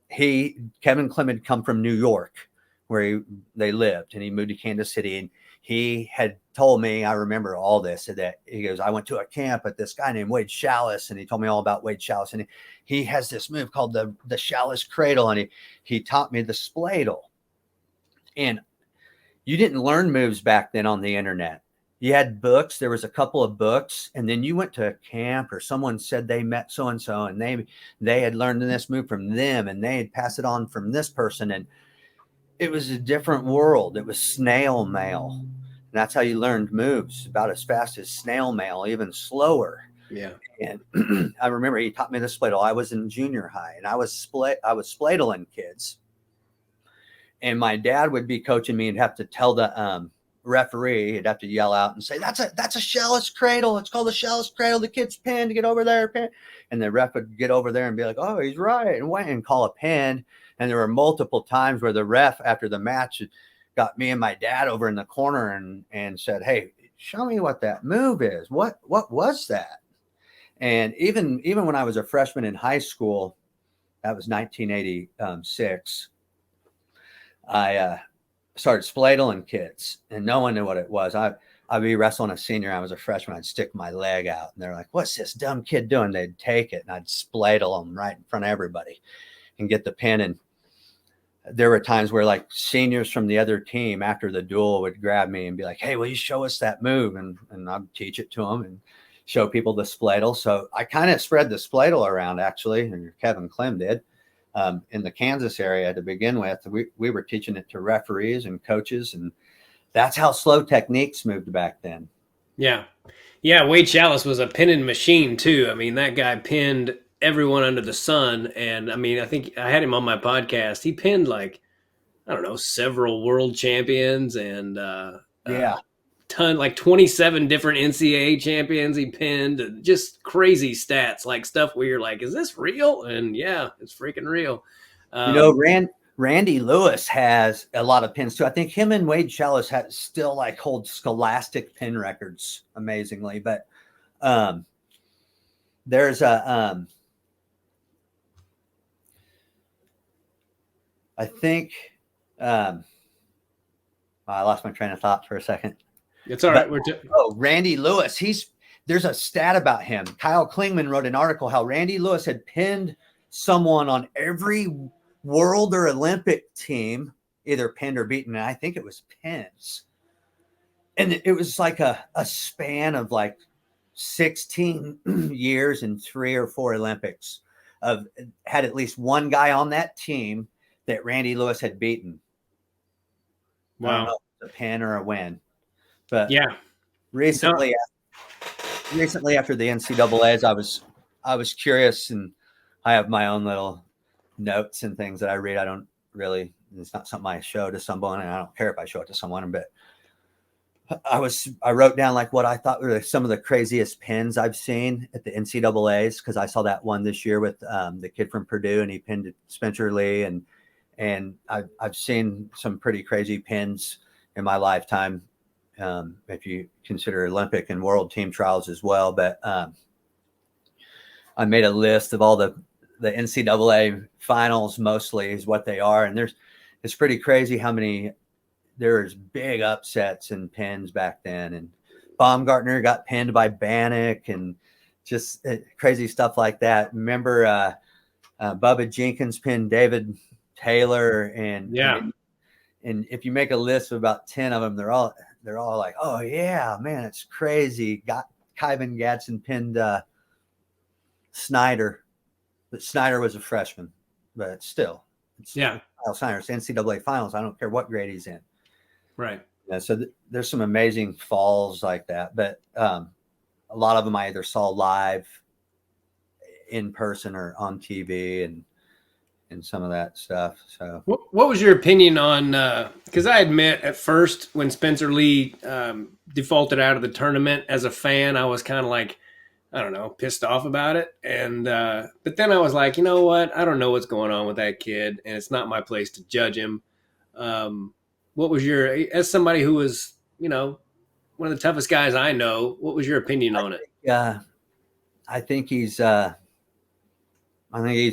Kevin Clem had come from New York, where they lived, and he moved to Kansas City, and he had told me, I remember all this, that he goes, I went to a camp at this guy named Wade Chalice, and he told me all about Wade Chalice, and he has this move called the Chalice cradle, and he taught me the spladle. And you didn't learn moves back then on the internet. You had books. There was a couple of books, and then you went to a camp, or someone said they met so-and-so, and they had learned this move from them, and they had passed it on from this person. And it was a different world. It was snail mail. And that's how you learned moves, about as fast as snail mail, even slower. Yeah. And I remember he taught me the spladle. I was in junior high, and I was spladling kids. And my dad would be coaching me and have to tell the referee, he'd have to yell out and say, that's a shellless cradle. It's called a shellless cradle. The kid's pinned. Get over there. Pin. And the ref would get over there and be like, oh, he's right. And went and call a pin. And there were multiple times where the ref after the match got me and my dad over in the corner and said, hey, show me what that move is. What was that? And even when I was a freshman in high school, that was 1986, I started spladling kids, and no one knew what it was. I'd be wrestling a senior. I was a freshman. I'd stick my leg out, and they're like, what's this dumb kid doing? They'd take it, and I'd spladle them right in front of everybody and get the pin. And there were times where like seniors from the other team after the duel would grab me and be like, hey, will you show us that move? And I'd teach it to them and show people the spladle. So I kind of spread the spladle around, actually, and Kevin Clem did. In the Kansas area to begin with. We were teaching it to referees and coaches, and that's how slow techniques moved back then. Yeah. Wade Chalice was a pinning machine too. I mean, that guy pinned everyone under the sun. And I mean, I think I had him on my podcast. He pinned several world champions and like 27 different NCAA champions he pinned. Just crazy stats, like stuff where you're like, is this real? And yeah, it's freaking real. Randy Lewis has a lot of pins too. I think him and Wade Chalice still like hold scholastic pin records amazingly. But there's a I think I lost my train of thought for a second. It's all right. Randy Lewis. There's a stat about him. Kyle Klingman wrote an article how Randy Lewis had pinned someone on every world or Olympic team, either pinned or beaten. And I think it was pins. And it was like a span of like 16 years and 3 or 4 Olympics had at least one guy on that team that Randy Lewis had beaten. Wow. I don't know if it's a pin or a win. But yeah, recently after the NCAAs, I was curious, and I have my own little notes and things that I read. It's not something I show to someone, and I don't care if I show it to someone, but I wrote down like what I thought were some of the craziest pins I've seen at the NCAAs, because I saw that one this year with the kid from Purdue, and he pinned Spencer Lee, and I've seen some pretty crazy pins in my lifetime. If you consider Olympic and world team trials as well. But I made a list of all the NCAA finals, mostly is what they are. And it's pretty crazy how many, there's big upsets and pins back then. And Baumgartner got pinned by Bannock and just crazy stuff like that. Remember Bubba Jenkins pinned David Taylor. And if you make a list of about 10 of them, they're all like, oh yeah, man, it's crazy. Kyvan Gadsden pinned Snyder, but Snyder was a freshman, but still, Kyle Snyder's NCAA finals. I don't care what grade he's in. Right. Yeah, so there's some amazing falls like that, but a lot of them I either saw live in person or on TV and some of that stuff. So what was your opinion on, because I admit at first when Spencer Lee defaulted out of the tournament, as a fan, I was kind of like, I don't know, pissed off about it. And but then I was like, you know what? I don't know what's going on with that kid, and it's not my place to judge him. What was as somebody who was, one of the toughest guys I know, what was your opinion on it? I think he's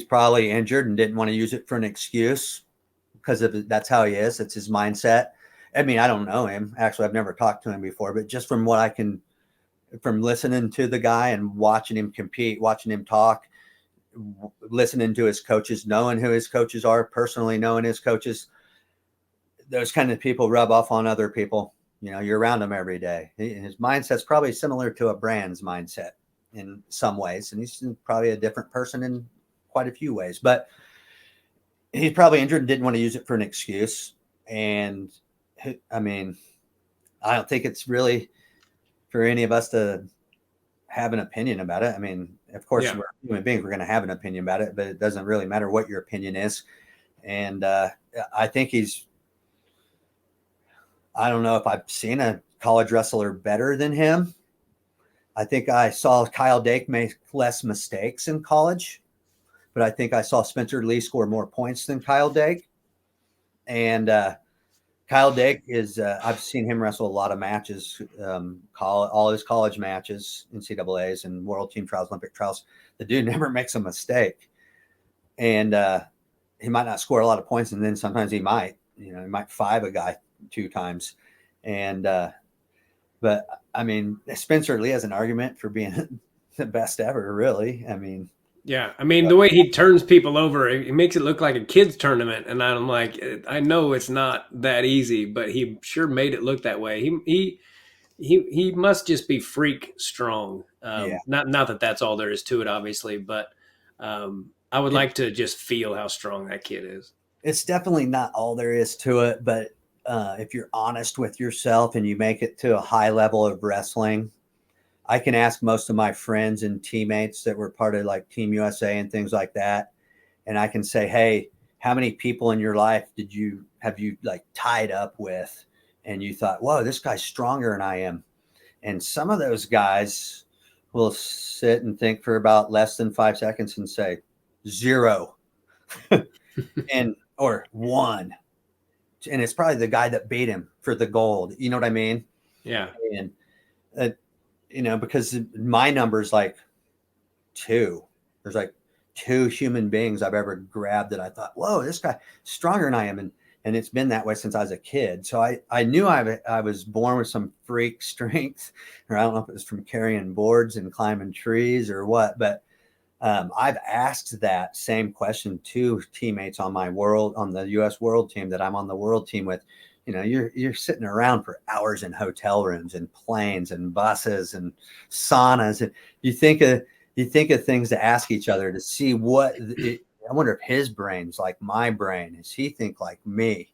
probably injured and didn't want to use it for an excuse because that's how he is. It's his mindset. I mean, I don't know him. Actually, I've never talked to him before, but just from what from listening to the guy and watching him compete, watching him talk, listening to his coaches, knowing who his coaches are, personally knowing his coaches, those kind of people rub off on other people. You're around them every day. His mindset's probably similar to a Brand's mindset in some ways, and he's probably a different person in quite a few ways, but he's probably injured and didn't want to use it for an excuse. And I mean, I don't think it's really for any of us to have an opinion about it. I mean, of course, we're human beings, we're going to have an opinion about it, but it doesn't really matter what your opinion is. And I think he's I don't know if I've seen a college wrestler better than him. I think I saw Kyle Dake make less mistakes in college, but I think I saw Spencer Lee score more points than Kyle Dake. And Kyle Dake is, I've seen him wrestle a lot of matches, all his college matches, NCAAs and world team trials, Olympic trials. The dude never makes a mistake. And he might not score a lot of points, and then sometimes he might, he might five a guy 2 times. And, but I mean, Spencer Lee has an argument for being the best ever, really. I mean, Yeah, I mean the way he turns people over, it makes it look like a kids tournament, and I'm like, I know it's not that easy, but he sure made it look that way. He must just be freak strong. yeah, Not that that's all there is to it, obviously, but I would it, like to just feel how strong that kid is. it's definitely not all there is to it. But if you're honest with yourself and you make it to a high level of wrestling, I can ask most of my friends and teammates that were part of like Team USA and things like that. And I can say, hey, how many people in your life have you like tied up with? And you thought, whoa, this guy's stronger than I am. And some of those guys will sit and think for about less than 5 seconds and say 0 and or 1. And it's probably the guy that beat him for the gold. You know what I mean? Yeah. And because my number is like 2. There's like 2 human beings I've ever grabbed that I thought, whoa, this guy stronger than I am. And it's been that way since I was a kid. So I knew I was born with some freak strength, or I don't know if it was from carrying boards and climbing trees or what, but I've asked that same question to teammates on the U.S. world team that I'm on the world team with. You're sitting around for hours in hotel rooms and planes and buses and saunas, and you think of things to ask each other to see I wonder if his brain's like my brain. Does he think like me?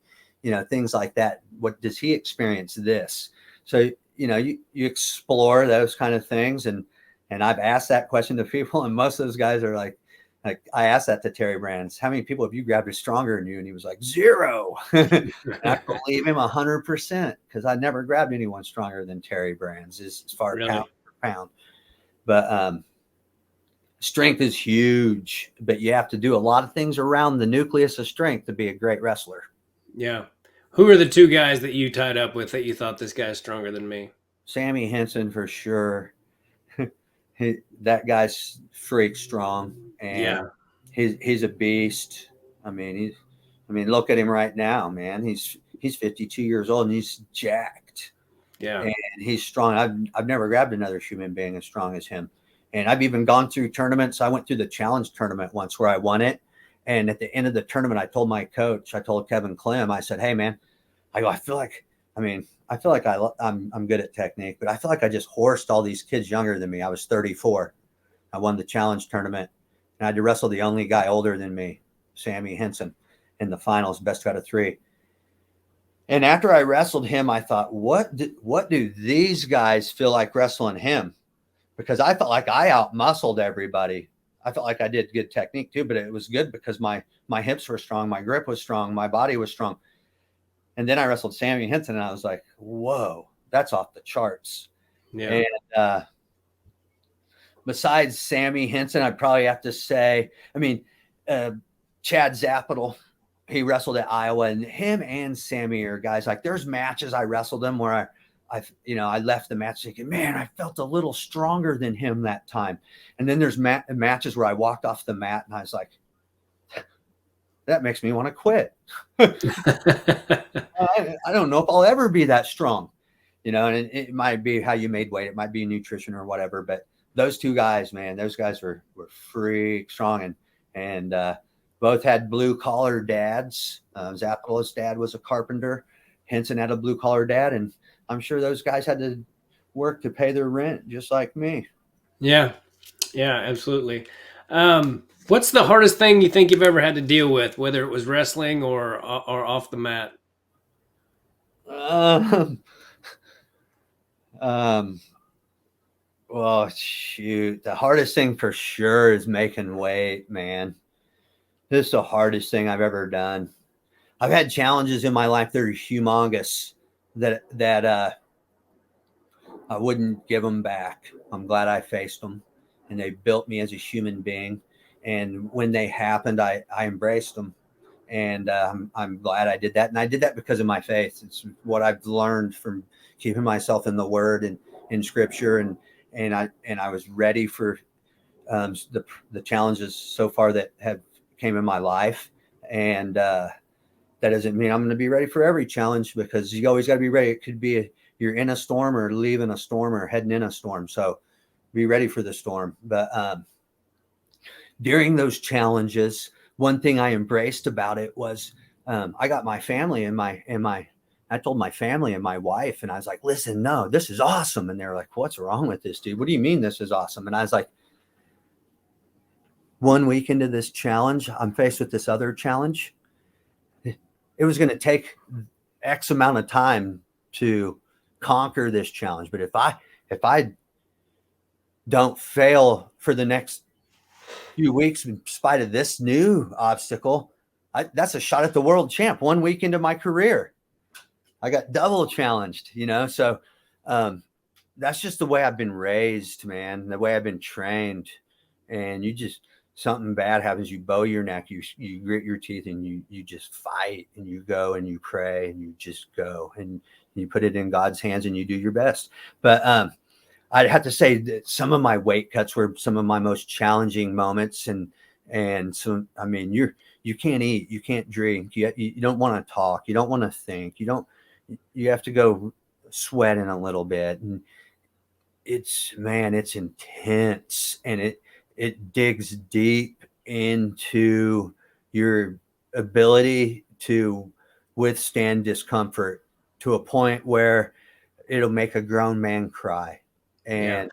Things like that. What does he experience this? So, you explore those kind of things. And I've asked that question to people, and most of those guys are like I asked that to Terry Brands, how many people have you grabbed who's stronger than you? And he was like 0. And I believe him 100% because I never grabbed anyone stronger than Terry Brands as far as Really? pound for pound. But strength is huge, but you have to do a lot of things around the nucleus of strength to be a great wrestler. Yeah. Who are the 2 guys that you tied up with that you thought this guy's stronger than me? Sammy Henson for sure. That guy's freak strong, and Yeah. he's a beast. I mean, look at him right now, man. He's 52 years old and he's jacked. Yeah. And he's strong. I've never grabbed another human being as strong as him. And I've even gone through tournaments. I went through the challenge tournament once where I won it. And at the end of the tournament, I told my coach, I told Kevin Klim, I said, hey man, I feel like I'm good at technique, but I feel like I just horsed all these kids younger than me. I was 34. I won the challenge tournament, and I had to wrestle the only guy older than me, Sammy Henson, in the finals, best out of 3. And after I wrestled him, I thought, what do these guys feel like wrestling him? Because I felt like I out-muscled everybody. I felt like I did good technique too, but it was good because my hips were strong, my grip was strong, my body was strong. And then I wrestled Sammy Henson, and I was like, whoa, that's off the charts. Yeah. And besides Sammy Henson, I'd probably have to say, Chad Zapital, he wrestled at Iowa, and him and Sammy are guys like there's matches I wrestled them where I left the match thinking, man, I felt a little stronger than him that time. And then there's matches where I walked off the mat and I was like, that makes me want to quit. I don't know if I'll ever be that strong, and it might be how you made weight. It might be nutrition or whatever, but those 2 guys, man, those guys were freak strong and both had blue collar dads. Zapital's dad was a carpenter. Henson had a blue collar dad. And I'm sure those guys had to work to pay their rent just like me. Yeah. Yeah, absolutely. What's the hardest thing you think you've ever had to deal with, whether it was wrestling or off the mat? Well, shoot, the hardest thing for sure is making weight, man. This is the hardest thing I've ever done. I've had challenges in my life that are humongous that I wouldn't give them back. I'm glad I faced them, and they built me as a human being. And when they happened, I embraced them, and I'm glad I did that. And I did that because of my faith. It's what I've learned from keeping myself in the Word and in Scripture, and I was ready for the challenges so far that have came in my life, and that doesn't mean I'm going to be ready for every challenge, because you always got to be ready. It could be you're in a storm or leaving a storm or heading in a storm. So be ready for the storm. But during those challenges, one thing I embraced about it was I got my family and I told my family and my wife, and I was like, listen, no, this is awesome. And they were like, what's wrong with this, dude? What do you mean this is awesome? And I was like, 1 week into this challenge, I'm faced with this other challenge. It was going to take X amount of time to conquer this challenge. But if I don't fail for the next few weeks in spite of this new obstacle, that's a shot at the world champ. 1 week into my career, I got double challenged, So that's just the way I've been raised, man, the way I've been trained. And something bad happens, you bow your neck, you grit your teeth, and you just fight, and you go and you pray, and you just go and you put it in God's hands, and you do your best. But I'd have to say that some of my weight cuts were some of my most challenging moments, and so I mean, you can't eat, you can't drink, you don't want to talk, you don't want to think, you have to go sweating a little bit, and it's intense, and it digs deep into your ability to withstand discomfort to a point where it'll make a grown man cry. And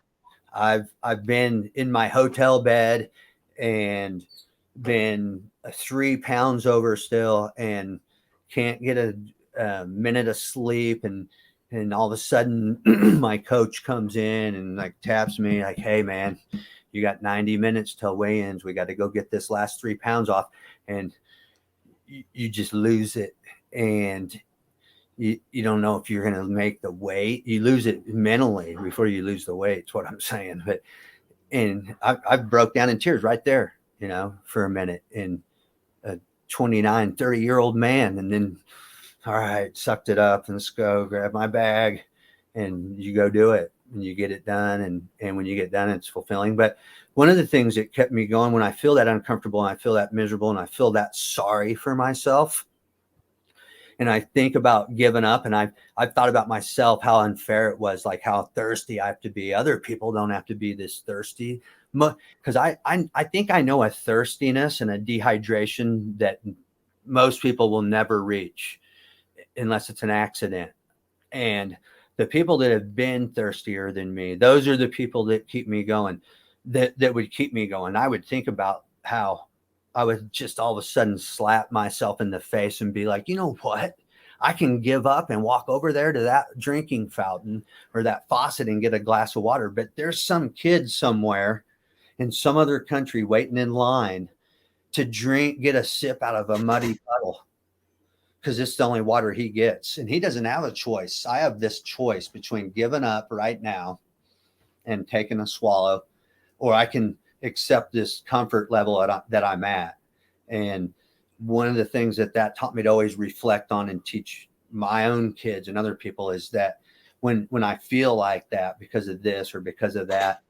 I've been in my hotel bed and been 3 pounds over still and can't get a minute of sleep, and all of a sudden my coach comes in and like taps me like, hey man, you got 90 minutes till weigh-ins. We got to go get this last 3 pounds off. And you just lose it. And you don't know if you're going to make the weight. You lose it mentally before you lose the weight. It's what I'm saying. And I broke down in tears right there, for a minute, in a 29, 30-year-old man. And then, all right, sucked it up, and let's go grab my bag, and you go do it. And you get it done, and when you get done, it's fulfilling. But one of the things that kept me going when I feel that uncomfortable and I feel that miserable and I feel that sorry for myself, and I think about giving up, and I've thought about myself, how unfair it was, like how thirsty I have to be. Other people don't have to be this thirsty, because I think I know a thirstiness and a dehydration that most people will never reach unless it's an accident. And the people that have been thirstier than me, those are the people that keep me going, that would keep me going. I would think about how I would just all of a sudden slap myself in the face and be like, you know what? I can give up and walk over there to that drinking fountain or that faucet and get a glass of water. But there's some kid somewhere in some other country waiting in line to get a sip out of a muddy puddle, because it's the only water he gets, and he doesn't have a choice. I have this choice between giving up right now and taking a swallow, or I can accept this comfort level that I'm at. And one of the things that taught me to always reflect on and teach my own kids and other people is that when I feel like that because of this or because of that,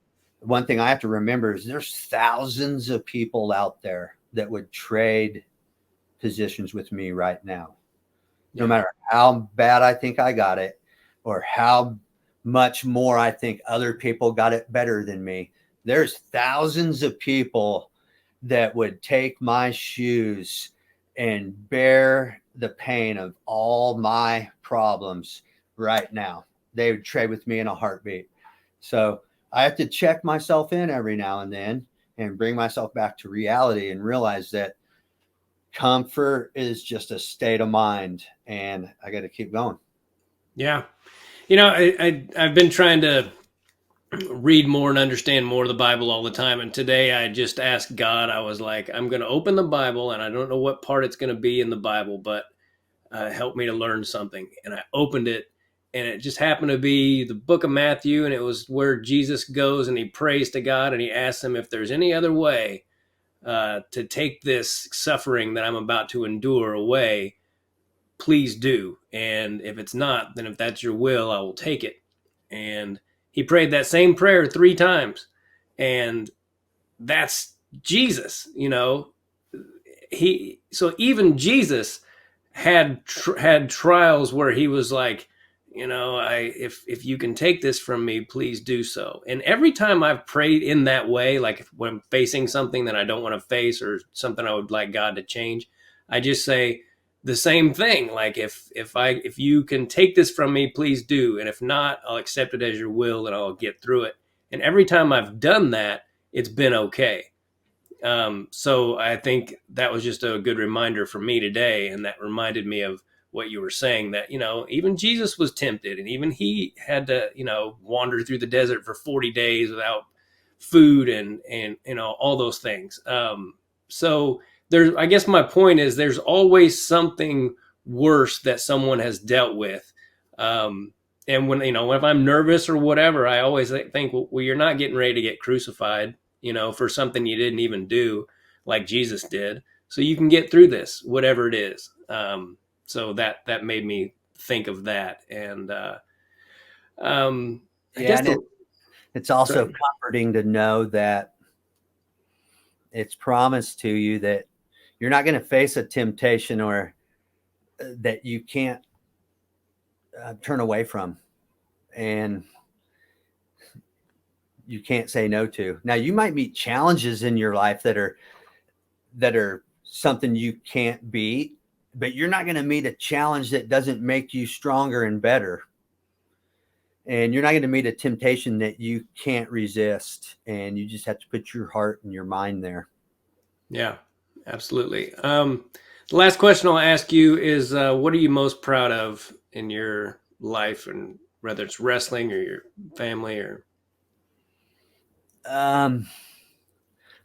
one thing I have to remember is there's thousands of people out there that would trade positions with me right now. No matter how bad I think I got it, or how much more I think other people got it better than me, there's thousands of people that would take my shoes and bear the pain of all my problems right now. They would trade with me in a heartbeat. So I have to check myself in every now and then and bring myself back to reality and realize that comfort is just a state of mind, and I got to keep going. Yeah. I've been trying to read more and understand more of the Bible all the time. And today I just asked God, I was like, I'm going to open the Bible, and I don't know what part it's going to be in the Bible, but help me to learn something. And I opened it, and it just happened to be the book of Matthew, and it was where Jesus goes and he prays to God and he asks him if there's any other way to take this suffering that I'm about to endure away, please do. And if it's not, then if that's your will, I will take it. And he prayed that same prayer 3 times. And that's Jesus, so even Jesus had trials where he was like, if you can take this from me, please do so. And every time I've prayed in that way, like when I'm facing something that I don't want to face or something I would like God to change, I just say the same thing. Like if you can take this from me, please do. And if not, I'll accept it as your will and I'll get through it. And every time I've done that, it's been okay. So I think that was just a good reminder for me today. And that reminded me of what you were saying, that, even Jesus was tempted and even he had to, wander through the desert for 40 days without food and all those things. So I guess my point is there's always something worse that someone has dealt with. And when, if I'm nervous or whatever, I always think, well, you're not getting ready to get crucified, for something you didn't even do like Jesus did. So you can get through this, whatever it is. So that made me think of that. And I guess it's also comforting to know that it's promised to you that you're not going to face a temptation or that you can't turn away from, and you can't say no to. Now, you might meet challenges in your life that are something you can't beat, but you're not going to meet a challenge that doesn't make you stronger and better. And you're not going to meet a temptation that you can't resist. And you just have to put your heart and your mind there. Yeah, absolutely. The last question I'll ask you is, what are you most proud of in your life, and whether it's wrestling or your family or?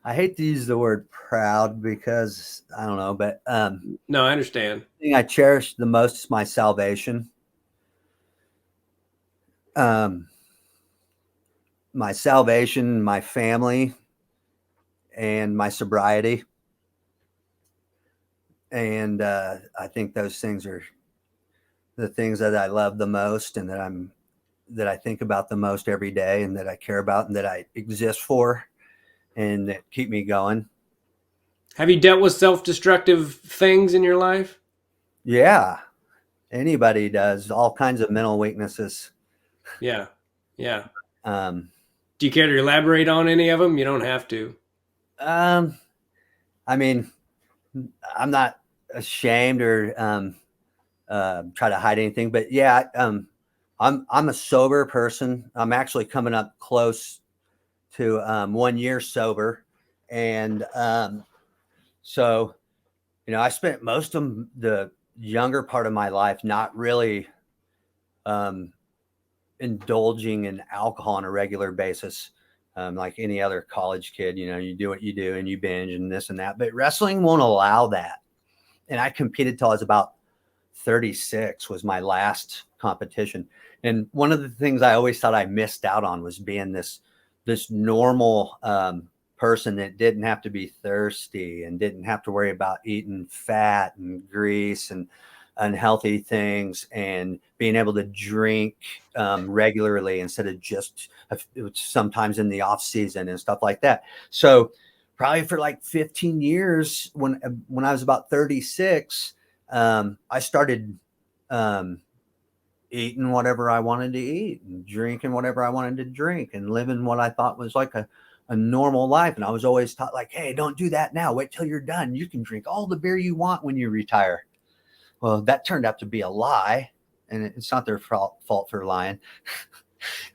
I hate to use the word proud because I don't know, but no, I understand. The thing I cherish the most is my salvation. My salvation, my family, and my sobriety. And I think those things are the things that I love the most, and that I think about the most every day, and that I care about, and that I exist for, and that keep me going. Have you dealt with self-destructive things in your life? Yeah. Anybody does. All kinds of mental weaknesses. Yeah. Yeah. Do you care to elaborate on any of them? You don't have to. I mean, I'm not ashamed or try to hide anything, but yeah, I'm a sober person. I'm actually coming up close to 1 year sober, and so I spent most of the younger part of my life not really indulging in alcohol on a regular basis, like any other college kid. You do what you do and you binge and this and that, but wrestling won't allow that. And I competed till I was about 36 was my last competition. And one of the things I always thought I missed out on was being this normal person that didn't have to be thirsty and didn't have to worry about eating fat and grease and unhealthy things, and being able to drink regularly instead of just sometimes in the off season and stuff like that. So probably for like 15 years, when I was about 36, I started eating whatever I wanted to eat and drinking whatever I wanted to drink and living what I thought was like a normal life. And I was always taught, like, hey, don't do that now. Wait till you're done. You can drink all the beer you want when you retire. Well, that turned out to be a lie, and it's not their fault for lying.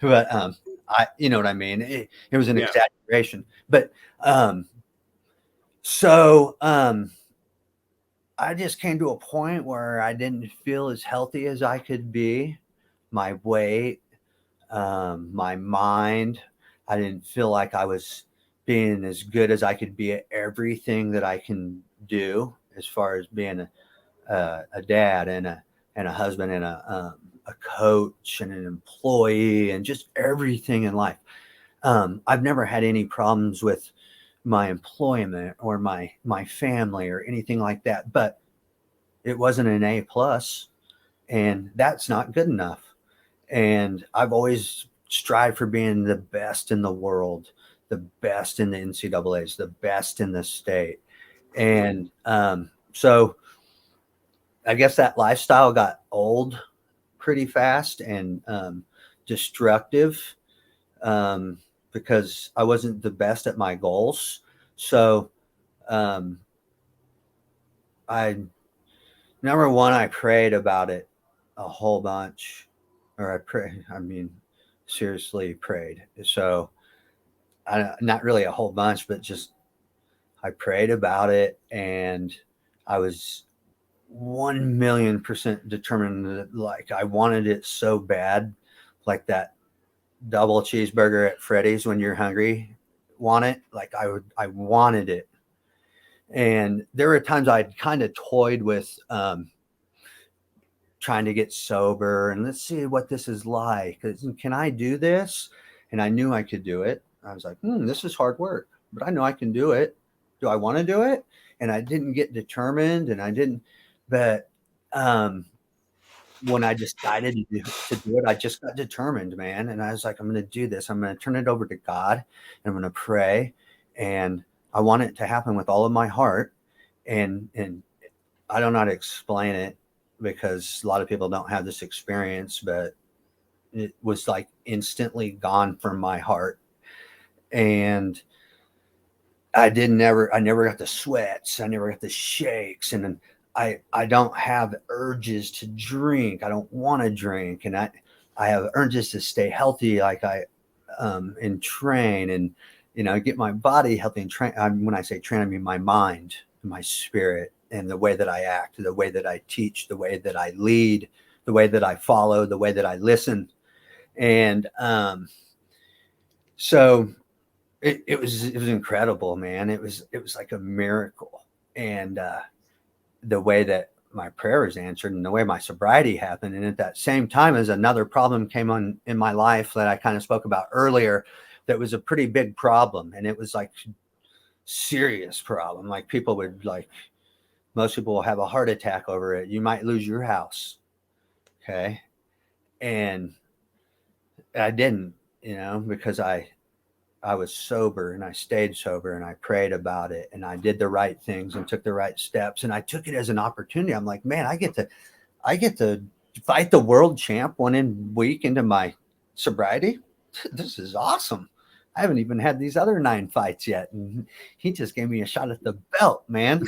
But you know what I mean? It was an exaggeration. But so I just came to a point where I didn't feel as healthy as I could be. My weight, my mind, I didn't feel like I was being as good as I could be at everything that I can do as far as being a dad and a husband and a coach and an employee and just everything in life. I've never had any problems with my employment or my family or anything like that, but it wasn't an A plus, and that's not good enough. And I've always strived for being the best in the world, the best in the NCAAs, the best in the state. And so I guess that lifestyle got old pretty fast and destructive, because I wasn't the best at my goals. So I, number one, I prayed about it a whole bunch, or seriously prayed. So not really a whole bunch, but just I prayed about it, and I was 1,000,000% determined that, like, I wanted it so bad, like that double cheeseburger at Freddy's when you're hungry, want it. Like I wanted it. And there were times I'd kind of toyed with trying to get sober and let's see what this is like. Can I do this? And I knew I could do it. I was like, this is hard work, but I know I can do it. Do I want to do it? And I didn't get determined, and I didn't, but when I decided to do it, I just got determined, man. And I was like, I'm going to do this. I'm going to turn it over to God, and I'm going to pray. And I want it to happen with all of my heart. And I don't know how to explain it, because a lot of people don't have this experience, but it was like instantly gone from my heart. And I never got the sweats. I never got the shakes. And then I don't have urges to drink. I don't want to drink. And I have urges to stay healthy. Like and train and, get my body healthy and train. When I say train, I mean my mind, my spirit, and the way that I act, the way that I teach, the way that I lead, the way that I follow, the way that I listen. And so it was incredible, man. It was like a miracle. And the way that my prayer was answered and the way my sobriety happened. And at that same time, as another problem came on in my life that I kind of spoke about earlier, that was a pretty big problem. And it was like serious problem. Like most people will have a heart attack over it. You might lose your house. Okay. And I didn't, because I was sober, and I stayed sober, and I prayed about it, and I did the right things and took the right steps, and I took it as an opportunity. I'm like, man, I get to fight the world champ week into my sobriety. This is awesome. I haven't even had these other 9 fights yet, and he just gave me a shot at the belt, man.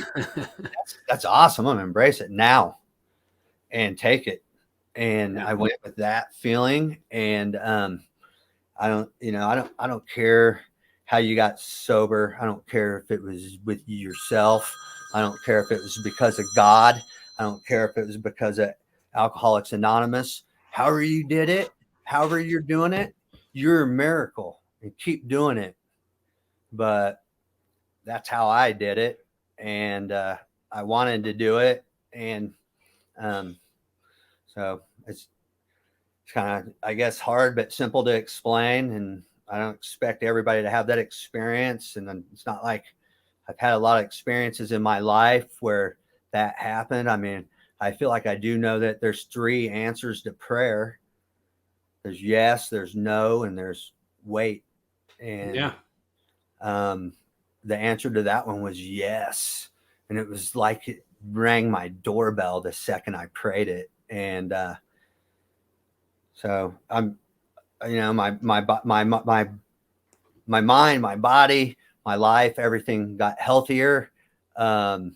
That's awesome. I'm gonna embrace it now and take it. And I went with that feeling, and I don't care how you got sober. I don't care if it was with yourself. I don't care if it was because of God. I don't care if it was because of Alcoholics Anonymous. However you did it, however you're doing it, you're a miracle, and keep doing it. But that's how I did it. And I wanted to do it. And so it's kind of, I guess, hard but simple to explain. And I don't expect everybody to have that experience. And then it's not like I've had a lot of experiences in my life where that happened. I mean, I feel like I do know that there's 3 answers to prayer. There's yes, there's no, and there's wait. And the answer to that one was yes. And it was like it rang my doorbell the second I prayed it. And so I'm, my mind, my body, my life, everything got healthier. I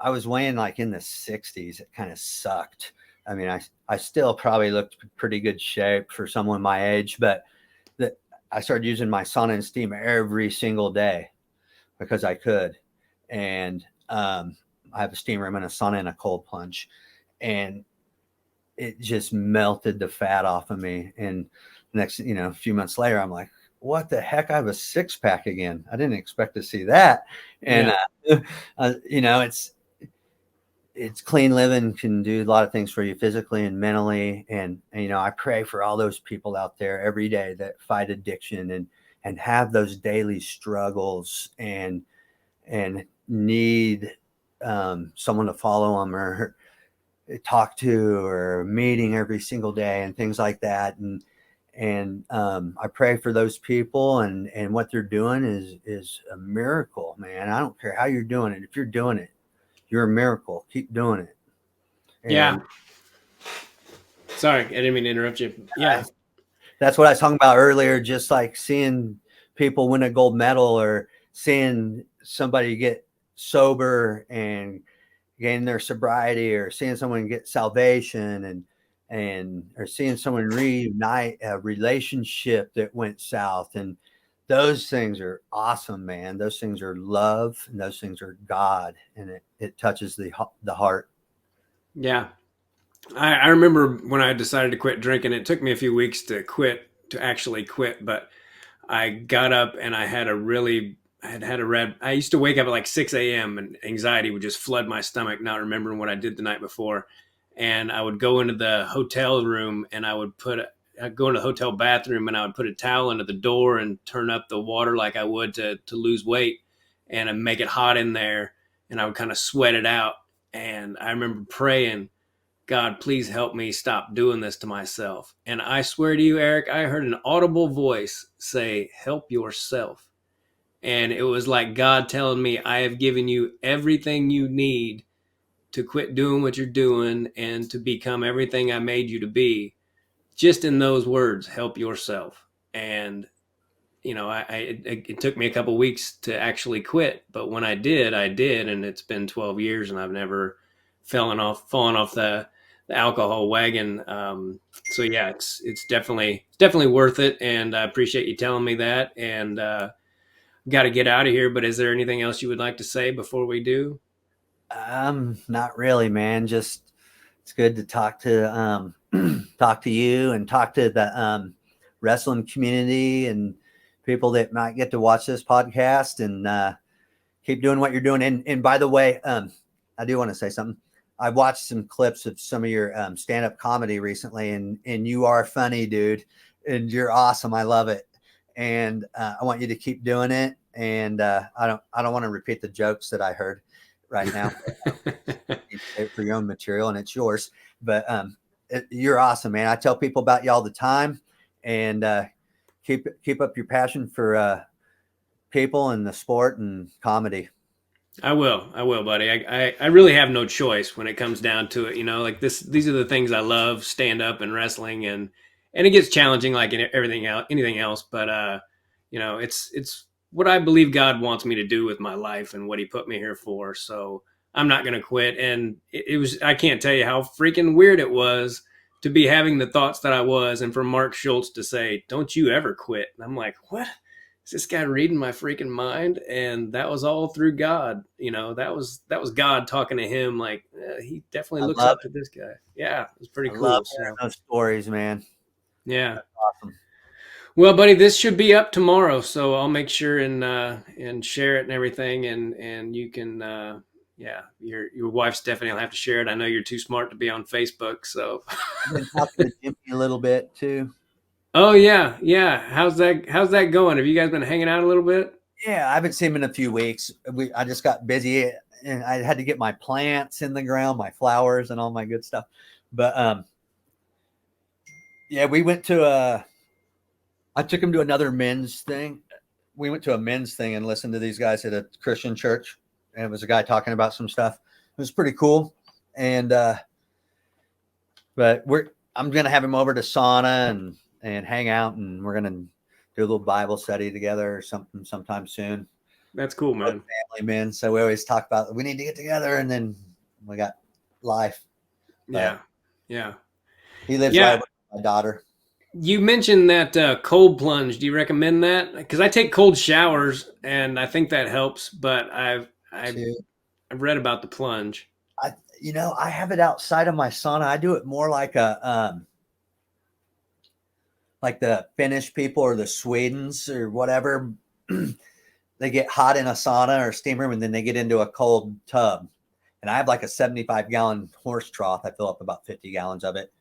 was weighing like in the 60s. It kind of sucked. I mean, I still probably looked pretty good shape for someone my age, but I started using my sauna and steam every single day because I could. And I have a steam room and a sauna and a cold plunge. And it just melted the fat off of me. And next, a few months later, I'm like, what the heck? I have a 6-pack again. I didn't expect to see that. And, it's clean living can do a lot of things for you physically and mentally. And I pray for all those people out there every day that fight addiction and have those daily struggles and need someone to follow them or talk to or meeting every single day and things like that. And I pray for those people, and what they're doing is a miracle, man. I don't care how you're doing it. If you're doing it, you're a miracle. Keep doing it. Yeah. And Sorry, I didn't mean to interrupt you. Yeah. that's what I was talking about earlier. Just like seeing people win a gold medal, or seeing somebody get sober and gain their sobriety, or seeing someone get salvation, or seeing someone reunite a relationship that went south. And those things are awesome, man. Those things are love, and those things are God, and it touches the heart. Yeah. I remember when I decided to quit drinking, it took me a few weeks to actually quit, but I got up and I had I used to wake up at like 6 a.m. and anxiety would just flood my stomach, not remembering what I did the night before. And I would go into the hotel room and I'd go into the hotel bathroom and I would put a towel under the door and turn up the water like I would to lose weight, and I'd make it hot in there, and I would kind of sweat it out. And I remember praying, God, please help me stop doing this to myself. And I swear to you, Eric, I heard an audible voice say, help yourself. And it was like God telling me, I have given you everything you need to quit doing what you're doing and to become everything I made you to be. Just in those words, help yourself. And, it took me a couple weeks to actually quit. But when I did, I did. And it's been 12 years and I've never fallen off the alcohol wagon. So yeah, it's definitely worth it. And I appreciate you telling me that. And got to get out of here. But is there anything else you would like to say before we do? Not really, man. Just it's good to talk to talk to you and talk to the wrestling community and people that might get to watch this podcast, and keep doing what you're doing. And by the way, I do want to say something. I watched some clips of some of your stand-up comedy recently, and you are funny, dude, and you're awesome. I love it, and I want you to keep doing it. And I don't want to repeat the jokes that I heard right now. For your own material, and it's yours. But you're awesome, man. I tell people about you all the time, and keep up your passion for people and the sport and comedy. I will, buddy. I really have no choice when it comes down to it. Like these are the things I love: stand up and wrestling, and it gets challenging like in anything else. But it's what I believe God wants me to do with my life and what He put me here for. So I'm not going to quit. And it was, I can't tell you how freaking weird it was to be having the thoughts that I was, and for Mark Schultz to say, "Don't you ever quit." And I'm like, what? Is this guy reading my freaking mind? And that was all through God. That was God talking to him. Like he definitely looks up to this guy. Yeah, it was pretty cool. Love those stories, man. Yeah, that's awesome. Well, buddy, this should be up tomorrow, so I'll make sure and share it and everything, and you can. Yeah, your wife's definitely will have to share it. I know you're too smart to be on Facebook, so. I've been talking to Jimmy a little bit too. Oh yeah. How's that going? Have you guys been hanging out a little bit? Yeah, I haven't seen him in a few weeks. I just got busy, and I had to get my plants in the ground, my flowers, and all my good stuff. But yeah, we went to I took him to another men's thing. We went to a men's thing and listened to these guys at a Christian church, and it was a guy talking about some stuff. It was pretty cool. And but I'm gonna have him over to sauna and hang out, and we're gonna do a little Bible study together or something sometime soon. That's cool, man. Family men, so we always talk about we need to get together, and then we got life. Yeah. He lives right with my daughter. You mentioned that cold plunge. Do you recommend that? Because I take cold showers and I think that helps, but I've read about the plunge. I have it outside of my sauna. I do it more like like the Finnish people or the Swedes or whatever. They get hot in a sauna or steam room, and then they get into a cold tub, And I have like a 75-gallon horse trough. I fill up about 50 gallons of it.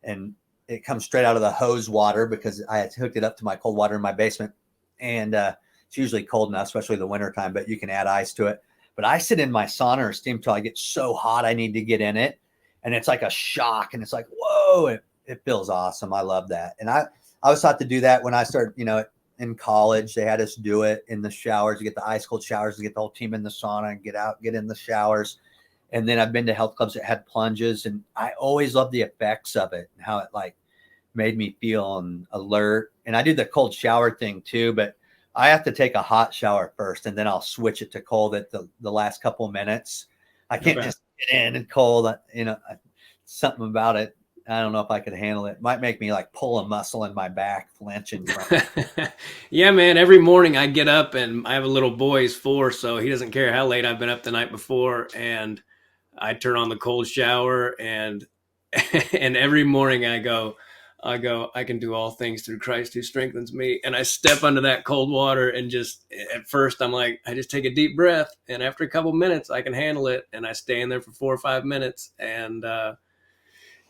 And it comes straight out of the hose water because I had hooked it up to my cold water in my basement. And it's usually cold enough, especially the wintertime, but you can add ice to it. But I sit in my sauna or steam till I get so hot I need to get in it. And it's like a shock. And it's like, whoa, it feels awesome. I love that. And I was taught to do that when I started, in college. They had us do it in the showers, to get the ice cold showers, to get the whole team in the sauna and get out, get in the showers. And then I've been to health clubs that had plunges, and I always loved the effects of it and how it like made me feel alert. And I do the cold shower thing too, but I have to take a hot shower first, and then I'll switch it to cold at the last couple of minutes. I can't just get in and cold, something about it. I don't know if I could handle it. It might make me like pull a muscle in my back, flinching from it. Yeah, man. Every morning I get up, and I have a little boy, he's 4, so he doesn't care how late I've been up the night before. And I turn on the cold shower, and and every morning I go, I can do all things through Christ who strengthens me. And I step under that cold water, and just at first I'm like, I just take a deep breath, and after a couple minutes I can handle it, and I stay in there for 4 or 5 minutes, and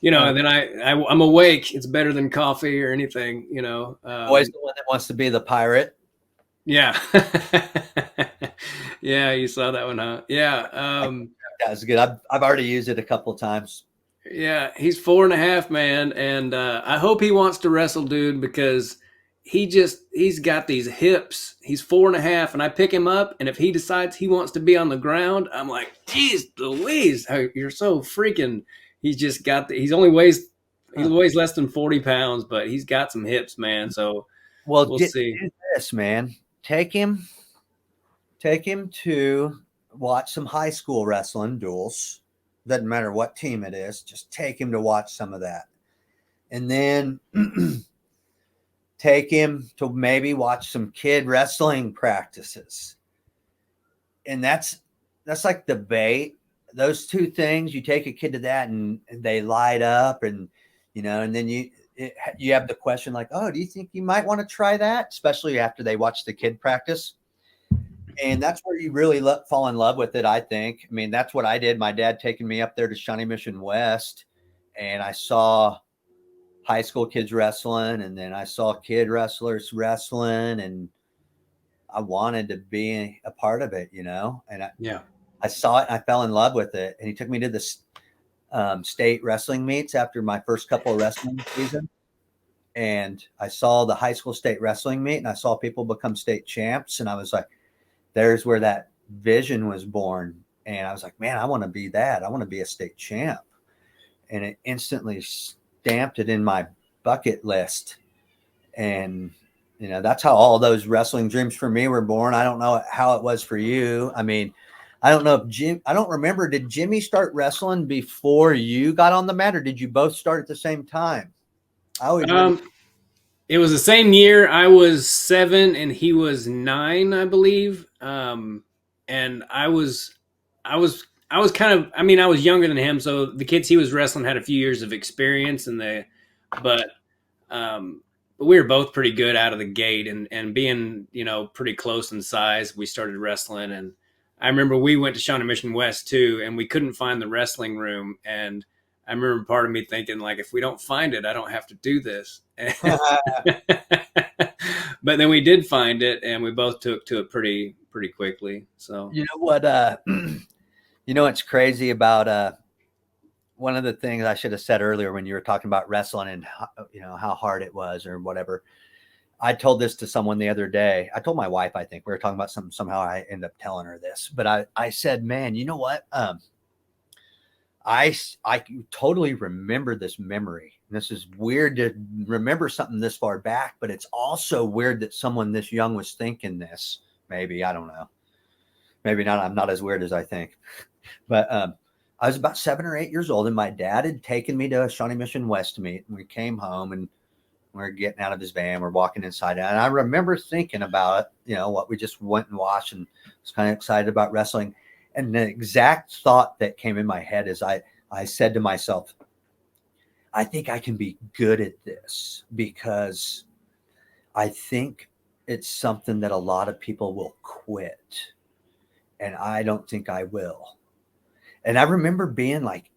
and then I'm awake. It's better than coffee or anything, Always the one that wants to be the pirate. Yeah. Yeah, you saw that one, huh? Yeah. That was good. I've already used it a couple of times. Yeah, he's 4.5, man, and I hope he wants to wrestle, dude, because he's got these hips. He's 4.5, and I pick him up, and if he decides he wants to be on the ground, I'm like, geez, Louise, you're so freaking. He's just got he weighs less than 40 pounds, but he's got some hips, man. So we'll see. Do this, man. Take him to watch some high school wrestling duels. Doesn't matter what team it is. Just take him to watch some of that. And then take him to maybe watch some kid wrestling practices. And that's like the bait. Those two things, you take a kid to that and they light up, and and then you have the question like, oh, do you think you might want to try that? Especially after they watch the kid practice. And that's where you really fall in love with it, I think. I mean, that's what I did. My dad taking me up there to Shawnee Mission West, and I saw high school kids wrestling, and then I saw kid wrestlers wrestling, and I wanted to be a part of it, and I saw it and I fell in love with it. And he took me to the state wrestling meets after my first couple of wrestling seasons. And I saw the high school state wrestling meet, and I saw people become state champs. And I was like, there's where that vision was born. And I was like, man, I want to be that. I want to be a state champ. And it instantly stamped it in my bucket list. And, that's how all those wrestling dreams for me were born. I don't know how it was for you. I mean, I don't know if I don't remember. Did Jimmy start wrestling before you got on the mat, or did you both start at the same time? It was the same year. I was 7 and he was 9, I believe. And I was kind of, I was younger than him. So the kids he was wrestling had a few years of experience, but we were both pretty good out of the gate, and being, pretty close in size, we started wrestling. And I remember we went to Shawnee Mission West too, and we couldn't find the wrestling room. And I remember part of me thinking, like, if we don't find it, I don't have to do this. But then we did find it, and we both took to it pretty quickly. So what's crazy about one of the things I should have said earlier when you were talking about wrestling and how hard it was or whatever. I told this to someone the other day. I told my wife, I think we were talking about something. Somehow I ended up telling her this, but I said, man, you know what? I totally remember this memory. And this is weird to remember something this far back, but it's also weird that someone this young was thinking this. Maybe, I don't know. Maybe not. I'm not as weird as I think. But I was about 7 or 8 years old, and my dad had taken me to a Shawnee Mission West meet. And we came home, and we're getting out of his van. We're walking inside. And I remember thinking about it, what we just went and watched, and was kind of excited about wrestling. And the exact thought that came in my head is I said to myself, I think I can be good at this, because I think it's something that a lot of people will quit. And I don't think I will. And I remember being like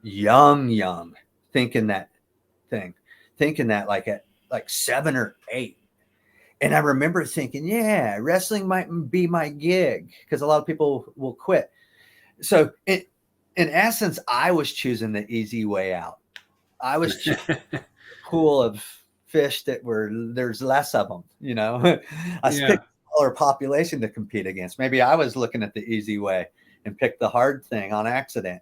young, thinking that like at like 7 or 8. And I remember thinking, yeah, wrestling might be my gig, because a lot of people will quit. So in essence, I was choosing the easy way out. I was choosing a pool of fish there's less of them, you know. I Yeah. picked a smaller population to compete against. Maybe I was looking at the easy way and picked the hard thing on accident.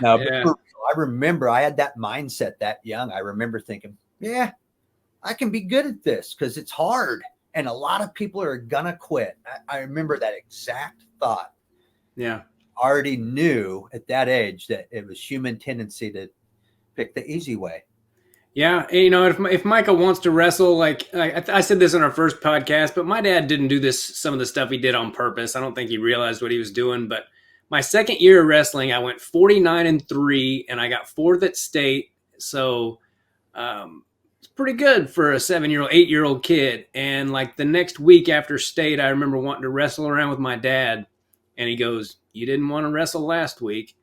No, but Yeah. for real, I remember I had that mindset that young. I remember thinking, yeah, I can be good at this because it's hard. And a lot of people are going to quit. I remember that exact thought. Yeah. Already knew at that age that it was human tendency to pick the easy way. Yeah, you know, if Micah wants to wrestle, like I said this in our first podcast, but my dad didn't do some of the stuff he did on purpose. I don't think he realized what he was doing. But my second year of wrestling, I went 49-3, and I got fourth at state. So it's pretty good for a 7-year-old, 8-year-old kid. And like the next week after state, I remember wanting to wrestle around with my dad, and he goes, "You didn't want to wrestle last week,"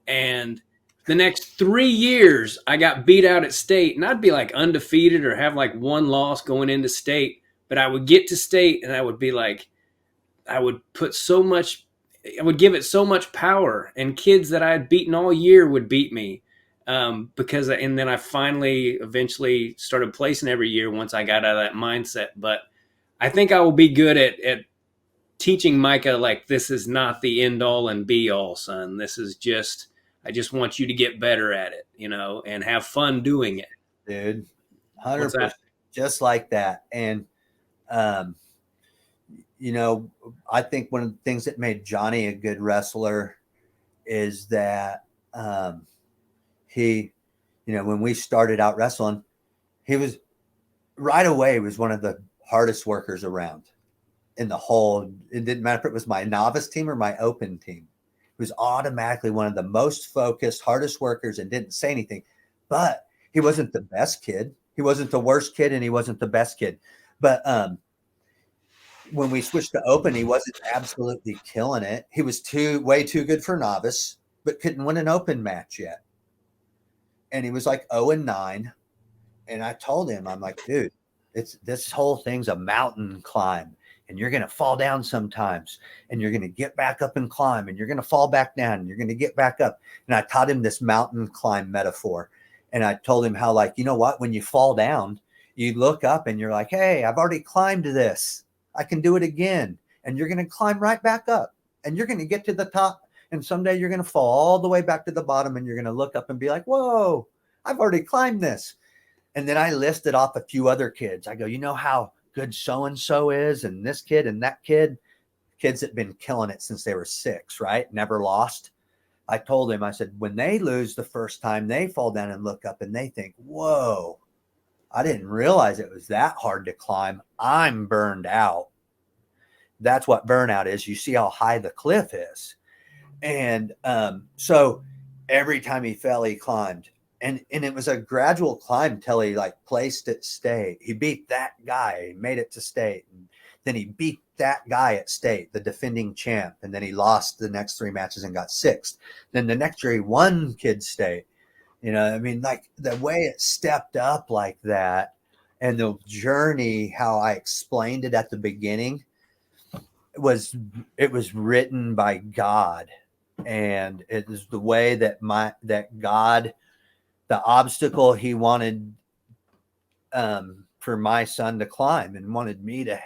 and the next 3 years, I got beat out at state, and I'd be like undefeated or have like one loss going into state. But I would get to state, and I would be like, I would I would give it so much power, and kids that I had beaten all year would beat me. And then I finally, eventually started placing every year once I got out of that mindset. But I think I will be good at teaching Micah, like, this is not the end all and be all, son. This is just, I just want you to get better at it, you know, and have fun doing it. Dude, What's 100%, that? just like that. And, you know, I think one of the things that made Johnny a good wrestler is that he, you know, when we started out wrestling, he was right away was one of the hardest workers around in the whole. It didn't matter if it was my novice team or my open team. He was automatically one of the most focused, hardest workers, and didn't say anything. But he wasn't the best kid. He wasn't the worst kid, and he wasn't the best kid. But when we switched to open, he wasn't absolutely killing it. He was way too good for novice, but couldn't win an open match yet. And he was like 0-9. And I told him, I'm like, dude, this whole thing's a mountain climb, and you're going to fall down sometimes, and you're going to get back up and climb, and you're going to fall back down, and you're going to get back up. And I taught him this mountain climb metaphor. And I told him how, like, you know what, when you fall down, you look up and you're like, hey, I've already climbed this. I can do it again. And you're going to climb right back up, and you're going to get to the top. And someday you're going to fall all the way back to the bottom, and you're going to look up and be like, whoa, I've already climbed this. And then I listed off a few other kids. I go, you know how good so-and-so is, and this kid and that kid, kids that have been killing it since they were 6, right? Never lost. I told him, I said, when they lose the first time, they fall down and look up and they think, whoa, I didn't realize it was that hard to climb. I'm burned out. That's what burnout is. You see how high the cliff is. And so every time he fell, he climbed. And it was a gradual climb till he like placed at state. He beat that guy, he made it to state. And then he beat that guy at state, the defending champ. And then he lost the next 3 matches and got 6th. Then the next year he won kid state. You know, I mean, like the way it stepped up like that, and the journey, how I explained it at the beginning, it was written by God. And it is the way that God, the obstacle he wanted for my son to climb, and wanted me to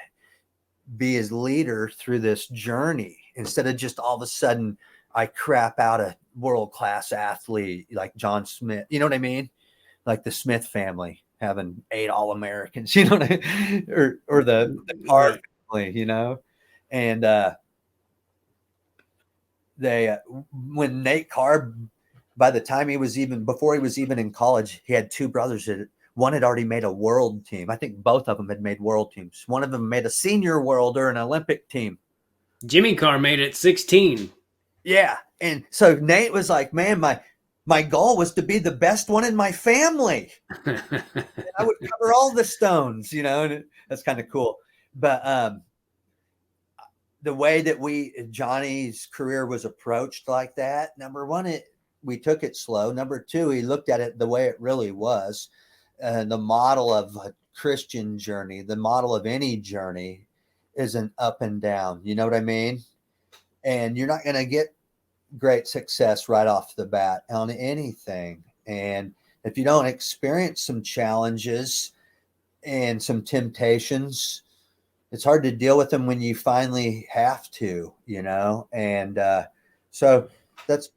be his leader through this journey, instead of just all of a sudden I crap out a world-class athlete like John Smith. You know what I mean? Like the Smith family having 8 All-Americans, you know what I mean? Or the Carr family, you know? And when Nate Carr, by the time before he was even in college, he had 2 brothers that one had already made a world team. I think both of them had made world teams. One of them made a senior world or an Olympic team. Jimmy Carr made it 16. Yeah. And so Nate was like, man, my goal was to be the best one in my family. And I would cover all the stones, you know, and that's kind of cool. But the way that Johnny's career was approached like that, number one, we took it slow. Number two, he looked at it the way it really was. The model of a Christian journey, the model of any journey is an up and down. You know what I mean? And you're not going to get great success right off the bat on anything. And if you don't experience some challenges and some temptations, it's hard to deal with them when you finally have to, and so that's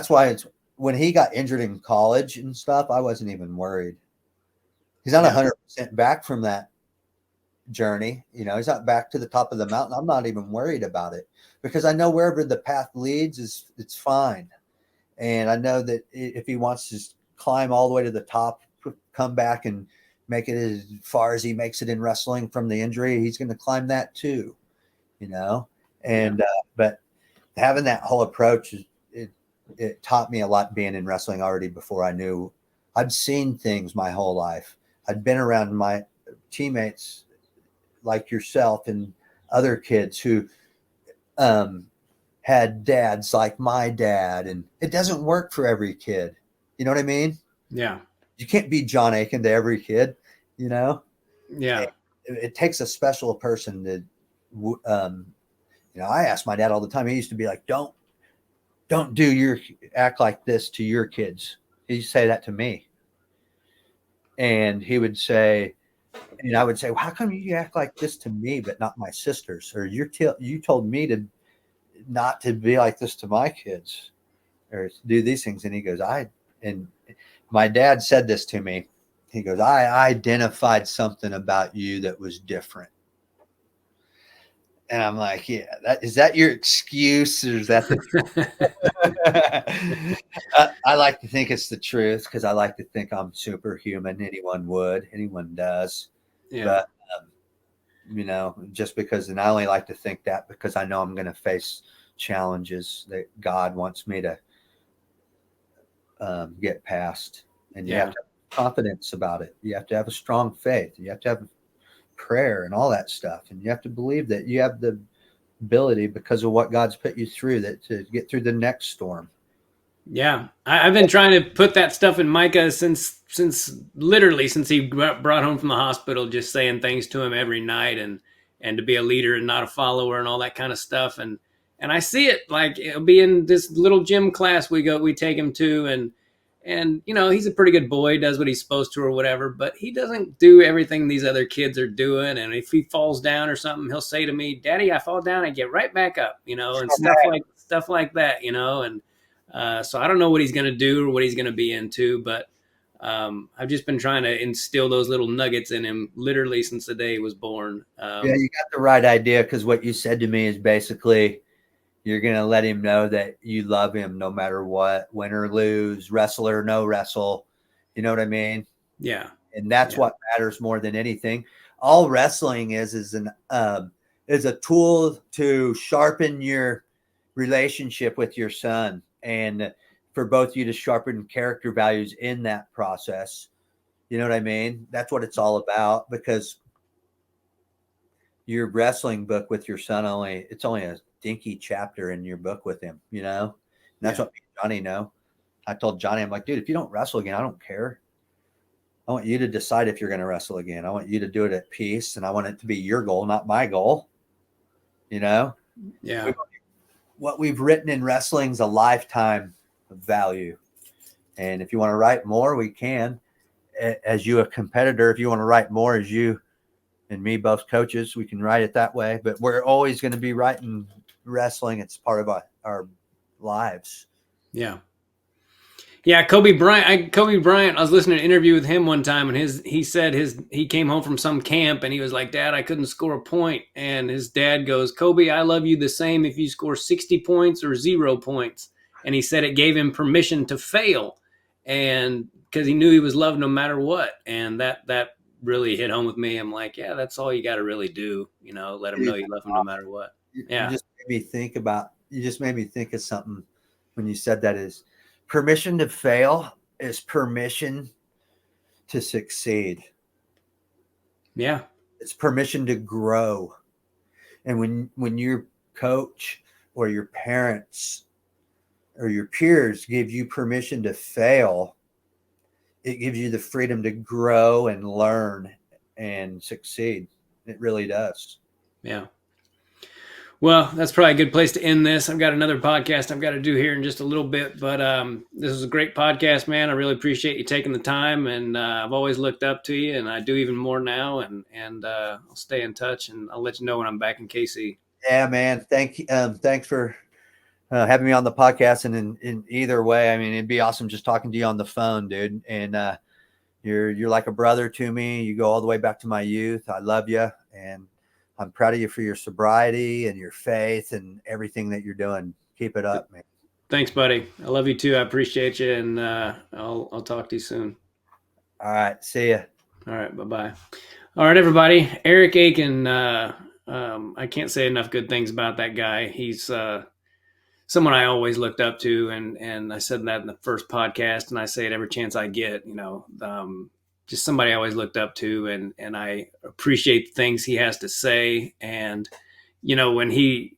why it's when he got injured in college and stuff, I wasn't even worried. He's not 100% back from that journey. He's not back to the top of the mountain. I'm not even worried about it because I know wherever the path leads it's fine. And I know that if he wants to climb all the way to the top, come back and make it as far as he makes it in wrestling from the injury, he's going to climb that too, and but having that whole approach, it taught me a lot being in wrestling already before I knew. I'd seen things my whole life. I'd been around my teammates like yourself and other kids who had dads like my dad, and it doesn't work for every kid. You know what I mean? Yeah. You can't be John Akin to every kid, Yeah. It takes a special person to, I ask my dad all the time. He used to be like, don't act like this to your kids. He used to say that to me. And he would say, and I would say, well, how come you act like this to me, but not my sisters? Or you told me to not to be like this to my kids or do these things. And he goes, and my dad said this to me. He goes, I identified something about you that was different. And I'm like, yeah, is that your excuse? Or is that the truth? I like to think it's the truth because I like to think I'm superhuman. Anyone does. Yeah. But, just because, and I only like to think that because I know I'm going to face challenges that God wants me to get past. And you have to have confidence about it. You have to have a strong faith. You have to have prayer and all that stuff. And you have to believe that you have the ability because of what God's put you through to get through the next storm. Yeah. I've been trying to put that stuff in Micah since he brought home from the hospital, just saying things to him every night and to be a leader and not a follower and all that kind of stuff. And I see it, like it'll be in this little gym class we take him to, and he's a pretty good boy, he does what he's supposed to or whatever, but he doesn't do everything these other kids are doing. And if he falls down or something, he'll say to me, "Daddy, I fall down, I get right back up," and stuff like that, and so I don't know what he's going to do or what he's going to be into, but I've just been trying to instill those little nuggets in him literally since the day he was born. Yeah, you got the right idea, because what you said to me is basically you're going to let him know that you love him no matter what, win or lose, wrestle or no wrestle. You know what I mean? Yeah. And that's what matters more than anything. All wrestling is a tool to sharpen your relationship with your son, and for both you to sharpen character values in that process. You know what I mean? That's what it's all about, because your wrestling book with your son it's only a dinky chapter in your book with him, And that's what me and Johnny know. I told Johnny, I'm like, dude, if you don't wrestle again, I don't care. I want you to decide if you're going to wrestle again. I want you to do it at peace, and I want it to be your goal, not my goal. Yeah. What we've written in wrestling is a lifetime of value. And if you want to write more, we can. As you, a competitor, if you want to write more, as you and me, both coaches, we can write it that way. But we're always going to be writing wrestling. It's part of our lives. Yeah. Yeah, Kobe Bryant, I was listening to an interview with him one time, and he said he came home from some camp and he was like, "Dad, I couldn't score a point." And his dad goes, "Kobe, I love you the same if you score 60 points or 0 points." And he said it gave him permission to fail, and because he knew he was loved no matter what. And that really hit home with me. I'm like, yeah, that's all you got to really do, let him know you love him no matter what. Yeah. You just made me think of something when you said that. Is permission to fail is permission to succeed. Yeah. It's permission to grow. And when you're coach or your parents or your peers give you permission to fail, it gives you the freedom to grow and learn and succeed. It really does. Yeah. Well, that's probably a good place to end this. I've got another podcast I've got to do here in just a little bit, but this is a great podcast, man. I really appreciate you taking the time, and I've always looked up to you, and I do even more now. And I'll stay in touch, and I'll let you know when I'm back in KC. Yeah, man. Thanks for having me on the podcast. And in either way, I mean, it'd be awesome just talking to you on the phone, dude. And you're like a brother to me. You go all the way back to my youth. I love you, and I'm proud of you for your sobriety and your faith and everything that you're doing. Keep it up, man. Thanks, buddy. I love you too. I appreciate you, and I'll talk to you soon. All right. See ya. All right. Bye-bye. All right, everybody. Eric Akin. I can't say enough good things about that guy. He's someone I always looked up to, and I said that in the first podcast, and I say it every chance I get. Just somebody I always looked up to, and I appreciate the things he has to say. And when he,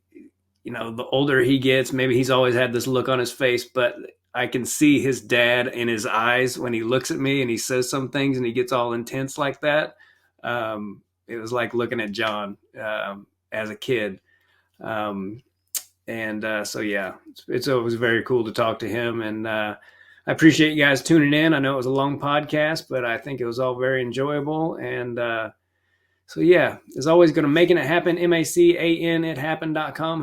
the older he gets, maybe he's always had this look on his face, but I can see his dad in his eyes when he looks at me and he says some things and he gets all intense like that. It was like looking at John as a kid. So yeah, it was very cool to talk to him, and I appreciate you guys tuning in. I know it was a long podcast, but I think it was all very enjoyable. And so yeah, as always, going to Making It Happen, MACAN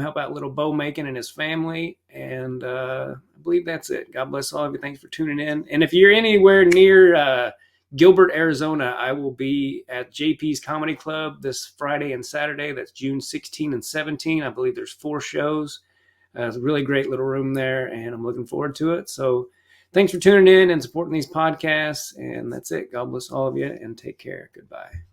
help out little Bo Macon and his family. And I believe that's it. God bless all of you. Thanks for tuning in. And if you're anywhere near Gilbert, Arizona, I will be at JP's Comedy Club this Friday and Saturday. That's June 16 and 17. I believe there's 4 shows. It's a really great little room there, and I'm looking forward to it. So thanks for tuning in and supporting these podcasts. And that's it. God bless all of you, and take care. Goodbye.